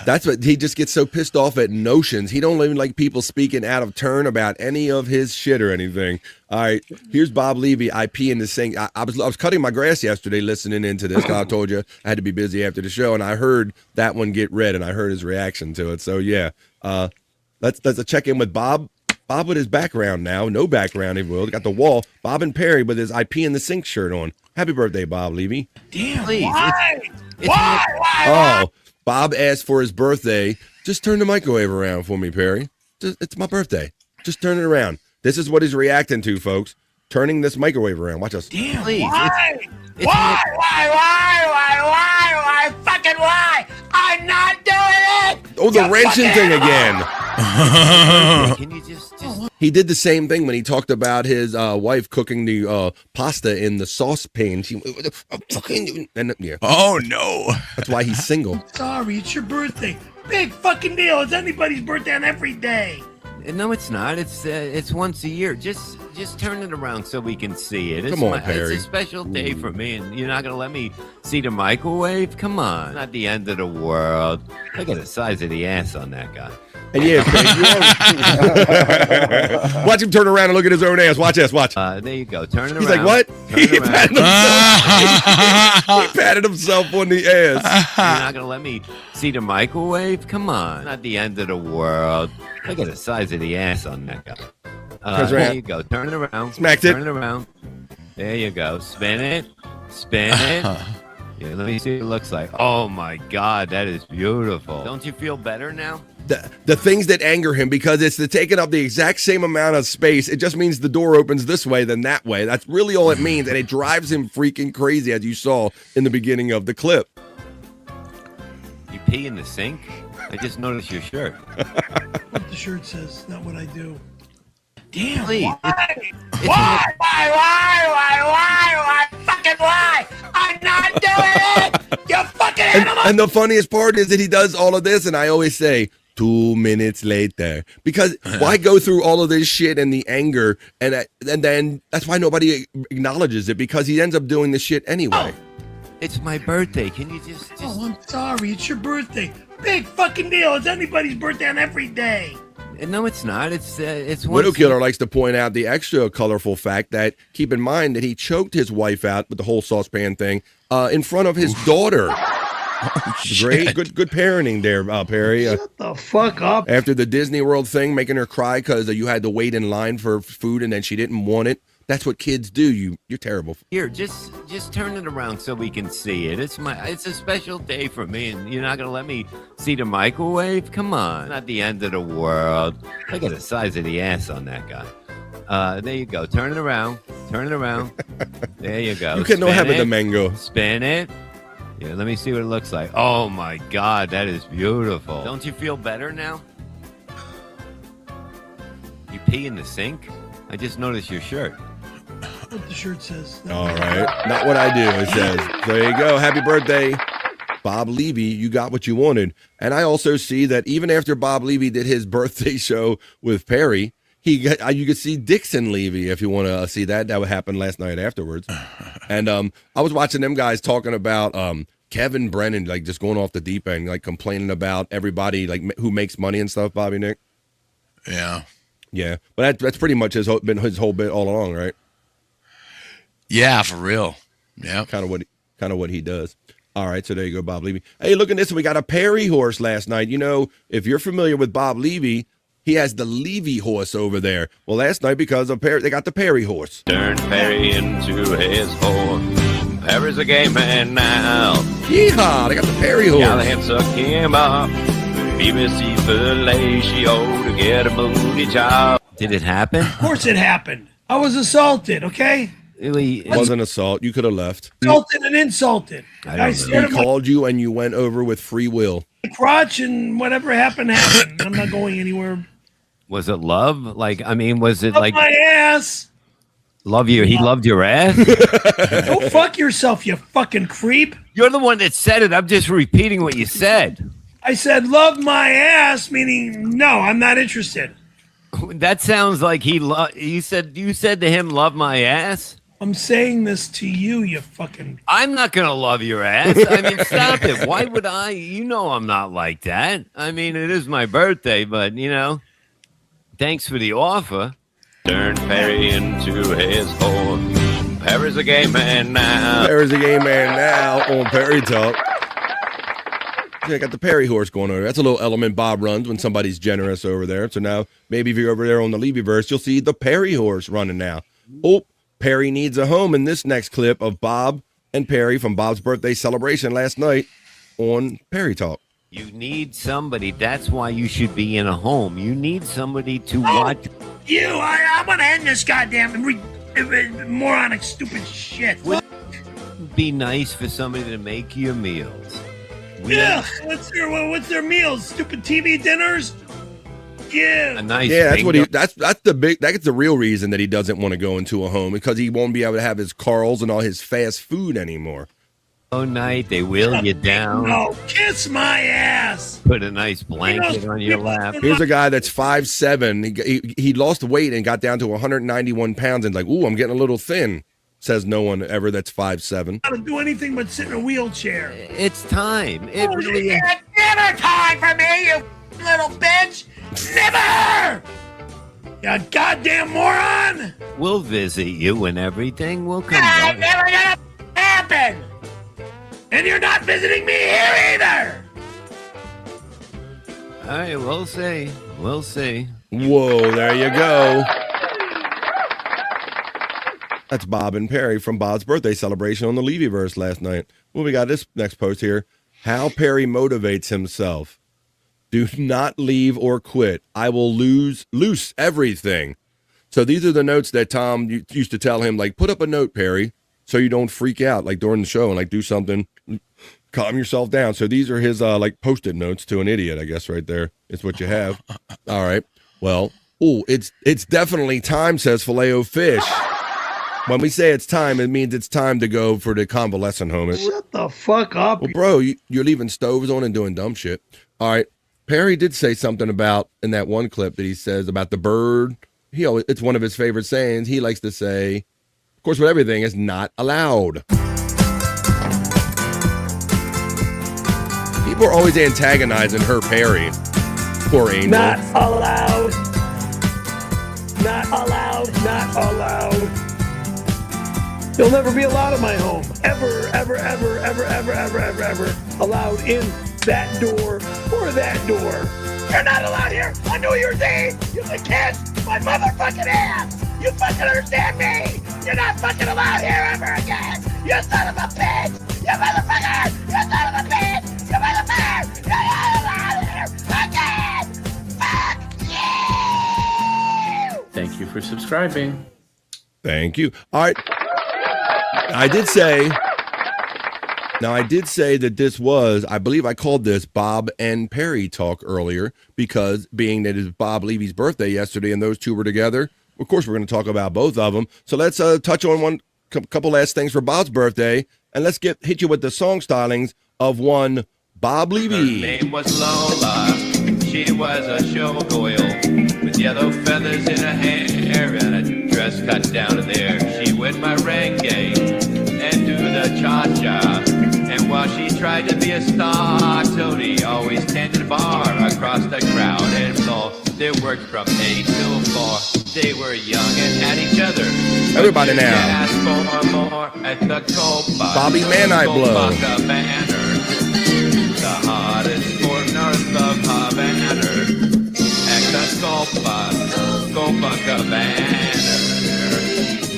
That's what he just gets so pissed off at notions. He don't even like people speaking out of turn about any of his shit or anything. All right, here's Bob Levy. I pee in the sink. I was cutting my grass yesterday, listening into this. I told you I had to be busy after the show, and I heard that one get read, and I heard his reaction to it. So yeah, let's check in with Bob. Bob with his background now. No background, if you will. Got the wall. Bob and Perry with his I pee in the sink shirt on. Happy birthday, Bob Levy. Damn, please. Why? Oh, Bob asked for his birthday. Just turn the microwave around for me, Perry. It's my birthday. Just turn it around. This is what he's reacting to, folks. Turning this microwave around. Watch us. Damn, please. Why? Fucking why? I'm not doing it. Oh, the wrenching thing again. Can you just... He did the same thing when he talked about his wife cooking the pasta in the saucepan. Oh, no. That's why he's single. Sorry, it's your birthday. Big fucking deal. It's anybody's birthday on every day. No, it's not. It's once a year. Just turn it around so we can see it. Come on, Perry. It's a special day for me, and you're not gonna let me see the microwave? Come on, it's not the end of the world. Look at the size of the ass on that guy. And yeah, watch him turn around and look at his own ass. Watch this. Watch. There you go. Turn it around. He's like, what? He patted himself on the ass. You're not gonna let me see the microwave? Come on, it's not the end of the world. Look at the size of the ass on that guy. There you go. Turn it around. Smacked it. Turn it around. There you go. Spin it. Spin it. Yeah, let me see what it looks like. Oh my God, that is beautiful. Don't you feel better now? The things that anger him, because it's taking up the exact same amount of space. It just means the door opens this way than that way. That's really all it means, and it drives him freaking crazy, as you saw in the beginning of the clip. You pee in the sink? I just noticed your shirt. What the shirt says, not what I do. Damn, Please. why? Fucking why? I'm not doing it! You fucking animal! And the funniest part is that he does all of this, and I always say, 2 minutes later. Because why go through all of this shit and the anger, and then that's why nobody acknowledges it, because he ends up doing the shit anyway. It's my birthday. Can you just... Oh, I'm sorry. It's your birthday. Big fucking deal. It's anybody's birthday on every day. No, it's not. It's Widow Killer likes to point out the extra colorful fact that keep in mind that he choked his wife out with the whole saucepan thing in front of his daughter. Great, good parenting there, Perry. Shut the fuck up. After the Disney World thing, making her cry because you had to wait in line for food and then she didn't want it. That's what kids do. You're terrible. Here, just turn it around so we can see it. It's a special day for me, and you're not gonna let me see the microwave? Come on, not the end of the world. Look at the size of the ass on that guy. There you go. Turn it around. Turn it around. There you go. You can no have it, the mango. Spin it. Yeah, let me see what it looks like. Oh my God, that is beautiful. Don't you feel better now? You pee in the sink? I just noticed your shirt. What the shirt says. All right. Not what I do, it says. There you go. Happy birthday, Bob Levy. You got what you wanted. And I also see that even after Bob Levy did his birthday show with Perry, you could see Dixon Levy if you want to see that. That would happen last night afterwards. And I was watching them guys talking about Kevin Brennan, like just going off the deep end, like complaining about everybody like who makes money and stuff, Bobby Nick. Yeah. Yeah. But that's pretty much been his whole bit all along, right? Yeah, for real. Yeah. Kind of what he does. All right, so there you go, Bob Levy. Hey, look at this. We got a Perry horse last night. You know, if you're familiar with Bob Levy, he has the Levy horse over there. Well, last night, because of Perry, they got the Perry horse. Turn Perry into his horse. Perry's a gay man now. Yeehaw, they got the Perry horse. Y'all have suck him up. BBC fellatio to get a booty job. Did it happen? Of course it happened. I was assaulted, okay? It wasn't assault. You could have left. Assaulted and insulted. He called you and you went over with free will. Crotch and whatever happened. I'm not going anywhere. Was it love? Like, I mean, was it like my ass? Love you? He loved your ass? Go fuck yourself, you fucking creep. You're the one that said it. I'm just repeating what you said. I said love my ass, meaning no, I'm not interested. That sounds like you said to him, love my ass? I'm saying this to you, you fucking... I'm not going to love your ass. I mean, stop it. Why would I? You know I'm not like that. I mean, it is my birthday, but, you know, thanks for the offer. Turn Perry into his horse. Perry's a gay man now. Perry's a gay man now on Perry Talk. Yeah, got the Perry horse going over. That's a little element Bob runs when somebody's generous over there. So now, maybe if you're over there on the Levyverse, you'll see the Perry horse running now. Oh, Perry needs a home in this next clip of Bob and Perry from Bob's birthday celebration last night on Perry Talk. You need somebody. That's why you should be in a home. You need somebody to watch. I'm going to end this goddamn moronic stupid shit. Would it be nice for somebody to make your meals? Yeah, what's their meals? Stupid TV dinners? Yeah. A nice that's what that's the real reason that he doesn't want to go into a home, because he won't be able to have his Carl's and all his fast food anymore. Oh, night they wheel you down. No, kiss my ass. Put a nice blanket on your lap. Here's a guy that's 5'7". He lost weight and got down to 191 pounds and like, ooh, I'm getting a little thin. Says no one ever that's 5'7". I don't do anything but sit in a wheelchair. It's time. It really is. It's never time for me, you little bitch. Never! You goddamn moron! We'll visit you and everything. We'll come back. Never gonna happen! And you're not visiting me here either! All right, we'll see. We'll see. Whoa, there you go. That's Bob and Perry from Bob's birthday celebration on the Levyverse last night. Well, we got this next post here. How Perry motivates himself. Do not leave or quit. I will loose everything. So these are the notes that Tom used to tell him, like, put up a note, Perry, so you don't freak out, like, during the show, and, like, do something, calm yourself down. So these are his, like, Post-it notes to an idiot, I guess, right there. It's what you have. All right. Well, it's definitely time, says Filet-O-Fish. When we say it's time, it means it's time to go for the convalescent home. Shut the fuck up. Well, bro, you're leaving stoves on and doing dumb shit. All right. Perry did say something about, in that one clip that he says about the bird. It's one of his favorite sayings. He likes to say, of course, with everything, is not allowed. People are always antagonizing her, Perry. Poor Angel. Not allowed. Not allowed. Not allowed. You'll never be allowed in my home. Ever, ever, ever, ever, ever, ever, ever, ever allowed in that door or that door. You're not allowed here. I know you're saying you can kiss my motherfucking ass. You fucking understand me? You're not fucking allowed here ever again. You son of a bitch. You motherfucker. You son of a bitch. You motherfucker. You're not allowed here again. Fuck you. Thank you for subscribing. Thank you. All right. I did say that this was, I believe I called this Bob and Perry talk earlier, because being that it was Bob Levy's birthday yesterday and those two were together, of course we're going to talk about both of them. So let's touch on one couple last things for Bob's birthday, and let's hit you with the song stylings of one Bob Levy. Her name was Lola. She was a showgirl with yellow feathers in her hair and a dress cut down to there. She would merengue and do the cha-cha. And while she tried to be a star, Tony always tended the bar across the crowd and floor. They worked from 8 till 4. They were young and had each other. Everybody now. Ask for more at the Copa. Bobby Man I Blow. The hottest sport north of Havana. At the Copa Cabana.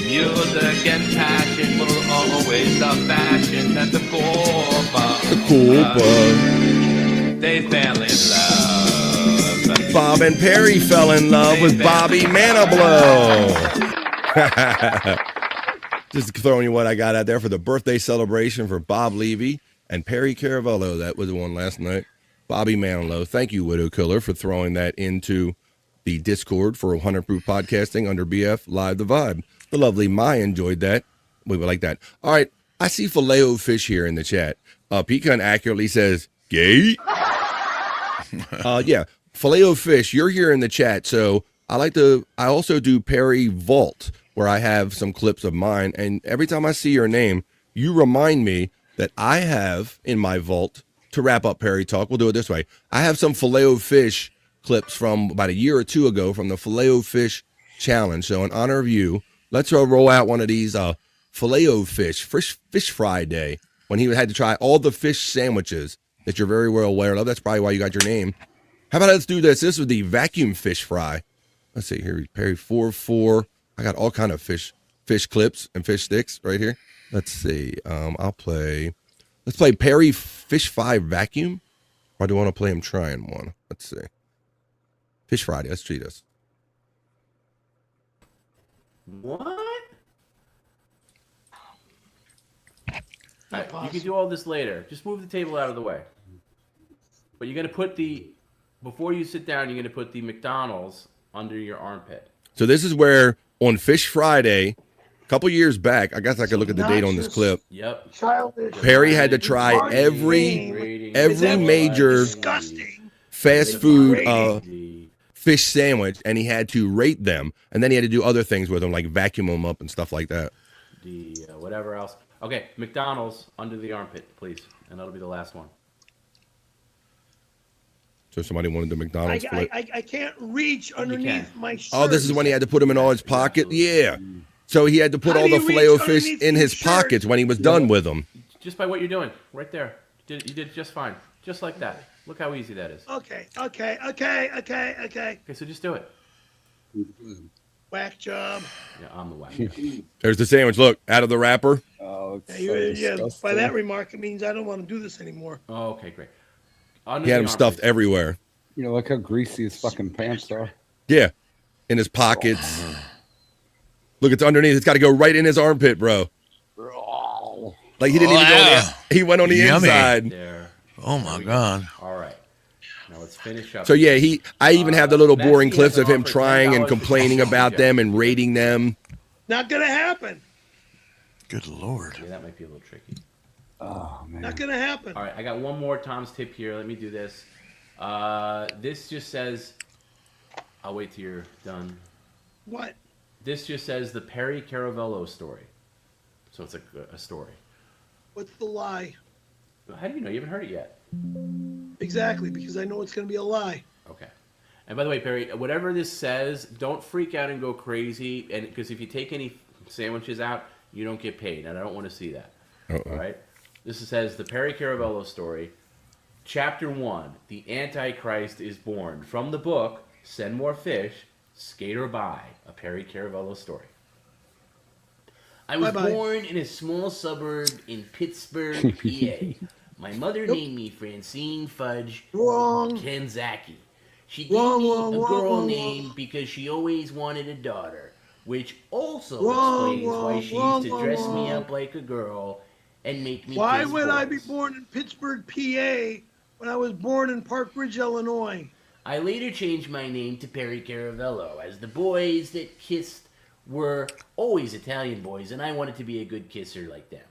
Music and passion were always the fashion at the Copa. They fell in love. Bob and Perry fell in love with Bobby Manablow. Just throwing you what I got out there for the birthday celebration for Bob Levy and Perry Caravello. That was the one last night. Bobby Manilow. Thank you, Widow Killer, for throwing that into the Discord for 100 Proof Podcasting under BF Live the Vibe. The lovely Maya enjoyed that. We would like that. All right. I see Filet-O-Fish here in the chat. Pecan accurately says, gay? Yeah. Filet-O-Fish, you're here in the chat. So I also do Perry Vault, where I have some clips of mine. And every time I see your name, you remind me that I have in my vault, to wrap up Perry Talk, we'll do it this way. I have some Filet-O-Fish clips from about a year or two ago from the Filet-O-Fish challenge. So in honor of you, let's roll out one of these Filet-O-Fish, fish fry day, when he had to try all the fish sandwiches that you're very well aware of. That's probably why you got your name. How about let's do this? This was the vacuum fish fry. Let's see here, Perry 4-4. I got all kind of fish clips and fish sticks right here. Let's see. Let's play Perry Fish Fry Vacuum. Or do I want to play him trying one? Let's see. Fish Friday. Let's treat us. What? Right, you can do all this later. Just move the table out of the way. But you're going to put before you sit down, you're going to put the McDonald's under your armpit. So this is where on Fish Friday, a couple years back, I guess I could look at the date on this clip. Yep. Perry had to try every major fast food fish sandwich, and he had to rate them, and then he had to do other things with them, like vacuum them up and stuff like that. Whatever else. Okay, McDonald's under the armpit, please, and that'll be the last one. So somebody wanted the McDonald's flip. I can't reach underneath my shirt. Oh, this is when he had to put them in all his pockets? Yeah. So he had to put all the Filet-O-Fish in his pockets when he was done with them. Just by what you're doing, right there. You did just fine. Just like that. Look how easy that is. Okay. Okay, so just do it. Whack job. Yeah, I'm the whack job. There's the sandwich. Look, out of the wrapper. Oh, yeah, by that remark, it means I don't want to do this anymore. Oh, okay, great. He had them stuffed everywhere. You know, look how greasy his fucking pants are. Yeah, in his pockets. Look, it's underneath. It's got to go right in his armpit, bro. Like he didn't even go. He went on the inside. There. Oh my God. All right. Now let's finish up. So yeah, I even have the little boring clips of him trying and complaining about them and rating them. Not gonna happen. Good Lord. Yeah, that might be a little tricky. Oh man. Not gonna happen. All right, I got one more Tom's tip here. Let me do this. This just says, I'll wait till you're done. What? This just says the Perry Caravello story. So it's a story. What's the lie? How do you know? You haven't heard it yet. Exactly, because I know it's going to be a lie. Okay. And by the way, Perry, whatever this says, don't freak out and go crazy. And because if you take any sandwiches out, you don't get paid, and I don't want to see that. All right. This says the Perry Caravello story, Chapter 1: The Antichrist is Born, from the book Send More Fish, Skater By, a Perry Caravello story. I was born in a small suburb in Pittsburgh, PA. My mother named me Francine Fudge Kanzaki. She gave me a girl name because she always wanted a daughter, which also explains why she used to dress me up like a girl and make me Why kiss would boys. I be born in Pittsburgh, PA, when I was born in Park Ridge, Illinois? I later changed my name to Perry Caravello, as the boys that kissed were always Italian boys, and I wanted to be a good kisser like them.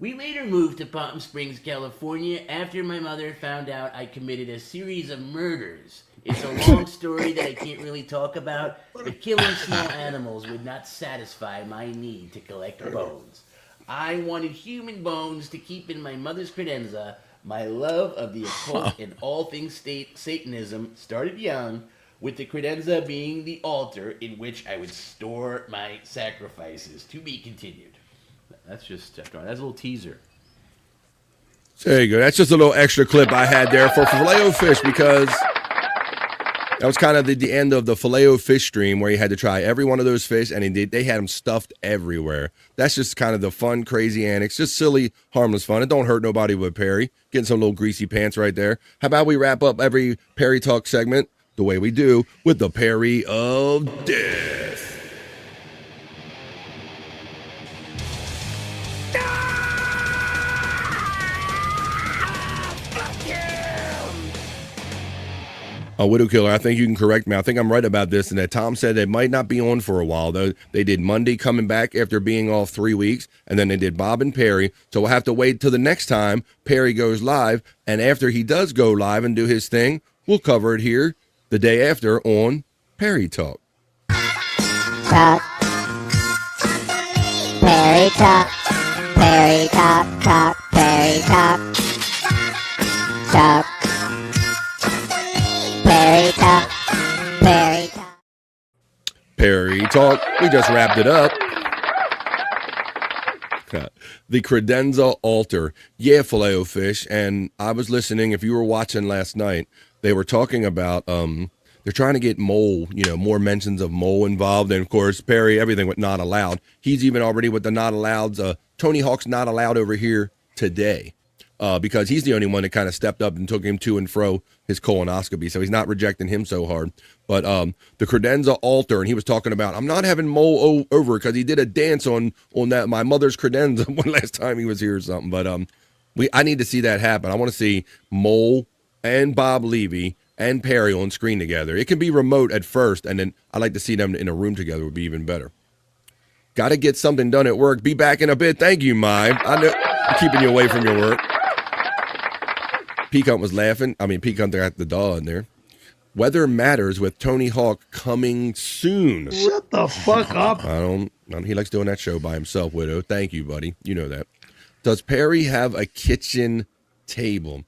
We later moved to Palm Springs, California, after my mother found out I committed a series of murders. It's a long story that I can't really talk about, but killing small animals would not satisfy my need to collect bones. I wanted human bones to keep in my mother's credenza. My love of the occult and all things Satanism started young, with the credenza being the altar in which I would store my sacrifices. To be continued. That's just that's a little teaser. There you go. That's just a little extra clip I had there for Filet-O-Fish, because that was kind of the end of the Filet-O-Fish stream where you had to try every one of those fish, and they had them stuffed everywhere. That's just kind of the fun, crazy antics. Just silly, harmless fun. It don't hurt nobody with Perry. Getting some little greasy pants right there. How about we wrap up every Perry Talk segment the way we do with the Perry of Death. Widow Killer, I think you can correct me. I think I'm right about this, and that Tom said they might not be on for a while. Though they did Monday coming back after being off 3 weeks, and then they did Bob and Perry. So we'll have to wait till the next time Perry goes live, and after he does go live and do his thing, we'll cover it here the day after on Perry Talk. Talk. Perry Talk. Perry Talk. Talk. Perry Talk. Talk. Perry Talk. Perry Talk. Perry Talk. We just wrapped it up. The credenza altar. Yeah, Filet-O-Fish. And I was listening. If you were watching last night, they were talking about they're trying to get mole, more mentions of mole involved. And of course, Perry, everything with not allowed. He's even already with the not allows. Tony Hawk's not allowed over here today. Because he's the only one that kind of stepped up and took him to and fro his colonoscopy. So he's not rejecting him so hard. But the credenza altar, and he was talking about, I'm not having Mole over because he did a dance on that my mother's credenza one last time he was here or something. But I need to see that happen. I want to see Mole and Bob Levy and Perry on screen together. It can be remote at first, and then I'd like to see them in a room together would be even better. Got to get something done at work. Be back in a bit. Thank you, Mime. I know I'm keeping you away from your work. Peacunt was laughing. Peacunt got the doll in there. Weather Matters with Tony Hawk coming soon. Shut the fuck up. He likes doing that show by himself, Widow. Thank you, buddy. You know that. Does Perry have a kitchen table?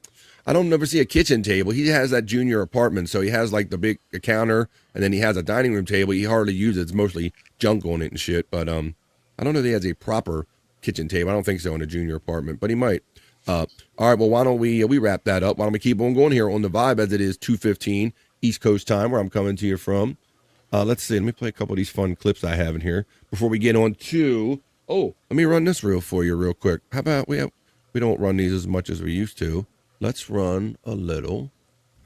I don't never see a kitchen table. He has that junior apartment, so he has like the big counter, and then he has a dining room table. He hardly uses it. It's mostly junk on it and shit. But I don't know if he has a proper kitchen table. I don't think so in a junior apartment, but he might. All right, well, why don't we wrap that up? Why don't we keep on going here on the Vibe, as it is 2:15 East Coast time, where I'm coming to you from. Let's see. Let me play a couple of these fun clips I have in here before we get on to. Oh, let me run this for you real quick. How about we don't run these as much as we used to. Let's run a little.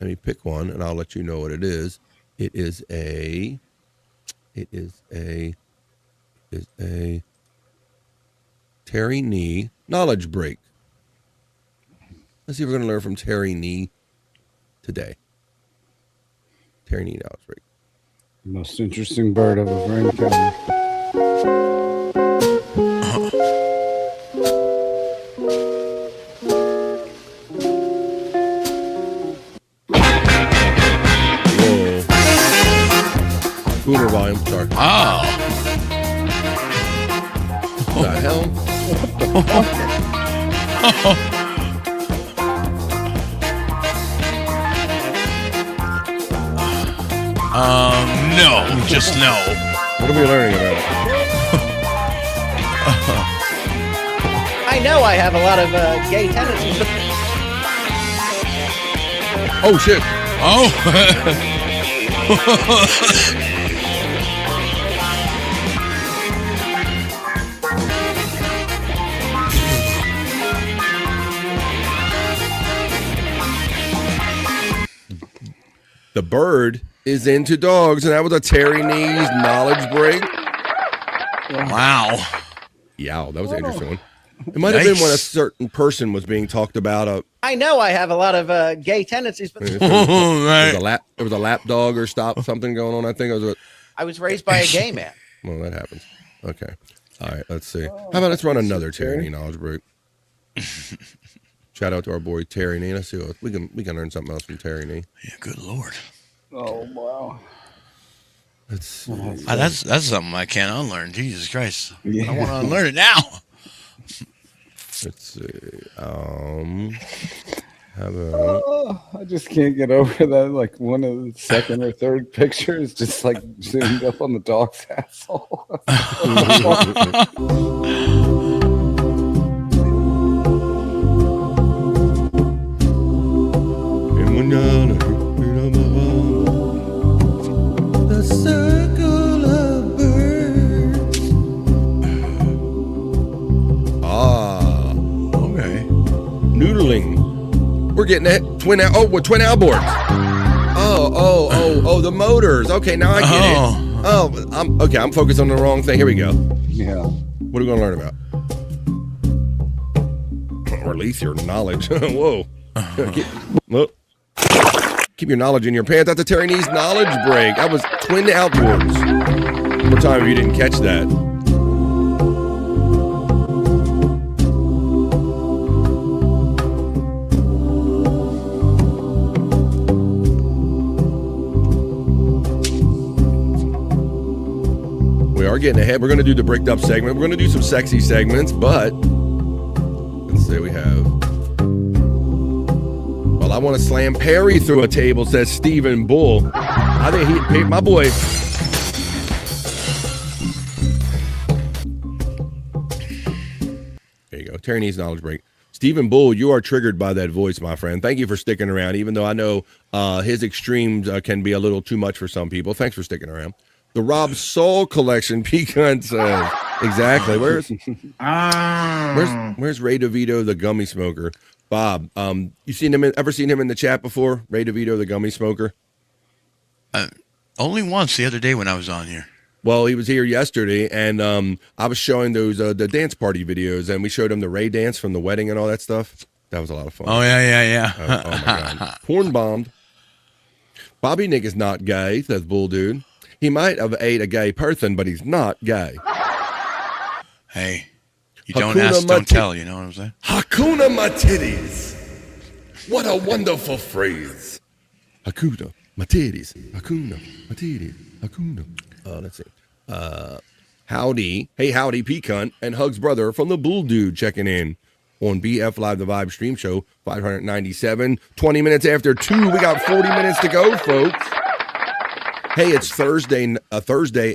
Let me pick one, and I'll let you know what it is. It is a Terry Nee knowledge break. Let's see if we're going to learn from Terry Nee today. Terry Nee knowledge break. Most interesting bird I've ever encountered. Boomer volume, sorry. Oh. What the hell? What the fuck? No, just no. What are we learning about? I know I have a lot of gay tendencies. Oh shit! Oh. The bird is into dogs, and that was a Terry Knees knowledge break. Wow. Yeah, that was an interesting one. It might have been when a certain person was being talked about. I know I have a lot of gay tendencies, but There was a lap dog or something going on. I think it was. I was raised by a gay man. Well, that happens. Okay. All right. Let's see. How about let's run another Terry Knee knowledge break. Shout out to our boy Terry Knee. Let's see what we can learn something else from Terry Knee. Yeah. Good Lord. Oh wow. Let's see. That's something I can't unlearn. Jesus Christ. Yeah. I want to unlearn it now. Let's see. How about? I just can't get over that. Like one of the second or third pictures, just like zoomed up on the dog's asshole. The circle of birds. Ah, okay. Noodling. We're getting it. Twin outboards. Oh, the motors. Okay, now I get it. Oh, I'm focused on the wrong thing. Here we go. Yeah. What are we gonna learn about? Or at least your knowledge. Whoa. Keep your knowledge in your pants. That's a Terry Knees knowledge break. That was twin outboards. One more time if you didn't catch that. We are getting ahead. We're going to do the bricked up segment. We're going to do some sexy segments, but let's see, we have. Well, I want to slam Perry through a table, says Stephen Bull. I think he paid my boy. There you go. Terry Knees knowledge break. Stephen Bull, you are triggered by that voice, my friend. Thank you for sticking around, even though I know his extremes can be a little too much for some people. Thanks for sticking around. The Rob Soul Collection, Pecan says. Exactly. Where's Ray DeVito, the gummy smoker? Bob, you ever seen him in the chat before? Ray DeVito, the gummy smoker? Only once the other day when I was on here. Well, he was here yesterday, and I was showing those the dance party videos, and we showed him the Ray dance from the wedding and all that stuff. That was a lot of fun. Oh, yeah. Oh my God. Porn bombed. Bobby Nick is not gay, says Bull Dude. He might have ate a gay person, but he's not gay. Hey, you don't ask, don't tell, you know what I'm saying? Hakuna Matitties. What a wonderful phrase. Hakuna Matitties. Hakuna Matitties. Hakuna. Let's see. Howdy. Hey, howdy, Pecan and Hug's brother from the Bull Dude checking in on BF Live the Vibe stream show 597. 20 minutes after 2. We got 40 minutes to go, folks. Hey, it's Thursday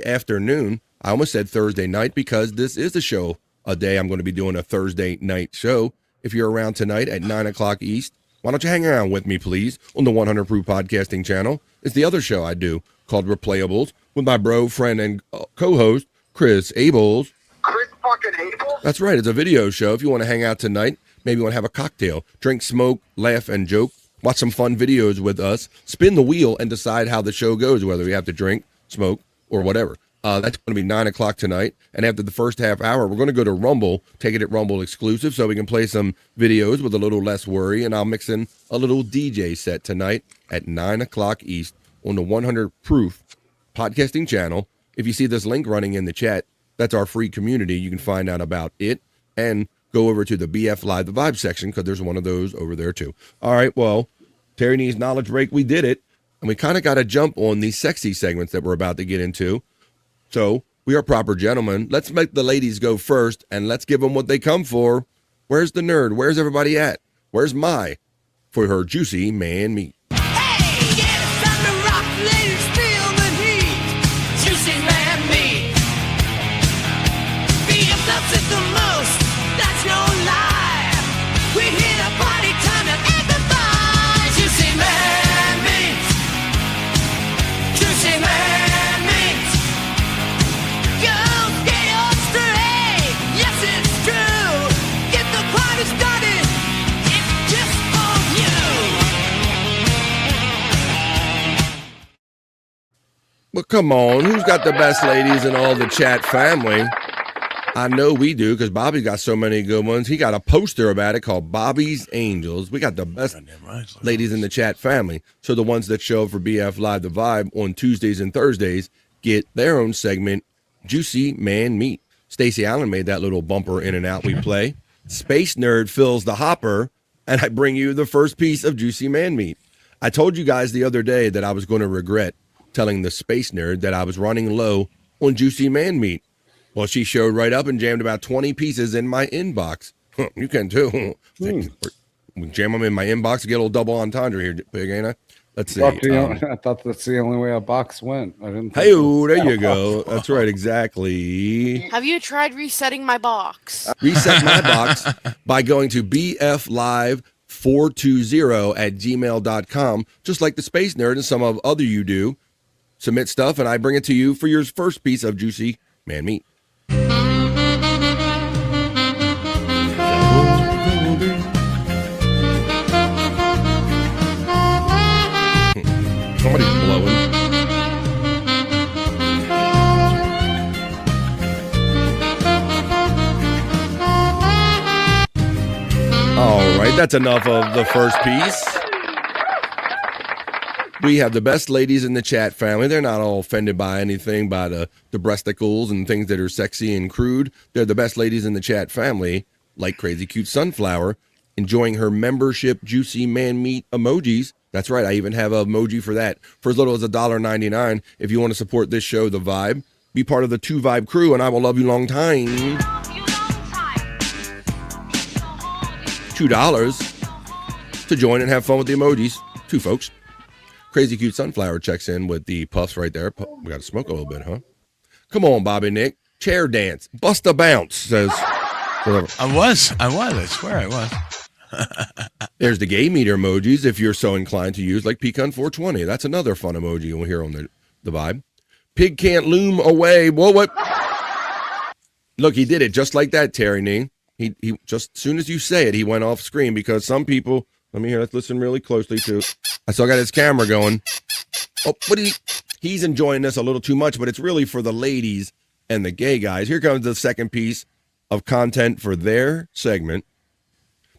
afternoon. I almost said Thursday night because this is the show a day I'm going to be doing a Thursday night show. If you're around tonight at 9 o'clock East, why don't you hang around with me, please, on the 100 Proof Podcasting channel. It's the other show I do called Replayables with my bro, friend, and co-host, Chris Abels. Chris fucking Abels? That's right. It's a video show. If you want to hang out tonight, maybe you want to have a cocktail, drink, smoke, laugh, and joke. Watch some fun videos with us, spin the wheel, and decide how the show goes, whether we have to drink, smoke, or whatever. That's going to be 9 o'clock tonight. And after the first half hour, we're going to go to Rumble, take it at Rumble exclusive, so we can play some videos with a little less worry. And I'll mix in a little DJ set tonight at 9 o'clock East on the 100 Proof Podcasting channel. If you see this link running in the chat, that's our free community. You can find out about it and go over to the BF Live the Vibe section because there's one of those over there too. All right, well, Terry Knees knowledge break, we did it. And we kind of got to jump on these sexy segments that we're about to get into. So we are proper gentlemen. Let's make the ladies go first and let's give them what they come for. Where's the nerd? Where's everybody at? Where's Mai for her juicy man meat? Hey, yeah, it's time to rock, ladies, feel juicy man meat. BF loves it the most, that's no lie. We hit a party time to amplify. Juicy man meat. Juicy man meat. Go get your straight. Yes, it's true. Get the party started. It's just for you. Well, come on. Who's got the best ladies in all the chat family? I know we do because Bobby got so many good ones. He got a poster about it called Bobby's Angels. We got the best ladies in the chat family. So the ones that show up for BF Live The Vibe on Tuesdays and Thursdays get their own segment, Juicy Man Meat. Stacey Allen made that little bumper in and out we play. Space Nerd fills the hopper, and I bring you the first piece of Juicy Man Meat. I told you guys the other day that I was going to regret telling the Space Nerd that I was running low on Juicy Man Meat. Well, she showed right up and jammed about 20 pieces in my inbox. You can too. Jam them in my inbox, get a little double entendre here, Big, ain't I? Let's see. I thought that's the only way a box went. I didn't. Hey, there you go. That's right, exactly. Have you tried resetting my box? Reset my box by going to bflive420@gmail.com, just like the Space Nerd and some of other you do. Submit stuff, and I bring it to you for your first piece of Juicy Man Meat. Somebody's blowing. All right, that's enough of the first piece. We have the best ladies in the chat family. They're not all offended by anything, by the breasticles and things that are sexy and crude. They're the best ladies in the chat family, like Crazy Cute Sunflower, enjoying her membership Juicy Man Meat emojis. That's right, I even have an emoji for that. For as little as $1.99, if you want to support this show, The Vibe, be part of the 2 Vibe crew, and I will love you long time. $2 to join and have fun with the emojis. 2 folks. Crazy Cute Sunflower checks in with the puffs right there. We got to smoke a little bit, huh? Come on, Bobby Nick. Chair dance. Bust a bounce, says. I was. I swear I was. There's the gay meter emojis if you're so inclined to use, like Pecan 420. That's another fun emoji you'll hear on the Vibe. Pig can't loom away. Whoa, what? Look, he did it just like that, Terry Nee. He just as soon as you say it, he went off screen because some people, let's listen really closely to. I still got his camera going. Oh, he's enjoying this a little too much, but it's really for the ladies and the gay guys. Here comes the second piece of content for their segment.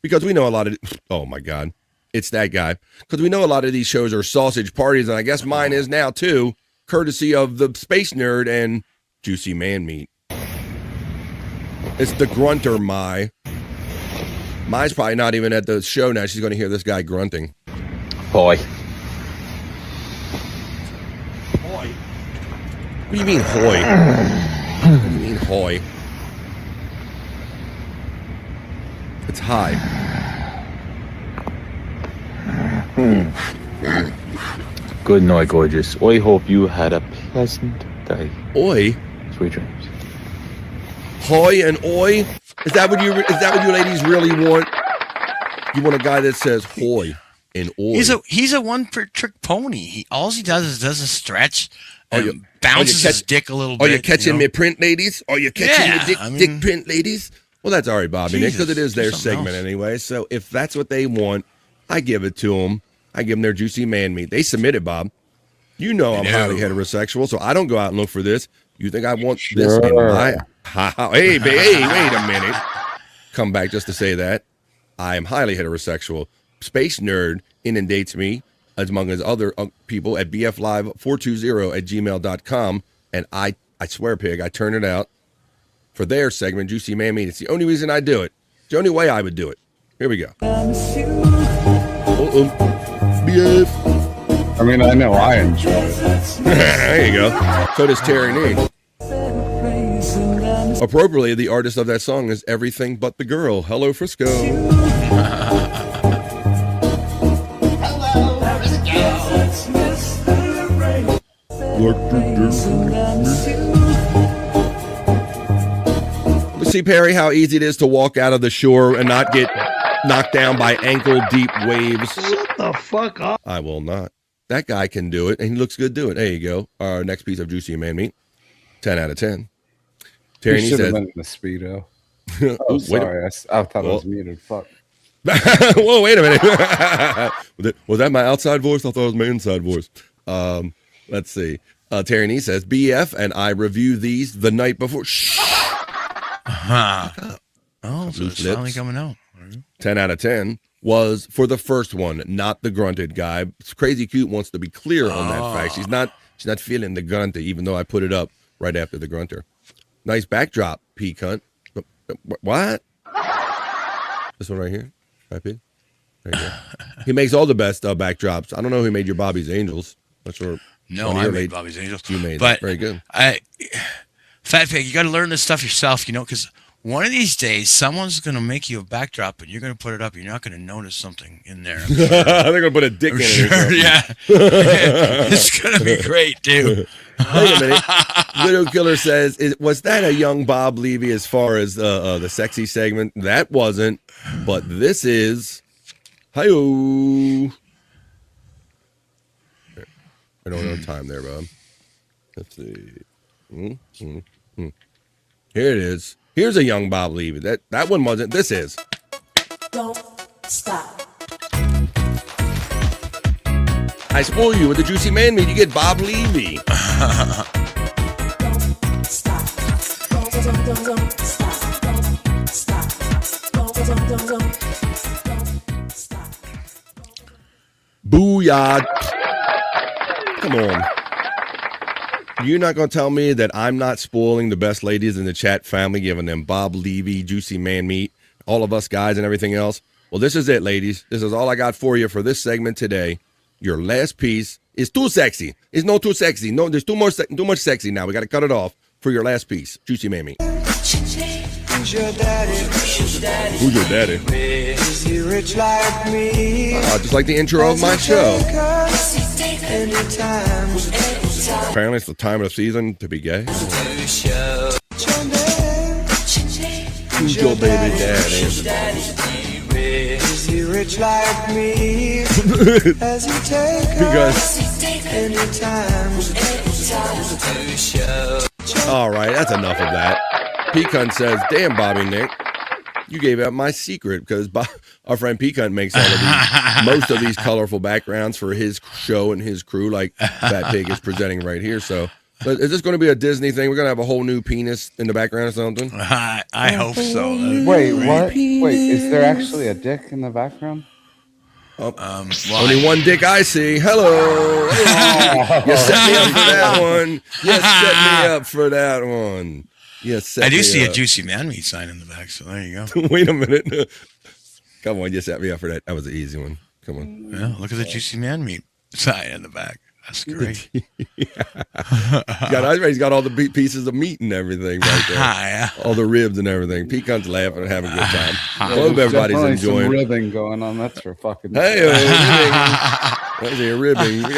Because we know a lot of, oh my God, it's that guy. Because we know a lot of these shows are sausage parties, and I guess mine is now too, courtesy of the Space Nerd and Juicy Man Meat. It's the grunter Mai. Mai's probably not even at the show now. She's going to hear this guy grunting. Hoy. Hoy? What do you mean, hoy? What do you mean, hoy? It's high. Good night, gorgeous. I hope you had a pleasant day. Oi? Sweet dreams. Hoy and oi? Is that what you ladies really want? You want a guy that says hoy and oi? He's a one-trick pony. All he does is a stretch and bounces his dick a little bit. Are you catching me print, ladies? Are you catching the dick print, ladies? Well, that's all right, Bobby Nick, because it is their segment anyway. So if that's what they want, I give it to them. I give them their Juicy Man Meat. They submit it, Bob. You know I'm highly heterosexual, so I don't go out and look for this. You think I want this in my... Hey, wait a minute. Come back just to say that. I am highly heterosexual. Space Nerd inundates me, as among his other people, at bflive420@gmail.com, and I swear, Pig, I turn it out for their segment, Juicy Man Meat. It's the only reason I do it. It's the only way I would do it. Here we go. BF. I mean, I know I enjoy it. There you go. So does Terry Nee. Appropriately, the artist of that song is Everything But the Girl. Hello, Frisco. See, Perry, how easy it is to walk out of the shore and not get knocked down by ankle-deep waves. Shut the fuck up. I will not. That guy can do it, and he looks good doing it. There you go. Our next piece of juicy man meat. 10 out of 10. Terry should have says, been in the Speedo. Oh, Oh, sorry. I thought I was Well. muted. Fuck. Whoa, wait a minute. Was that my outside voice? I thought it was my inside voice. Let's see. Terry says, BF and I review these the night before. Shh. Oh, so it's finally coming out. 10 out of 10 was for the first one, not the grunted guy. Crazy Cute wants to be clear on that fact. She's not feeling the grunter, even though I put it up right after the grunter. Nice backdrop, P cunt. What? This one right here? Right, P? There you go. He makes all the best backdrops. I don't know who made your Bobby's Angels. Not sure. No, I made Bobby's Angels. You made but that. Very good. Fat Pig, you got to learn this stuff yourself, because one of these days, someone's going to make you a backdrop, and you're going to put it up, and you're not going to notice something in there. Sure. They're going to put a dick in it. Or something. Yeah. It's going to be great, too. Wait a minute. Widow Killer says, was that a young Bob Levy as far as the sexy segment? That wasn't, but this is. Hi-yo. I don't know time there, Bob. Let's see. Here it is. Here's a young Bob Levy. That one wasn't. This is. Don't stop. I spoil you with the juicy man meat. You get Bob Levy. Don't stop. Don't stop. Don't stop. Don't stop. Booyah. Come on. You're not going to tell me that I'm not spoiling the best ladies in the chat family, giving them Bob Levy, juicy man meat, all of us guys and everything else. Well, this is it, ladies. This is all I got for you for this segment today. Your last piece is too sexy. It's not too sexy. No, there's too much sexy now. We got to cut it off for your last piece. Juicy man meat. Who's your daddy? Who's your daddy? Is he rich like me? Just like the intro of my show. Anytime. Apparently it's the time of the season to be gay. Who's your baby daddy? Is he rich like me? As he take Because anytime. all right, that's enough of that. Pecan says, damn, Bobby Nick, you gave out my secret because our friend Pecan makes all of these, most of these colorful backgrounds for his show and his crew, like Fat Pig is presenting right here. So, is this going to be a Disney thing? We're going to have a whole new penis in the background or something? I hope so. Wait, what? Wait, is there actually a dick in the background? Only one dick I see. Hello. You set me up for that one. You set me up for that one. Yes, I do see a juicy man meat sign in the back, so there you go. Wait a minute. Come on, you set me up for that. That was an easy one. Come on. Yeah, look at the juicy man meat sign in the back. That's great. He's got all the pieces of meat and everything right there. Yeah. All the ribs and everything. Pecan's laughing and having a good time. Hope everybody's enjoying. Some ribbing going on. That's for fucking. Hey, that's a ribbing. We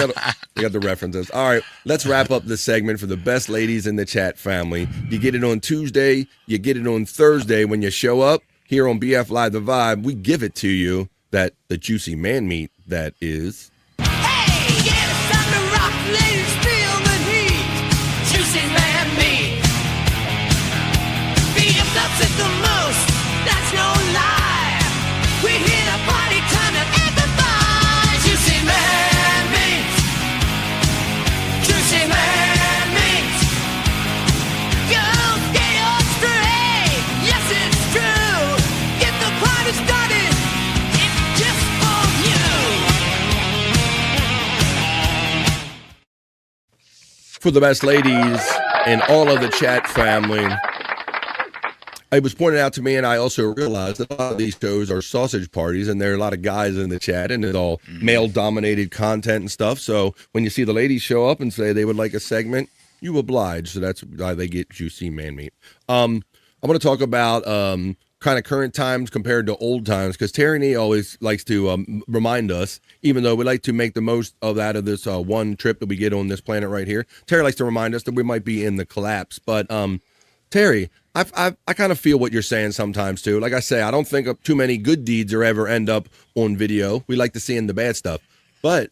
got the references. All right, let's wrap up this segment for the best ladies in the chat family. You get it on Tuesday. You get it on Thursday when you show up here on BF Live The Vibe. We give it to you, that the juicy man meat that is. Ladies, feel the heat. Juicy man meat. BF loves it the most. That's no lie. We hit a party time to amplify. Juicy man meat. Juicy man meat. Girls, gay or straight. Yes, it's true. Get the party started. It's just for you. For the best ladies and all of the chat family, it was pointed out to me, and I also realized that a lot of these shows are sausage parties, and there are a lot of guys in the chat, and it's all male-dominated content and stuff. So when you see the ladies show up and say they would like a segment, you oblige. So that's why they get juicy man meat. I want to talk about kind of current times compared to old times, because Terry and E always likes to remind us, even though we like to make the most of that of this one trip that we get on this planet right here. Terry likes to remind us that we might be in the collapse. But Terry, I kind of feel what you're saying sometimes too. Like I say, I don't think too many good deeds are ever end up on video. We like to see in the bad stuff. But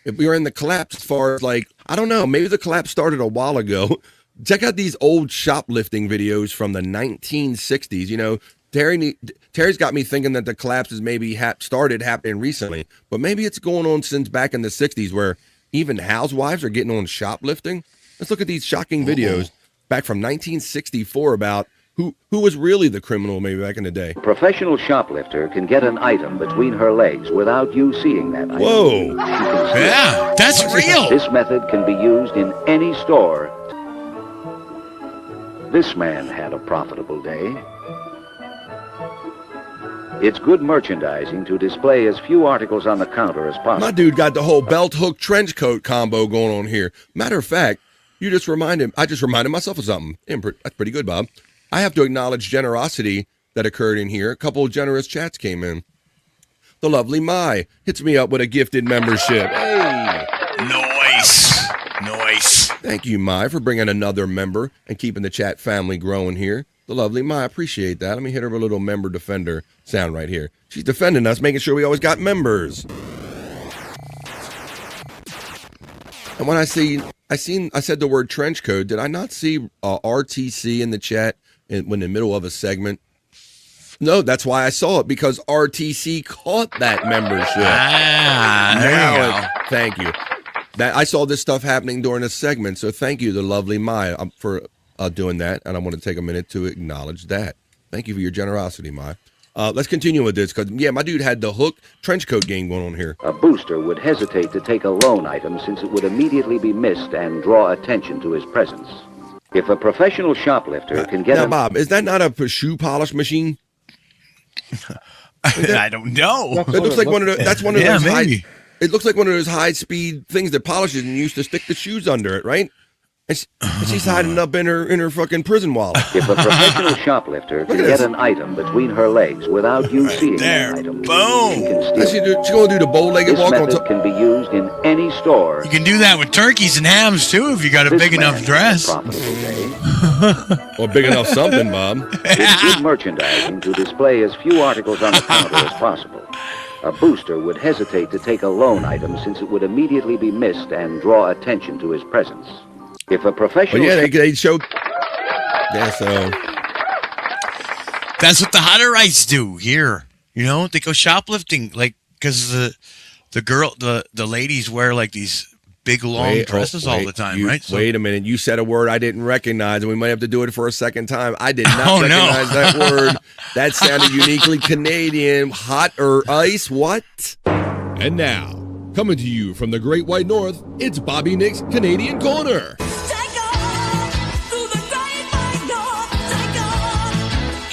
if we were in the collapse, as far as like, I don't know, maybe the collapse started a while ago. Check out these old shoplifting videos from the 1960s. You know, Terry's got me thinking that the collapse has maybe started happening recently, but maybe it's going on since back in the 60s, where even housewives are getting on shoplifting. Let's look at these shocking videos back from 1964 about who was really the criminal maybe back in the day. A professional shoplifter can get an item between her legs without you seeing that item. Whoa. Yeah, that's real. This method can be used in any store. This man had a profitable day. It's good merchandising to display as few articles on the counter as possible. My dude got the whole belt hook trench coat combo going on here. Matter of fact, I just reminded myself of something. That's pretty good, Bob. I have to acknowledge generosity that occurred in here. A couple of generous chats came in. The lovely Mai hits me up with a gifted membership. Hey. Nice. Thank you, Mai, for bringing another member and keeping the chat family growing here. The lovely Mai, I appreciate that. Let me hit her with a little member defender sound right here. She's defending us, making sure we always got members. And when I said the word trench coat, did I not see RTC in the chat when in the middle of a segment? No, that's why I saw it, because RTC caught that membership. Thank you. I saw this stuff happening during a segment, so thank you, the lovely Mai, for doing that, and I want to take a minute to acknowledge that. Thank you for your generosity, Mai. Let's continue with this, because, my dude had the hook trench coat game going on here. A booster would hesitate to take a loan item since it would immediately be missed and draw attention to his presence. If a professional shoplifter can get... Now, Bob, is that not a shoe polish machine? I don't know. It looks like one of the, that's one of those maybe. It looks like one of those high-speed things that polishes and used to stick the shoes under it, right? And she's hiding up in her fucking prison wallet. If a professional shoplifter can get an item between her legs without you seeing that item, boom. she can steal. She's going to do the bow-legged walk on This top. method can be used in any store. You can do that with turkeys and hams too if you got a big enough dress. Or big enough something, Bob. It's good merchandising to display as few articles on the counter as possible. A booster would hesitate to take a loan item since it would immediately be missed and draw attention to his presence. If a professional... they show... Yeah, so... That's what the Hutterites do here. You know, they go shoplifting, like, because the ladies wear, like, these big, long dresses all the time, right? So, wait a minute. You said a word I didn't recognize, and we might have to do it for a second time. I did not recognize that word. That sounded uniquely Canadian. Hot or ice, what? And now, coming to you from the Great White North, it's Bobby Nick's Canadian Corner.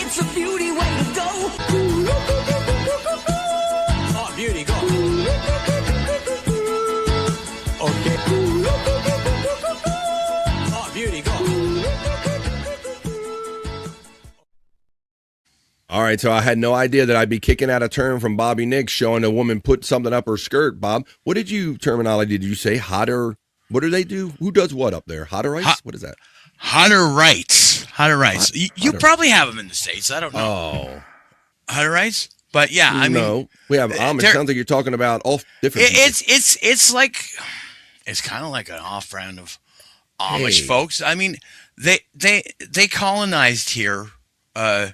It's a beauty way to go. Oh, beauty, go. Okay. Oh, beauty, go. All right, so I had no idea that I'd be kicking out a term from Bobby Nick showing a woman put something up her skirt, Bob. What terminology did you say? Hotter? What do they do? Who does what up there? Hotterites? What is that? Hutterites. You probably have them in the States. I don't know. Oh. Hutterites? But yeah, I mean... No, we have Amish. Sounds like you're talking about all different... It's like... It's kind of like an off-brand of Amish folks. I mean, they colonized here a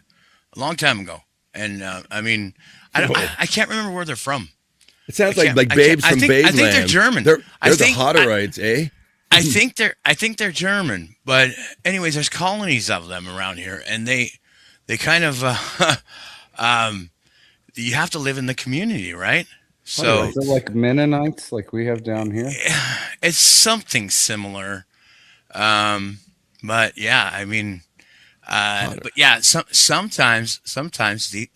long time ago. And, I mean, I can't remember where they're from. It sounds like babes from Babeland. I think they're German. They're the Hotterites, eh? I think they're German, but anyways, there's colonies of them around here, and they kind of you have to live in the community, right? So is it like Mennonites, like we have down here? It's something similar, but yeah, I mean, but yeah, sometimes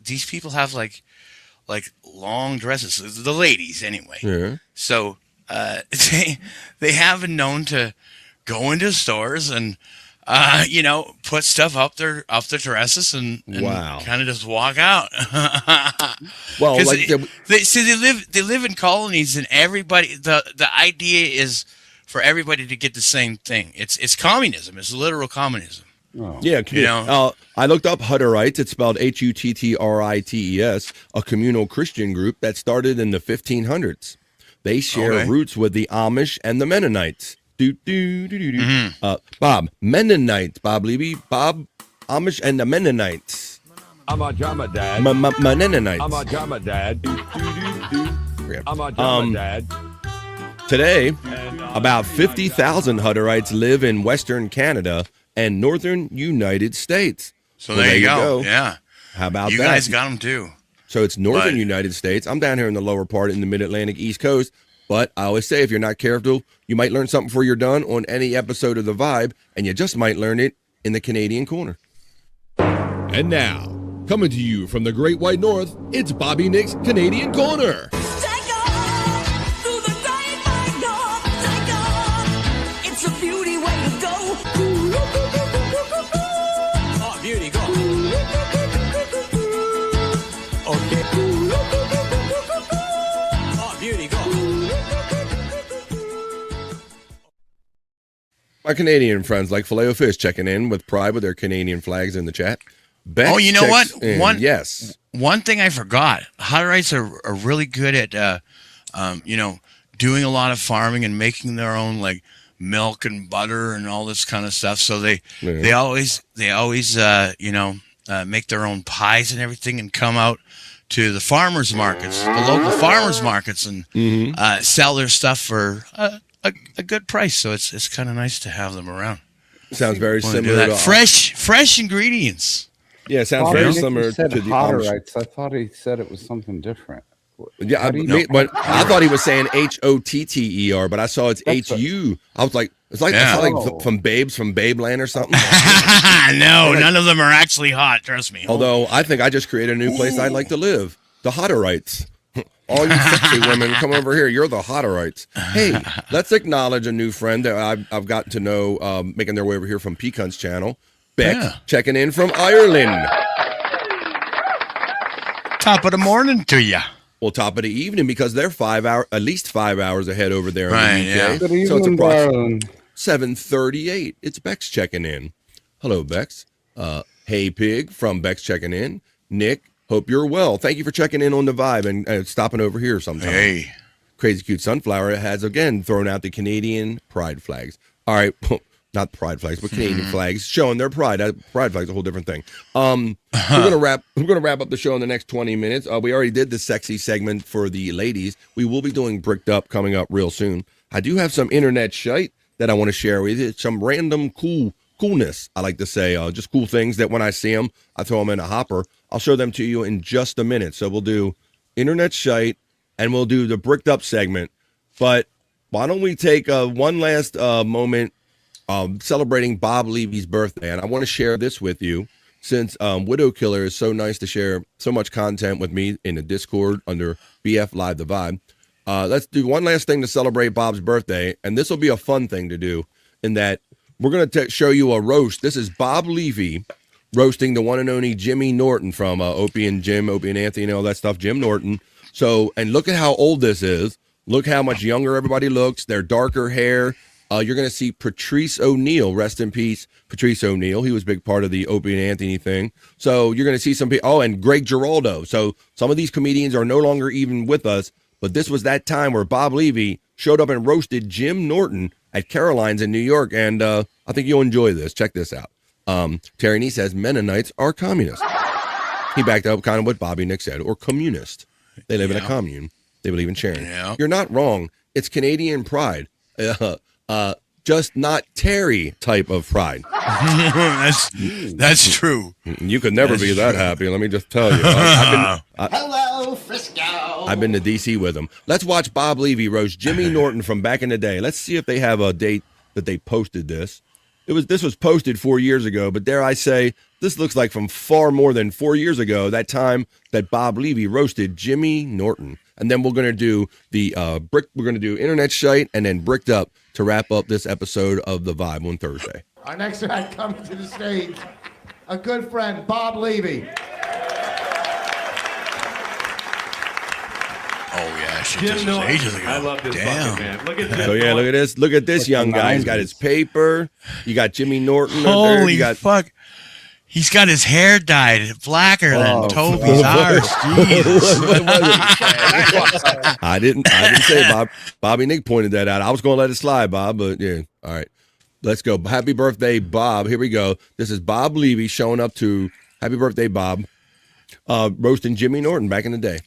these people have like long dresses, the ladies anyway. Yeah. So they have been known to go into stores and put stuff up their terraces and Wow. kind of just walk out. Well, 'Cause like they live in colonies, and everybody. The idea is for everybody to get the same thing. It's communism. It's literal communism. Yeah, I looked up Hutterites. It's spelled Huttrites, a communal Christian group that started in the 1500s. They share roots with the Amish and the Mennonites. Bob, Mennonites, Bob Levy, Bob, Amish and the Mennonites. I'm a drama dad. Mennonites. I'm a drama dad. I'm a drama dad. Today, about 50,000 Hutterites live in Western Canada and Northern United States. So there you go. Yeah. How about you that? You guys got them too. So it's Northern United States. I'm down here in the lower part in the Mid-Atlantic East Coast. But I always say, if you're not careful, you might learn something before you're done on any episode of The Vibe, and you just might learn it in the Canadian Corner. And now, coming to you from the Great White North, it's Bobby Nick's Canadian Corner. It's a beauty way to go. Oh, beauty, go. Okay. Oh, beauty, go. My Canadian friends like Filet-O-Fish checking in with pride with their Canadian flags in the chat. Bex Oh, you know what? checks in. Yes. One thing I forgot. Hutterites are really good at, doing a lot of farming and making their own like milk and butter and all this kind of stuff. So they always make their own pies and everything and come out to the farmers markets, the local farmers markets, and sell their stuff for a good price. So it's kind of nice to have them around. Sounds very Wanna do similar that. to fresh ingredients. Yeah, it sounds Bobby, very Nick, similar you said to the Amish. Hutterites. I thought he said it was something different. Yeah, but I thought he was saying Hotter, but I saw it's HU. I was like, it's like from Babes from Babeland or something. No, none of them are actually hot. Trust me. Although I think I just created a new place I'd like to live. The Hutterites. All you sexy women, come over here. You're the Hutterites. Hey, let's acknowledge a new friend that I've gotten to know, making their way over here from Peacunt's channel. Beck, checking in from Ireland. Top of the morning to you. Well, top of the evening because they're at least 5 hours ahead over there Right, in the UK. yeah. Good So it's evening, approximately 7:38. It's Bex checking in. Hello, Bex. Hey, Pig from Bex checking in. Nick, hope you're well. Thank you for checking in on the Vibe and stopping over here sometime. Hey. Crazy Cute Sunflower has again thrown out the Canadian pride flags. All right. Not pride flags, but Canadian flags showing their pride. Pride flags, a whole different thing. We're gonna wrap up the show in the next 20 minutes. We already did the sexy segment for the ladies. We will be doing Bricked Up coming up real soon. I do have some internet shite that I want to share with you. Some random coolness, I like to say. Just cool things that when I see them, I throw them in a hopper. I'll show them to you in just a minute. So we'll do internet shite and we'll do the Bricked Up segment. But why don't we take one last moment celebrating Bob Levy's birthday, and I want to share this with you since Widow Killer is so nice to share so much content with me in the Discord under BF Live The Vibe. Let's do one last thing to celebrate Bob's birthday, and this will be a fun thing to do in that we're going to show you a roast. This is Bob Levy roasting the one and only Jimmy Norton from Opie and Anthony and all that stuff, Jim Norton. So, and look at how old this is. Look how much younger everybody looks. Their darker hair. You're going to see Patrice O'Neal, rest in peace, Patrice O'Neal. He was a big part of the Opie and Anthony thing. So you're going to see some people. Oh, and Greg Giraldo. So some of these comedians are no longer even with us. But this was that time where Bob Levy showed up and roasted Jim Norton at Caroline's in New York. And I think you'll enjoy this. Check this out. Terry Nee says Mennonites are communist. He backed up kind of what Bobby Nick said, or communist. They live in a commune. They believe in sharing. Yeah. You're not wrong. It's Canadian pride. Just not Terry type of pride. That's true. You could never be that happy. Let me just tell you. Hello, Frisco. I've been to DC with him. Let's watch Bob Levy roast Jimmy Norton from back in the day. Let's see if they have a date that they posted this. This was posted 4 years ago, but dare I say, this looks like from far more than 4 years ago, that time that Bob Levy roasted Jimmy Norton. And then we're going to do we're going to do Internet Shite and then Bricked Up to wrap up this episode of The Vibe on Thursday. Our next act coming to the stage, a good friend, Bob Levy. Oh yeah, shit, Jim this is Norton. ages ago. I love this Damn. fucking man. Look at Jim So yeah, Norton. look at this. Look at this young guy. He's got his paper. You got Jimmy Norton. There. Holy You got fuck. He's got his hair dyed blacker Oh, than Toby's ours. Jesus. I didn't say it, Bob. Bobby Nick pointed that out. I was going to let it slide, Bob, but yeah. All right. Let's go. Happy birthday, Bob. Here we go. This is Bob Levy showing up to Happy Birthday, Bob. Roasting Jimmy Norton back in the day.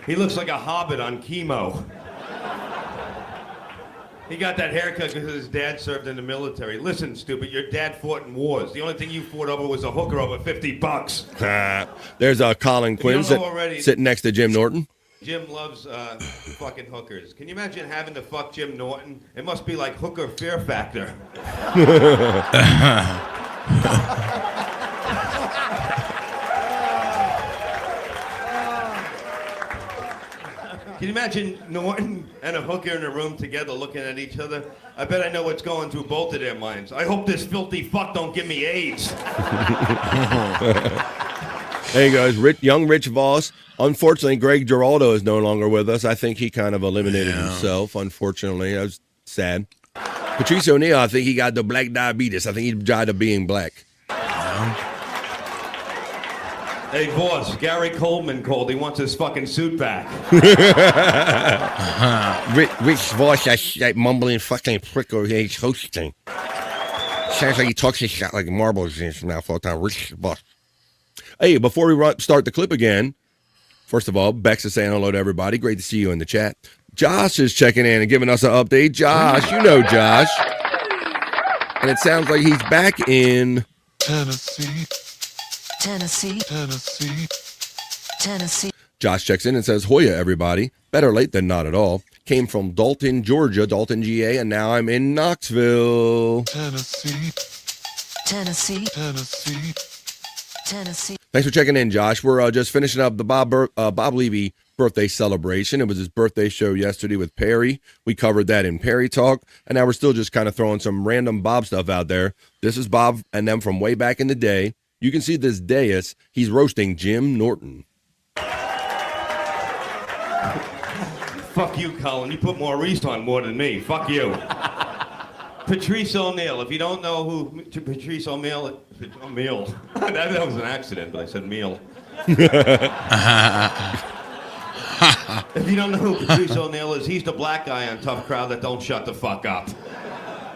He looks like a hobbit on chemo. He got that haircut because his dad served in the military. Listen, stupid, your dad fought in wars. The only thing you fought over was a hooker over $50. There's Colin Quinn You don't know already- sitting next to Jim Norton. Jim loves fucking hookers. Can you imagine having to fuck Jim Norton? It must be like hooker fear factor. Can you imagine Norton and a hooker in a room together looking at each other? I bet I know what's going through both of their minds. I hope this filthy fuck don't give me AIDS. There he goes, young Rich Voss. Unfortunately, Greg Giraldo is no longer with us. I think he kind of eliminated himself, unfortunately. That was sad. Patrice O'Neill, I think he got the black diabetes. I think he died of being black. Hey, boss, Gary Coleman called. He wants his fucking suit back. Rich Voss, that mumbling fucking prick over here, he's hosting. Sounds like he talks his shit like marbles in his mouth all the time. Rich Voss. Hey, before we start the clip again, first of all, Bex is saying hello to everybody. Great to see you in the chat. Josh is checking in and giving us an update. Josh, you know Josh. And it sounds like he's back in Tennessee. Josh checks in and says, Hoya, everybody. Better late than not at all. Came from Dalton, Georgia, Dalton, GA, and now I'm in Knoxville. Tennessee. Thanks for checking in, Josh. We're just finishing up the Bob Levy birthday celebration. It was his birthday show yesterday with Perry. We covered that in Perry Talk, and now we're still just kind of throwing some random Bob stuff out there. This is Bob and them from way back in the day. You can see this dais. He's roasting Jim Norton. Fuck you, Colin. You put Maurice on more than me. Fuck you. Patrice O'Neill. If you don't know who Patrice O'Neill is, O'Neill. that was an accident, but I said meal. If you don't know who Patrice O'Neill is, he's the black guy on Tough Crowd that don't shut the fuck up.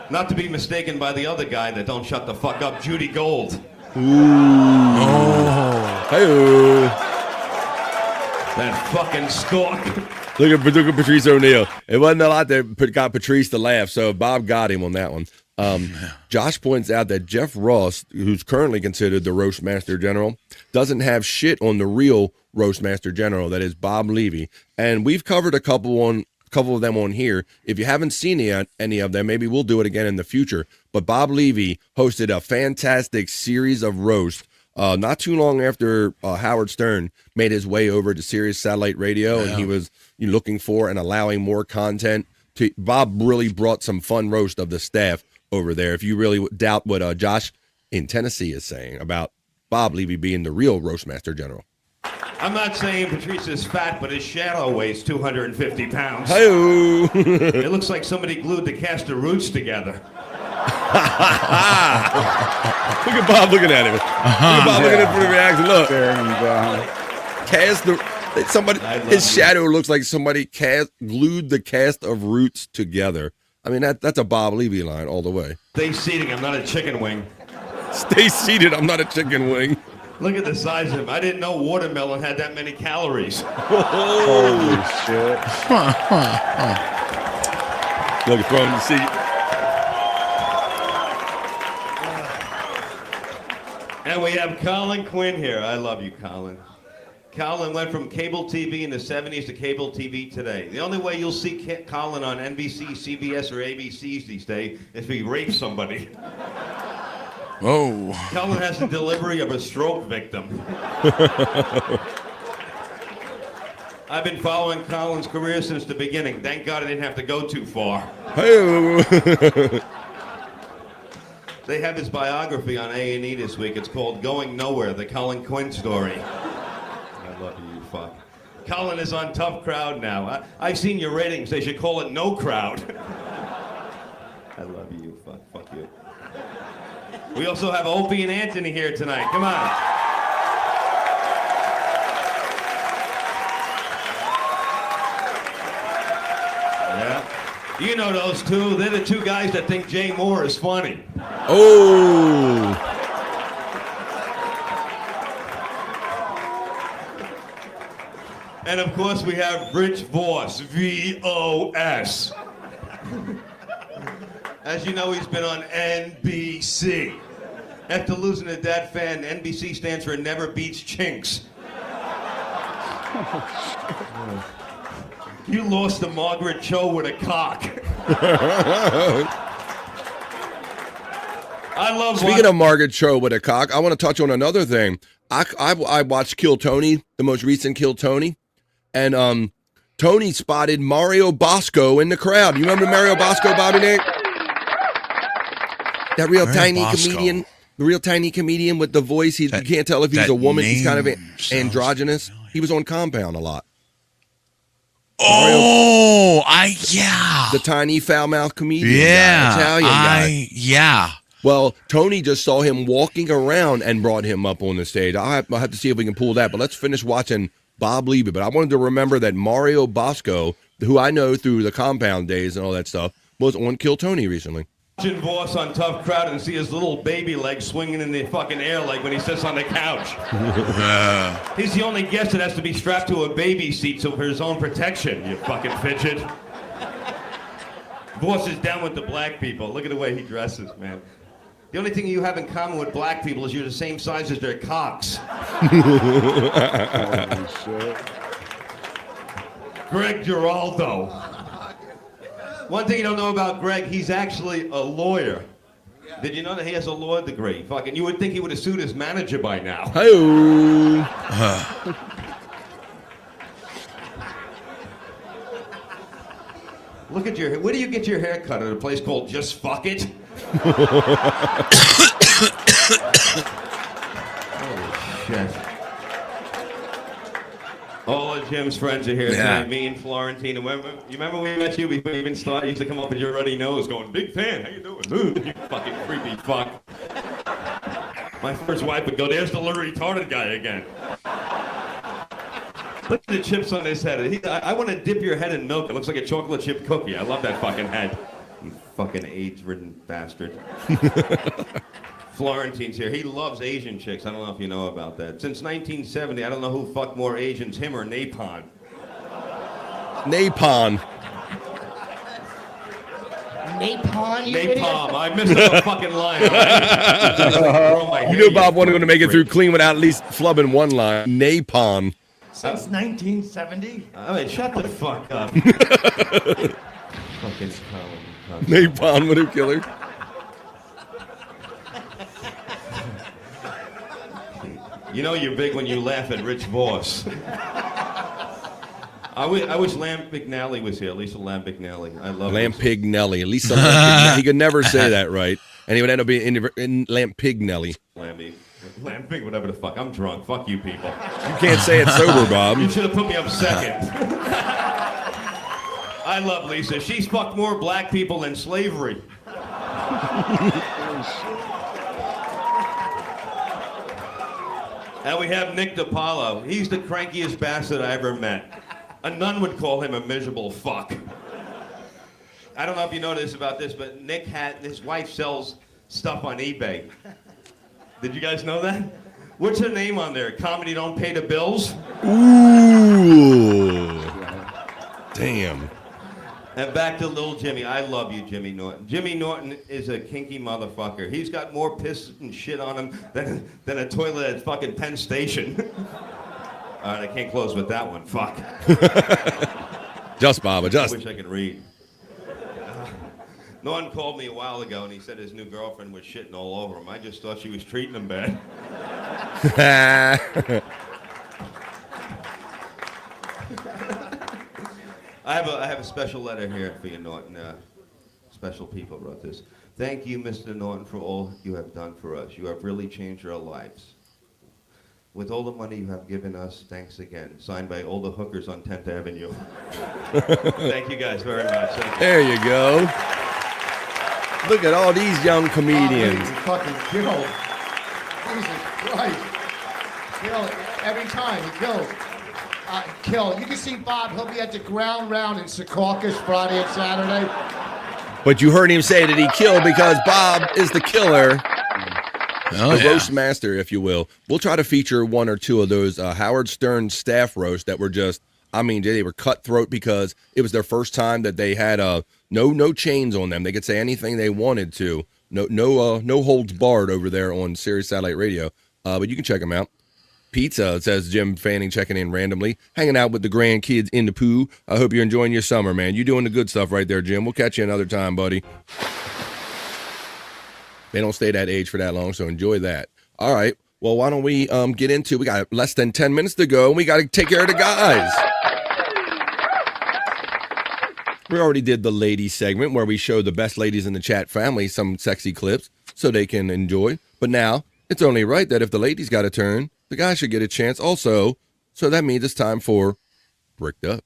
Not to be mistaken by the other guy that don't shut the fuck up, Judy Gold. Ooh. Oh. Hey-o. That fucking stalk. Look at Patrice O'Neill. It wasn't a lot that got Patrice to laugh, so Bob got him on that one. Josh points out that Jeff Ross, who's currently considered the Roast Master General, doesn't have shit on the real Roast Master General, that is Bob Levy. And we've covered a couple of them on here. If you haven't seen any of them, maybe we'll do it again in the future. But Bob Levy hosted a fantastic series of roasts not too long after Howard Stern made his way over to Sirius Satellite Radio, and he was looking for and allowing more content. Bob really brought some fun roast of the staff over there. If you really doubt what Josh in Tennessee is saying about Bob Levy being the real Roastmaster General. I'm not saying Patrice is fat, but his shadow weighs 250 pounds. Hey-o. It looks like somebody glued the cast of Roots together. Look at Bob looking at him. Look at Bob looking at him for the reaction. Look. His shadow looks like somebody glued the cast of Roots together. I mean, that's a Bob Levy line all the way. Stay seated, I'm not a chicken wing. Stay seated, I'm not a chicken wing. Look at the size of him. I didn't know watermelon had that many calories. Holy shit. Look, throwing the seat. And we have Colin Quinn here. I love you, Colin. Colin went from cable TV in the 70s to cable TV today. The only way you'll see Colin on NBC, CBS, or ABCs these days is if he rapes somebody. Whoa. Colin has the delivery of a stroke victim. I've been following Colin's career since the beginning. Thank God I didn't have to go too far. Hey. They have his biography on A&E this week. It's called Going Nowhere, the Colin Quinn story. I love you, fuck. Colin is on Tough Crowd now. I've seen your ratings. They should call it No Crowd. I love you, fuck. Fuck you. We also have Opie and Anthony here tonight. Come on. Yeah. You know those two. They're the two guys that think Jay Moore is funny. Oh. And of course we have Rich Voss, V-O-S. As you know, he's been on NBC. After losing to that fan, NBC stands for Never Beats Chinks. You lost to Margaret Cho with a cock. I love. Speaking of Margaret Cho with a cock, I want to touch on another thing. I watched Kill Tony, the most recent Kill Tony, and Tony spotted Mario Bosco in the crowd. You remember Mario Bosco, Bobby Nick? That real tiny comedian. The real tiny comedian with the voice. You can't tell if he's a woman. He's kind of androgynous. He was on Compound a lot. Oh, the tiny foul mouth comedian, yeah, guy, Italian guy. Yeah. Well, Tony just saw him walking around and brought him up on the stage. I'll have to see if we can pull that. But let's finish watching Bob Levy. But I wanted to remember that Mario Bosco, who I know through the Compound days and all that stuff, was on Kill Tony recently. Watching Voss on Tough Crowd and see his little baby leg swinging in the fucking air like when he sits on the couch. He's the only guest that has to be strapped to a baby seat so for his own protection, you fucking fidget. Voss is down with the black people. Look at the way he dresses, man. The only thing you have in common with black people is you're the same size as their cocks. Greg Giraldo. One thing you don't know about Greg, he's actually a lawyer. Did you know that he has a law degree? Fucking, you would think he would have sued his manager by now. Hey-o. Look at your, where do you get your hair cut? At a place called Just Fuck It? Holy shit. All of Jim's friends are here tonight. Me and Florentine. You remember we met you before you even started? You used to come up with your ruddy nose going, big fan, how you doing? Ooh, you fucking creepy fuck. My first wife would go, there's the little retarded guy again. Look at the chips on his head. I want to dip your head in milk. It looks like a chocolate chip cookie. I love that fucking head. You fucking AIDS-ridden bastard. Florentine's here. He loves Asian chicks. I don't know if you know about that. Since 1970, I don't know who fucked more Asians, him or Napon. Napon. Napon, you idiot. Napalm. I missed the fucking line. You knew Bob wasn't going to make it through clean without at least flubbing one line. Napon. Since 1970? I mean, shut the fuck up. Fucking Napon would have killed her. You know you're big when you laugh at Rich Voss. I wish Lamb McNally was here. Lisa Lamb McNally. I love Lampignelli. Lisa Lampignelli. He could never say that right. And he would end up being in Lampignelli. Lampig, whatever the fuck. I'm drunk. Fuck you people. You can't say it sober, Bob. You should have put me up second. I love Lisa. She's fucked more black people than slavery. And we have Nick DiPaolo. He's the crankiest bastard I ever met. A nun would call him a miserable fuck. I don't know if you know this about this, but Nick his wife sells stuff on eBay. Did you guys know that? What's her name on there? Comedy Don't Pay the Bills? Ooh. Damn. And back to little Jimmy. I love you, Jimmy Norton. Jimmy Norton is a kinky motherfucker. He's got more piss and shit on him than a toilet at fucking Penn Station. All right, I can't close with that one. Fuck. Just, Bob, just. I wish I could read. Norton called me a while ago, and he said his new girlfriend was shitting all over him. I just thought she was treating him bad. I have a special letter here for you, Norton. Special people wrote this. Thank you, Mr. Norton, for all you have done for us. You have really changed our lives. With all the money you have given us, thanks again. Signed by all the hookers on 10th Avenue. Thank you guys very much. There you go. Look at all these young comedians. Fucking kill. Jesus Christ. Kill every time. He kills. Kill. You can see Bob. He'll be at the ground round in Secaucus Friday and Saturday. But you heard him say that he killed because Bob is the killer. The roast master, if you will. We'll try to feature one or two of those Howard Stern staff roasts that were just, I mean, they were cutthroat because it was their first time that they had no chains on them. They could say anything they wanted to. No holds barred over there on Sirius Satellite Radio. But you can check them out. Pizza, says Jim Fanning, checking in randomly, hanging out with the grandkids in the poo. I hope you're enjoying your summer, man. You're doing the good stuff right there, Jim. We'll catch you another time, buddy. They don't stay that age for that long, so enjoy that. All right. Well, why don't we get into, we got less than 10 minutes to go, and we got to take care of the guys. We already did the ladies segment where we show the best ladies in the chat family some sexy clips so they can enjoy. But now it's only right that if the ladies got a turn, the guys should get a chance also. So that means it's time for Bricked Up.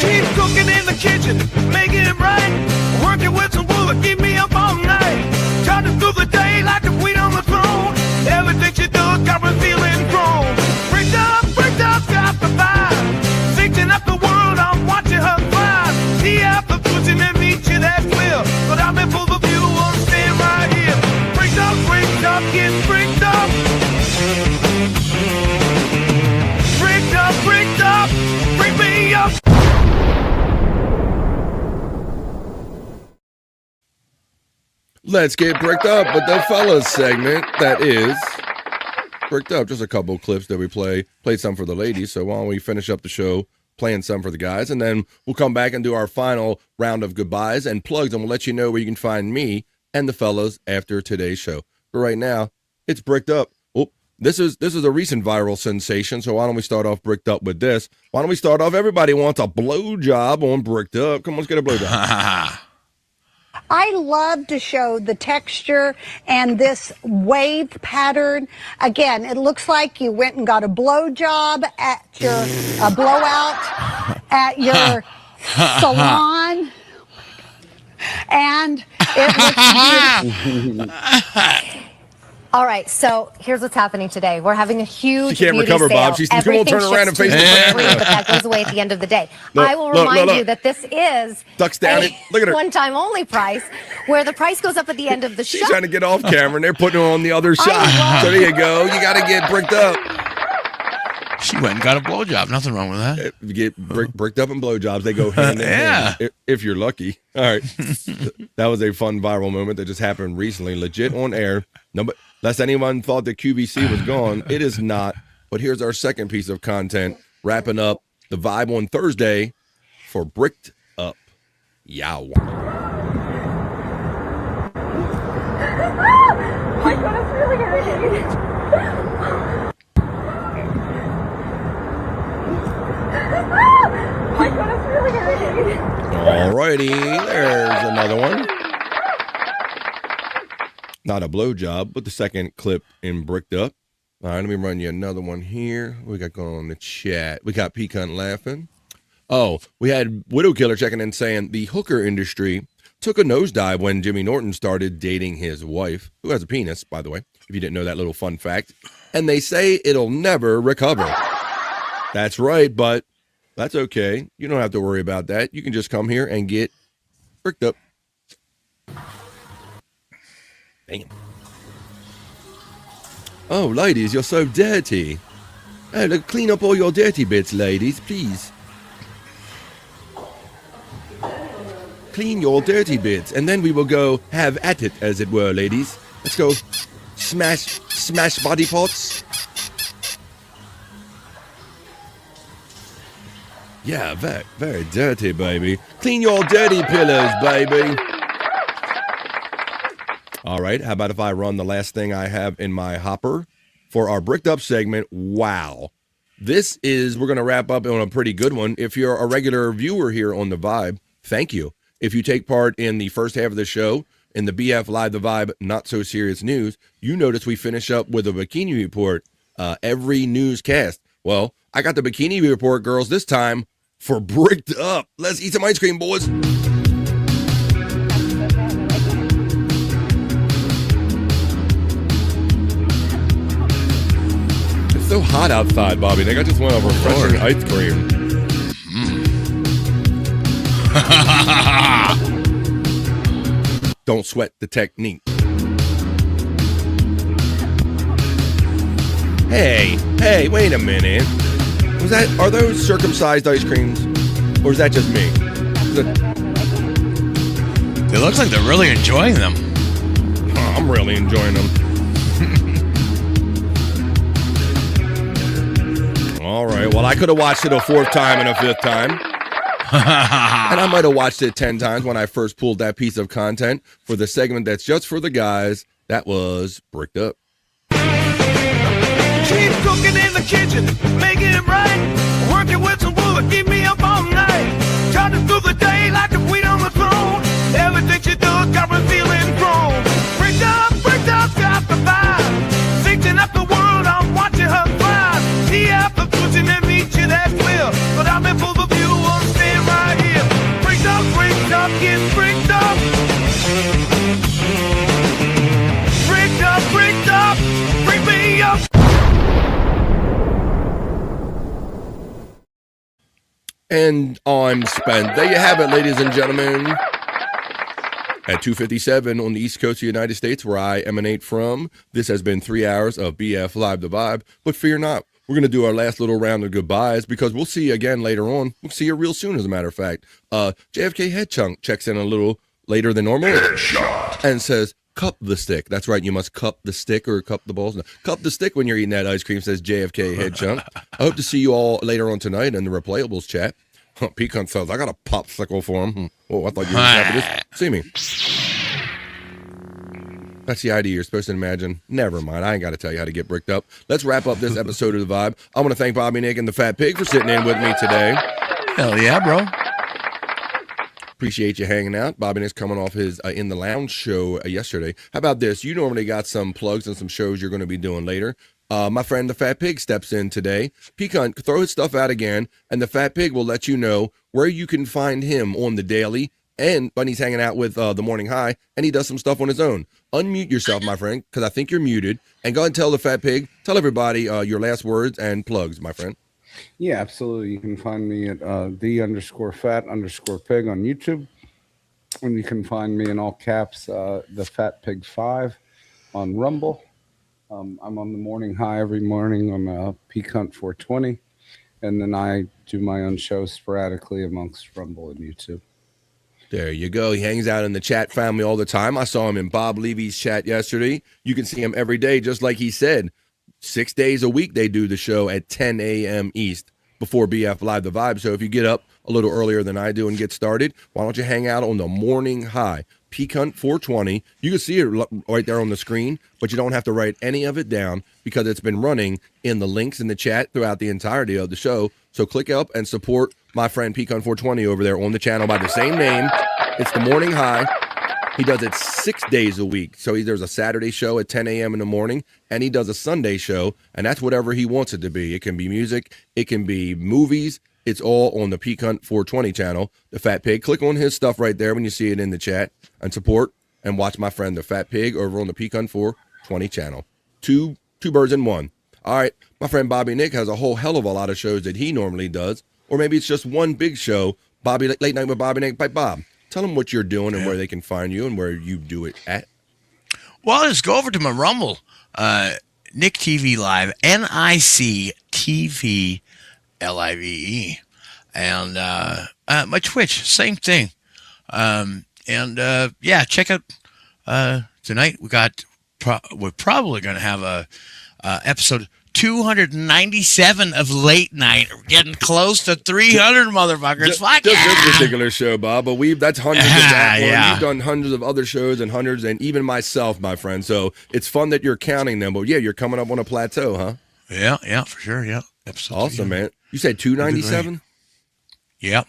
Keep cooking in the kitchen, making it right. Working with some wood, keep me up all night. Charging through the day like the queen on the throne. Everything she does got me feeling grown. Bricked up, got the vibe. Fixing up the world, I'm watching her thrive. See out the pushing and meet you, that's clear. But I'm in full view, I'm staying right here. Bricked up, get bricked up. Bricked up, bring me up. Let's get bricked up with the fellas segment. That is Bricked Up. Just a couple clips that we played some for the ladies. So why don't we finish up the show playing some for the guys, and then we'll come back and do our final round of goodbyes and plugs, and we'll let you know where you can find me and the fellas after today's show. But right now, it's Bricked Up. Oh, this is a recent viral sensation, so why don't we start off Bricked Up with this? Why don't we start off, everybody wants a blowjob on Bricked Up. Come on, let's get a blowjob. I love to show the texture and this wave pattern. Again, it looks like you went and got a blowjob at your blowout at your salon, and it looks beautiful. All right, so here's what's happening today. We're having a huge She can't beauty recover, sale. Bob. She's going to turn around and face the camera. But that goes away at the end of the day. Look, I will look, remind look. you that this is Ducks down. Look at her. one-time only price, where the price goes up at the end of the show. She's trying to get off camera, and they're putting her on the other side. So there you go. You got to get bricked up. She went and got a blowjob. Nothing wrong with that. You get bricked up and blowjobs. They go hand in hand, if you're lucky. All right. That was a fun viral moment that just happened recently. Legit on air. No, but lest anyone thought that QVC was gone, it is not. But here's our second piece of content, wrapping up the vibe on Thursday for Bricked Up. Yow. My God, it's really hurting. My God, it's really hurting. Alrighty, there's another one. Not a blowjob, but the second clip in Bricked Up. All right, let me run you another one here. What we got going on in the chat? We got P Cunt laughing. Oh, we had Widow Killer checking in saying the hooker industry took a nosedive when Jimmy Norton started dating his wife, who has a penis, by the way, if you didn't know that little fun fact. And they say it'll never recover. That's right, but that's okay. You don't have to worry about that. You can just come here and get bricked up. Damn. Oh, ladies, you're so dirty. Oh, look, clean up all your dirty bits, ladies, please. Clean your dirty bits, and then we will go have at it, as it were, ladies. Let's go smash body parts. Yeah, very, very dirty, baby. Clean your dirty pillows, baby. All right, how about if I run the last thing I have in my hopper for our Bricked Up segment? Wow. We're going to wrap up on a pretty good one. If you're a regular viewer here on The Vibe, thank you. if you take part in the first half of the show, in the BF Live the Vibe Not So Serious News, you notice we finish up with a bikini report every newscast. Well, I got the bikini report, girls, this time for Bricked Up. Let's eat some ice cream, boys. It's so hot outside, Bobby. I just want a refreshing ice cream. Don't sweat the technique. Hey, wait a minute. Are those circumcised ice creams? Or is that just me? It looks like they're really enjoying them. Oh, I'm really enjoying them. All right, well, I could have watched it a fourth time and a fifth time. And I might have watched it 10 times when I first pulled that piece of content for the segment that's just for the guys. That was Bricked Up. She's cooking in the kitchen, making it right. Working with some wood, keep me up all night. Charging through the day like the queen on the throne. Everything she does got me feeling grown. Bricked up, got the vibe. Fixing up the world, I'm watching her thrive. She out the pushing and meet you, that's clear. But I'm in full view, I'm staying right here. Bricked up, get bricked up. Bricked up, bring me up. And I'm spent. There you have it, ladies and gentlemen. At 2:57 on the East Coast of the United States, where I emanate from, this has been 3 hours of BF Live the Vibe. But fear not, we're going to do our last little round of goodbyes because we'll see you again later on. We'll see you real soon, as a matter of fact. JFK Head Chunk checks in a little later than normal and says, cup the stick. That's right, you must cup the stick or cup the balls. No, cup the stick when you're eating that ice cream, says JFK Head Chunk. I hope to see you all later on tonight in the Replayables chat. Pecan says, I got a popsicle for him. Oh, I thought you were happy to see me. That's the idea you're supposed to imagine. Never mind. I ain't got to tell you how to get bricked up. Let's wrap up this episode of The Vibe. I want to thank Bobby, Nick, and the Fat Pig for sitting in with me today. Hell yeah, bro. Appreciate you hanging out. Bobby Nick's coming off his In the Lounge show yesterday. How about this? You normally got some plugs and some shows you're going to be doing later. My friend the Fat Pig steps in today. Pecan, throw his stuff out again, and the Fat Pig will let you know where you can find him on the daily and when he's hanging out with the Morning High, and he does some stuff on his own. Unmute yourself, my friend, because I think you're muted, and go ahead and tell the Fat Pig, tell everybody your last words and plugs, my friend. Yeah, absolutely. You can find me at the_fat_pig on YouTube. And you can find me in all caps, the Fat Pig 5 on Rumble. I'm on the Morning High every morning on Peak Hunt 420. And then I do my own show sporadically amongst Rumble and YouTube. There you go. He hangs out in the chat family all the time. I saw him in Bob Levy's chat yesterday. You can see him every day, just like he said. 6 days a week they do the show at 10 a.m. East before BF Live the Vibe. So if you get up a little earlier than I do and get started, why don't you hang out on the Morning High, Peak Hunt 420. You can see it right there on the screen, but you don't have to write any of it down because it's been running in the links in the chat throughout the entirety of the show. So click up and support my friend Peak Hunt 420 over there on the channel by the same name. It's the Morning High. He does it 6 days a week. So there's a Saturday show at 10 a.m. in the morning, and he does a Sunday show, and that's whatever he wants it to be. It can be music. It can be movies. It's all on the Peak Hunt 420 channel, the Fat Pig. Click on his stuff right there when you see it in the chat and support and watch my friend, the Fat Pig, over on the Peak Hunt 420 channel. Two birds in one. All right, my friend Bobby Nick has a whole hell of a lot of shows that he normally does, or maybe it's just one big show, Bobby Late Night with Bobby Nick by Bob. Tell them what you're doing and where they can find you and where you do it at. Well, just go over to my Rumble, Nick TV Live, NICTV LIVE, and my Twitch, same thing. Yeah, check out tonight. We're probably going to have a episode 297 of Late Night. We're getting close to 300, motherfuckers. Fuck just yeah! this particular show, Bob, but that's hundreds of that one. Yeah. We've done hundreds of other shows and hundreds, and even myself, my friend. So it's fun that you're counting them. But yeah, you're coming up on a plateau, huh? Yeah, for sure. Yeah, absolutely. Awesome, man. You said 297? Yep.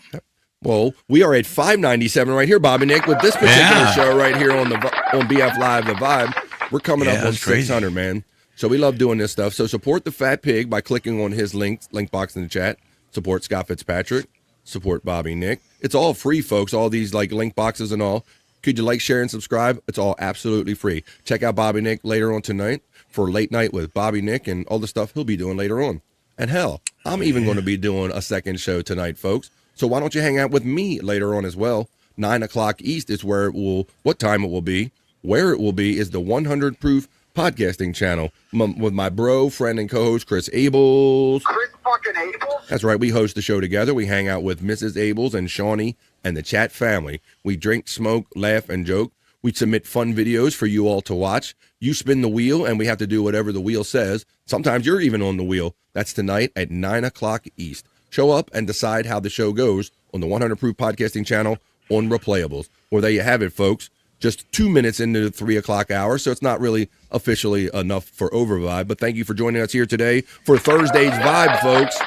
Well, we are at 597 right here, Bobby Nick, with this particular show right here on BF Live, The Vibe. We're coming up on 600, man. So we love doing this stuff. So support the Fat Pig by clicking on his link box in the chat. Support Scott Fitzpatrick. Support Bobby Nick. It's all free, folks, all these like link boxes and all. Could you like, share, and subscribe? It's all absolutely free. Check out Bobby Nick later on tonight for Late Night with Bobby Nick and all the stuff he'll be doing later on. And hell, I'm even going to be doing a second show tonight, folks. So why don't you hang out with me later on as well? 9 o'clock East is where what time it will be. Where it will be is the 100 Proof Podcasting channel with my bro, friend, and co-host, Chris Abels. Chris fucking Abels? That's right. We host the show together. We hang out with Mrs. Abels and Shawnee and the chat family. We drink, smoke, laugh, and joke. We submit fun videos for you all to watch. You spin the wheel, and we have to do whatever the wheel says. Sometimes you're even on the wheel. That's tonight at 9 o'clock East. Show up and decide how the show goes on the 100 Proof Podcasting channel on Replayables. Well, there you have it, folks. Just 2 minutes into the 3 o'clock hour, so it's not really officially enough for Overvibe. But thank you for joining us here today for Thursday's Vibe, folks.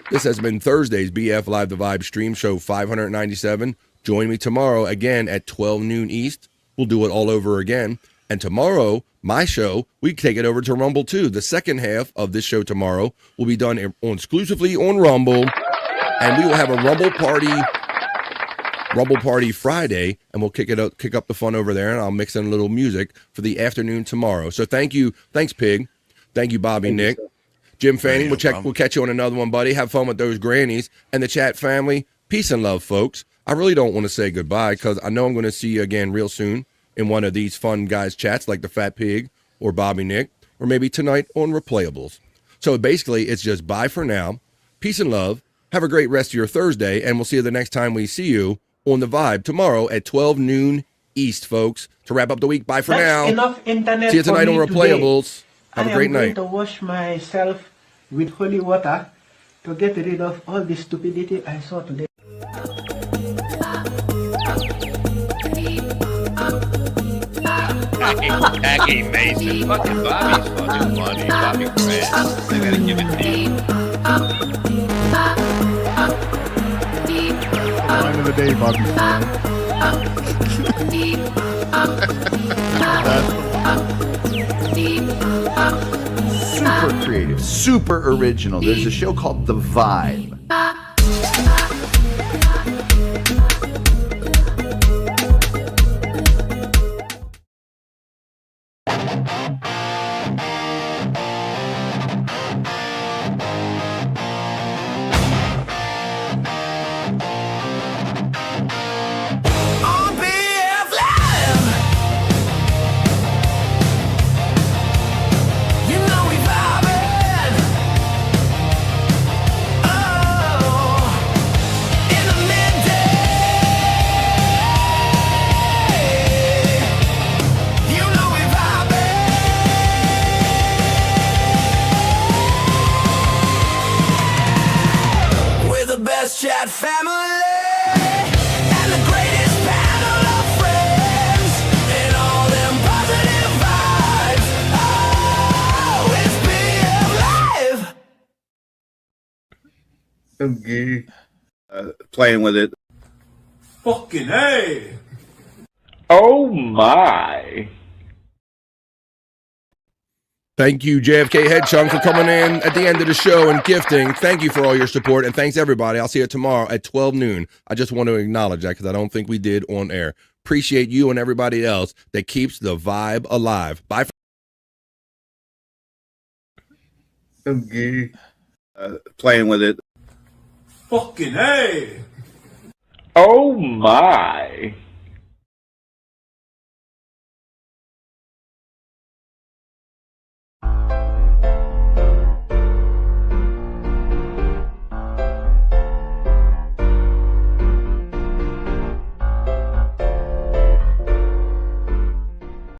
This has been Thursday's BF Live The Vibe stream show 597. Join me tomorrow again at 12 noon East. We'll do it all over again. And tomorrow, my show, we take it over to Rumble too. The second half of this show tomorrow will be done exclusively on Rumble. And we will have a Rumble Party Friday, and we'll kick up the fun over there, and I'll mix in a little music for the afternoon tomorrow. So thank you. Thanks, Pig. Thank you, Bobby Nick. Jim Fanning, we'll catch you on another one, buddy. Have fun with those grannies. And the chat family, peace and love, folks. I really don't want to say goodbye because I know I'm going to see you again real soon in one of these fun guys' chats like the Fat Pig or Bobby Nick, or maybe tonight on Replayables. So basically, it's just bye for now. Peace and love. Have a great rest of your Thursday, and we'll see you the next time we see you on The Vibe tomorrow at 12 noon East, folks. To wrap up the week, bye for now. Enough internet. See you tonight on Replayables. Today. Have a great night. I am going to wash myself with holy water to get rid of all the stupidity I saw today. Jackie Mason. Fucking Bobby's fucking funny. Bobby Grant. I gotta give it to you. Line of the day, Bobby. Super creative, super original. There's a show called The Vibe. Chat family and the greatest panel of friends and all them positive vibes. Oh, it's BF Live. Okay. Playing with it. Fucking hey. Oh my. Thank you, JFK Headchunk, for coming in at the end of the show and gifting. Thank you for all your support, and thanks, everybody. I'll see you tomorrow at 12 noon. I just want to acknowledge that because I don't think we did on air. Appreciate you and everybody else that keeps the vibe alive. Bye. Okay. Playing with it. Fucking hey. Oh my.